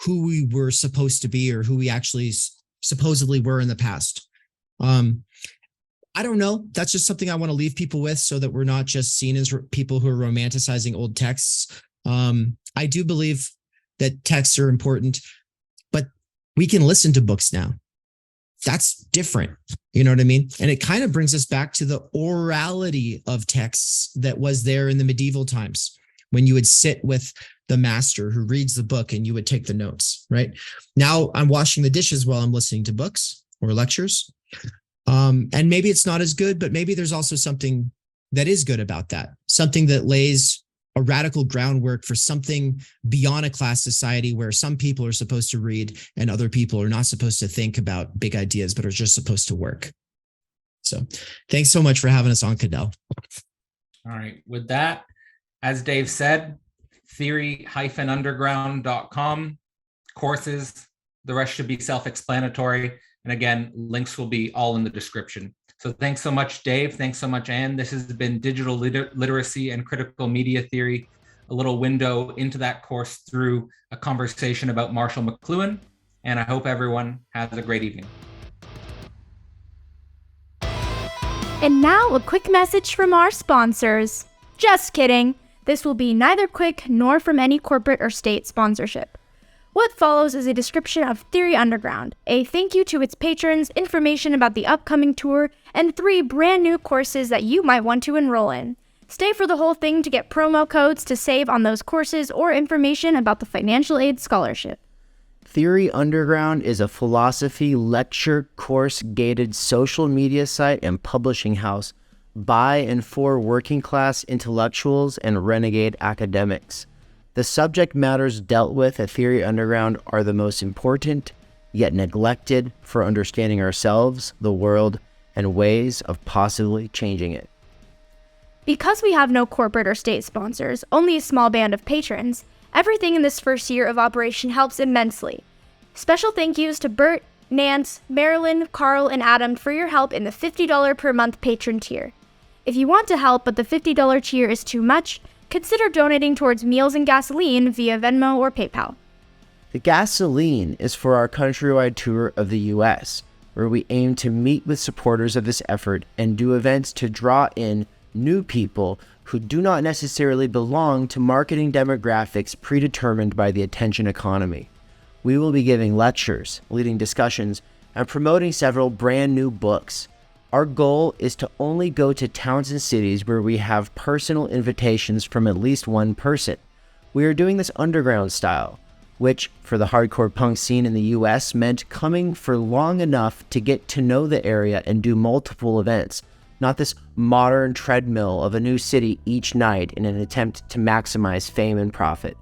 who we were supposed to be or who we actually supposedly were in the past. I don't know. That's just something I want to leave people with so that we're not just seen as people who are romanticizing old texts. I do believe that texts are important, but we can listen to books now. That's different. You know what I mean? And it kind of brings us back to the orality of texts that was there in the medieval times when you would sit with the master who reads the book and you would take the notes, right? Now I'm washing the dishes while I'm listening to books or lectures. And maybe it's not as good, but maybe there's also something that is good about that. Something that lays a radical groundwork for something beyond a class society where some people are supposed to read and other people are not supposed to think about big ideas, but are just supposed to work. So thanks so much for having us on, Cadell. All right. With that, as Dave said, theory-underground.com, courses, the rest should be self-explanatory. And again, links will be all in the description. So thanks so much, Dave. Thanks so much, Anne. This has been Digital Literacy and Critical Media Theory, a little window into that course through a conversation about Marshall McLuhan. And I hope everyone has a great evening. And now a quick message from our sponsors. Just kidding. This will be neither quick nor from any corporate or state sponsorship. What follows is a description of Theory Underground, a thank you to its patrons, information about the upcoming tour, and 3 brand new courses that you might want to enroll in. Stay for the whole thing to get promo codes to save on those courses or information about the financial aid scholarship. Theory Underground is a philosophy lecture course gated social media site and publishing house by and for working class intellectuals and renegade academics. The subject matters dealt with at Theory Underground are the most important, yet neglected for understanding ourselves, the world, and ways of possibly changing it. Because we have no corporate or state sponsors, only a small band of patrons, everything in this first year of operation helps immensely. Special thank yous to Bert, Nance, Marilyn, Carl, and Adam for your help in the $50 per month patron tier. If you want to help but the $50 tier is too much, consider donating towards meals and gasoline via Venmo or PayPal. The gasoline is for our countrywide tour of the U.S., where we aim to meet with supporters of this effort and do events to draw in new people who do not necessarily belong to marketing demographics predetermined by the attention economy. We will be giving lectures, leading discussions, and promoting several brand new books. Our goal is to only go to towns and cities where we have personal invitations from at least one person. We are doing this underground style, which for the hardcore punk scene in the US meant coming for long enough to get to know the area and do multiple events, not this modern treadmill of a new city each night in an attempt to maximize fame and profit.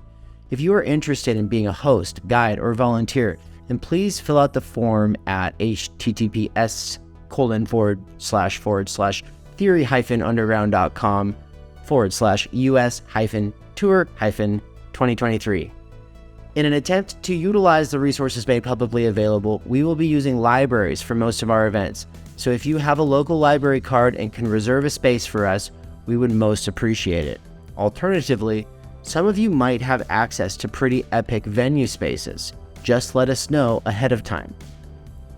If you are interested in being a host, guide, or volunteer, then please fill out the form at https://theory-underground.com/US-tour-2023. In an attempt to utilize the resources made publicly available, we will be using libraries for most of our events. So if you have a local library card and can reserve a space for us, we would most appreciate it. Alternatively, some of you might have access to pretty epic venue spaces. Just let us know ahead of time.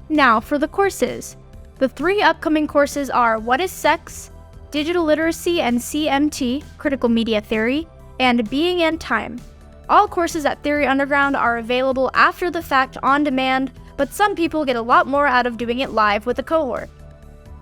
Now for the courses. The 3 upcoming courses are What is Sex?, Digital Literacy and CMT, Critical Media Theory, and Being and Time. All courses at Theory Underground are available after the fact on demand, but some people get a lot more out of doing it live with a cohort.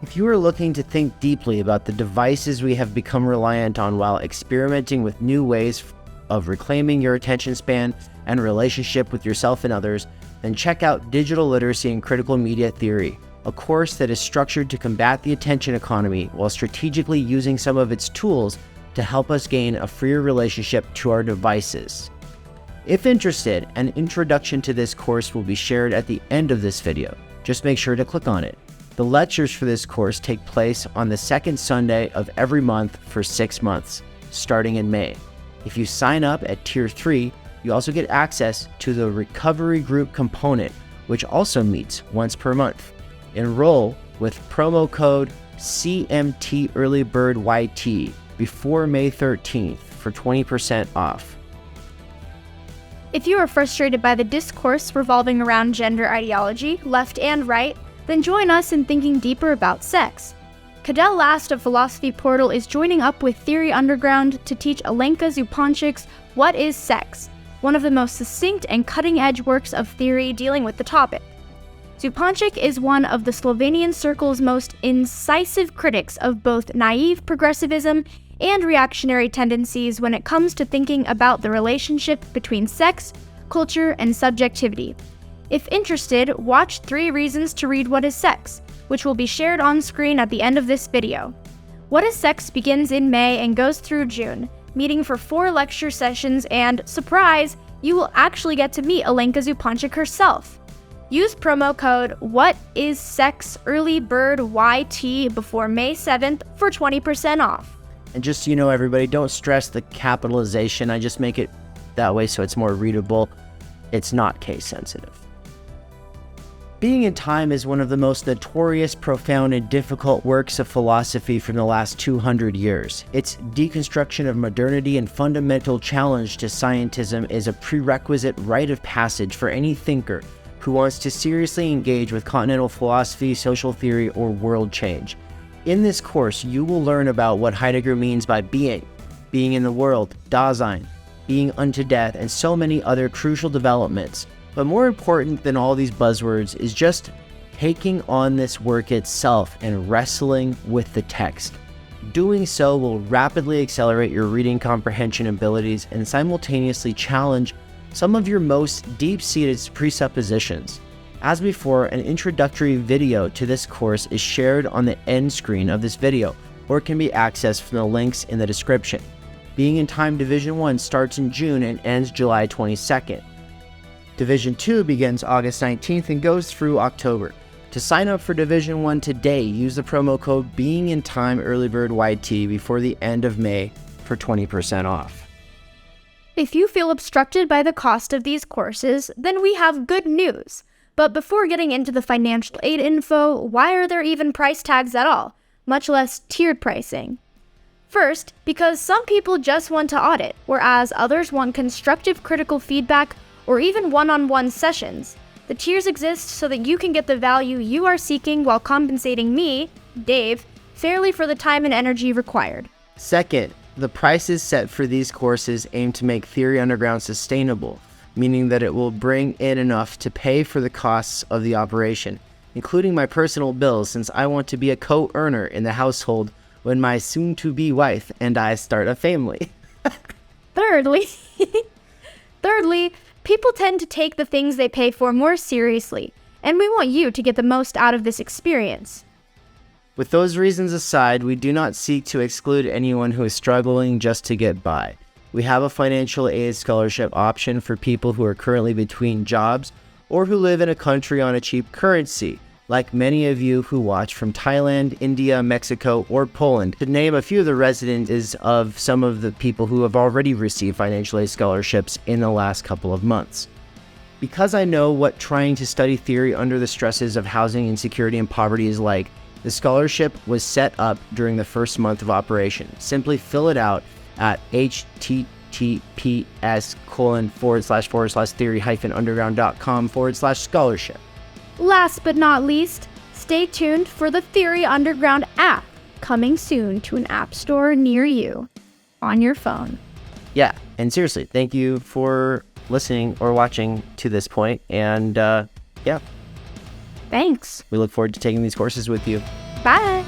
If you are looking to think deeply about the devices we have become reliant on while experimenting with new ways of reclaiming your attention span and relationship with yourself and others, then check out Digital Literacy and Critical Media Theory, a course that is structured to combat the attention economy while strategically using some of its tools to help us gain a freer relationship to our devices. If interested, an introduction to this course will be shared at the end of this video. Just make sure to click on it. The lectures for this course take place on the second Sunday of every month for 6 months, starting in May. If you sign up at Tier 3, you also get access to the Recovery Group component, which also meets once per month. Enroll with promo code CMT Early Bird YT before May 13th for 20% off. If you are frustrated by the discourse revolving around gender ideology, left and right, then join us in thinking deeper about sex. Cadell Last of Philosophy Portal is joining up with Theory Underground to teach Alenka Zupančik's What is Sex?, one of the most succinct and cutting-edge works of theory dealing with the topic. Zupančik is one of the Slovenian circle's most incisive critics of both naive progressivism and reactionary tendencies when it comes to thinking about the relationship between sex, culture, and subjectivity. If interested, watch 3 Reasons to Read What is Sex, which will be shared on screen at the end of this video. What is Sex begins in May and goes through June, meeting for 4 lecture sessions, and, surprise, you will actually get to meet Alenka Zupančik herself. Use promo code WHATISSEXEARLYBIRDYT before May 7th for 20% off. And just so you know, everybody, don't stress the capitalization. I just make it that way so it's more readable. It's not case sensitive. Being in Time is one of the most notorious, profound, and difficult works of philosophy from the last 200 years. Its deconstruction of modernity and fundamental challenge to scientism is a prerequisite rite of passage for any thinker who wants to seriously engage with continental philosophy, social theory, or world change. In this course, you will learn about what Heidegger means by being in the world, Dasein, being unto death, and so many other crucial developments. But more important than all these buzzwords is just taking on this work itself and wrestling with the text. Doing so will rapidly accelerate your reading comprehension abilities and simultaneously challenge some of your most deep-seated presuppositions. As before, an introductory video to this course is shared on the end screen of this video, or can be accessed from the links in the description. Being in Time Division 1 starts in June and ends July 22nd. Division 2 begins August 19th and goes through October. To sign up for Division 1 today, use the promo code BEINGINTIME-EARLYBIRDYT before the end of May for 20% off. If you feel obstructed by the cost of these courses, then we have good news. But before getting into the financial aid info, why are there even price tags at all? much less tiered pricing. First, because some people just want to audit, whereas others want constructive critical feedback or even one-on-one sessions. The tiers exist so that you can get the value you are seeking while compensating me, Dave, fairly for the time and energy required. Second, the prices set for these courses aim to make Theory Underground sustainable, meaning that it will bring in enough to pay for the costs of the operation, including my personal bills, since I want to be a co-earner in the household when my soon-to-be wife and I start a family. Thirdly, people tend to take the things they pay for more seriously, and we want you to get the most out of this experience. With those reasons aside, we do not seek to exclude anyone who is struggling just to get by. We have a financial aid scholarship option for people who are currently between jobs or who live in a country on a cheap currency, like many of you who watch from Thailand, India, Mexico, or Poland, to name a few of the residents of some of the people who have already received financial aid scholarships in the last couple of months. Because I know what trying to study theory under the stresses of housing insecurity and poverty is like, the scholarship was set up during the first month of operation. Simply fill it out at https://theory-underground.com/scholarship. Last but not least, stay tuned for the Theory Underground app, coming soon to an app store near you, on your phone. Yeah, and seriously, thank you for listening or watching to this point, and yeah. Thanks. We look forward to taking these courses with you. Bye.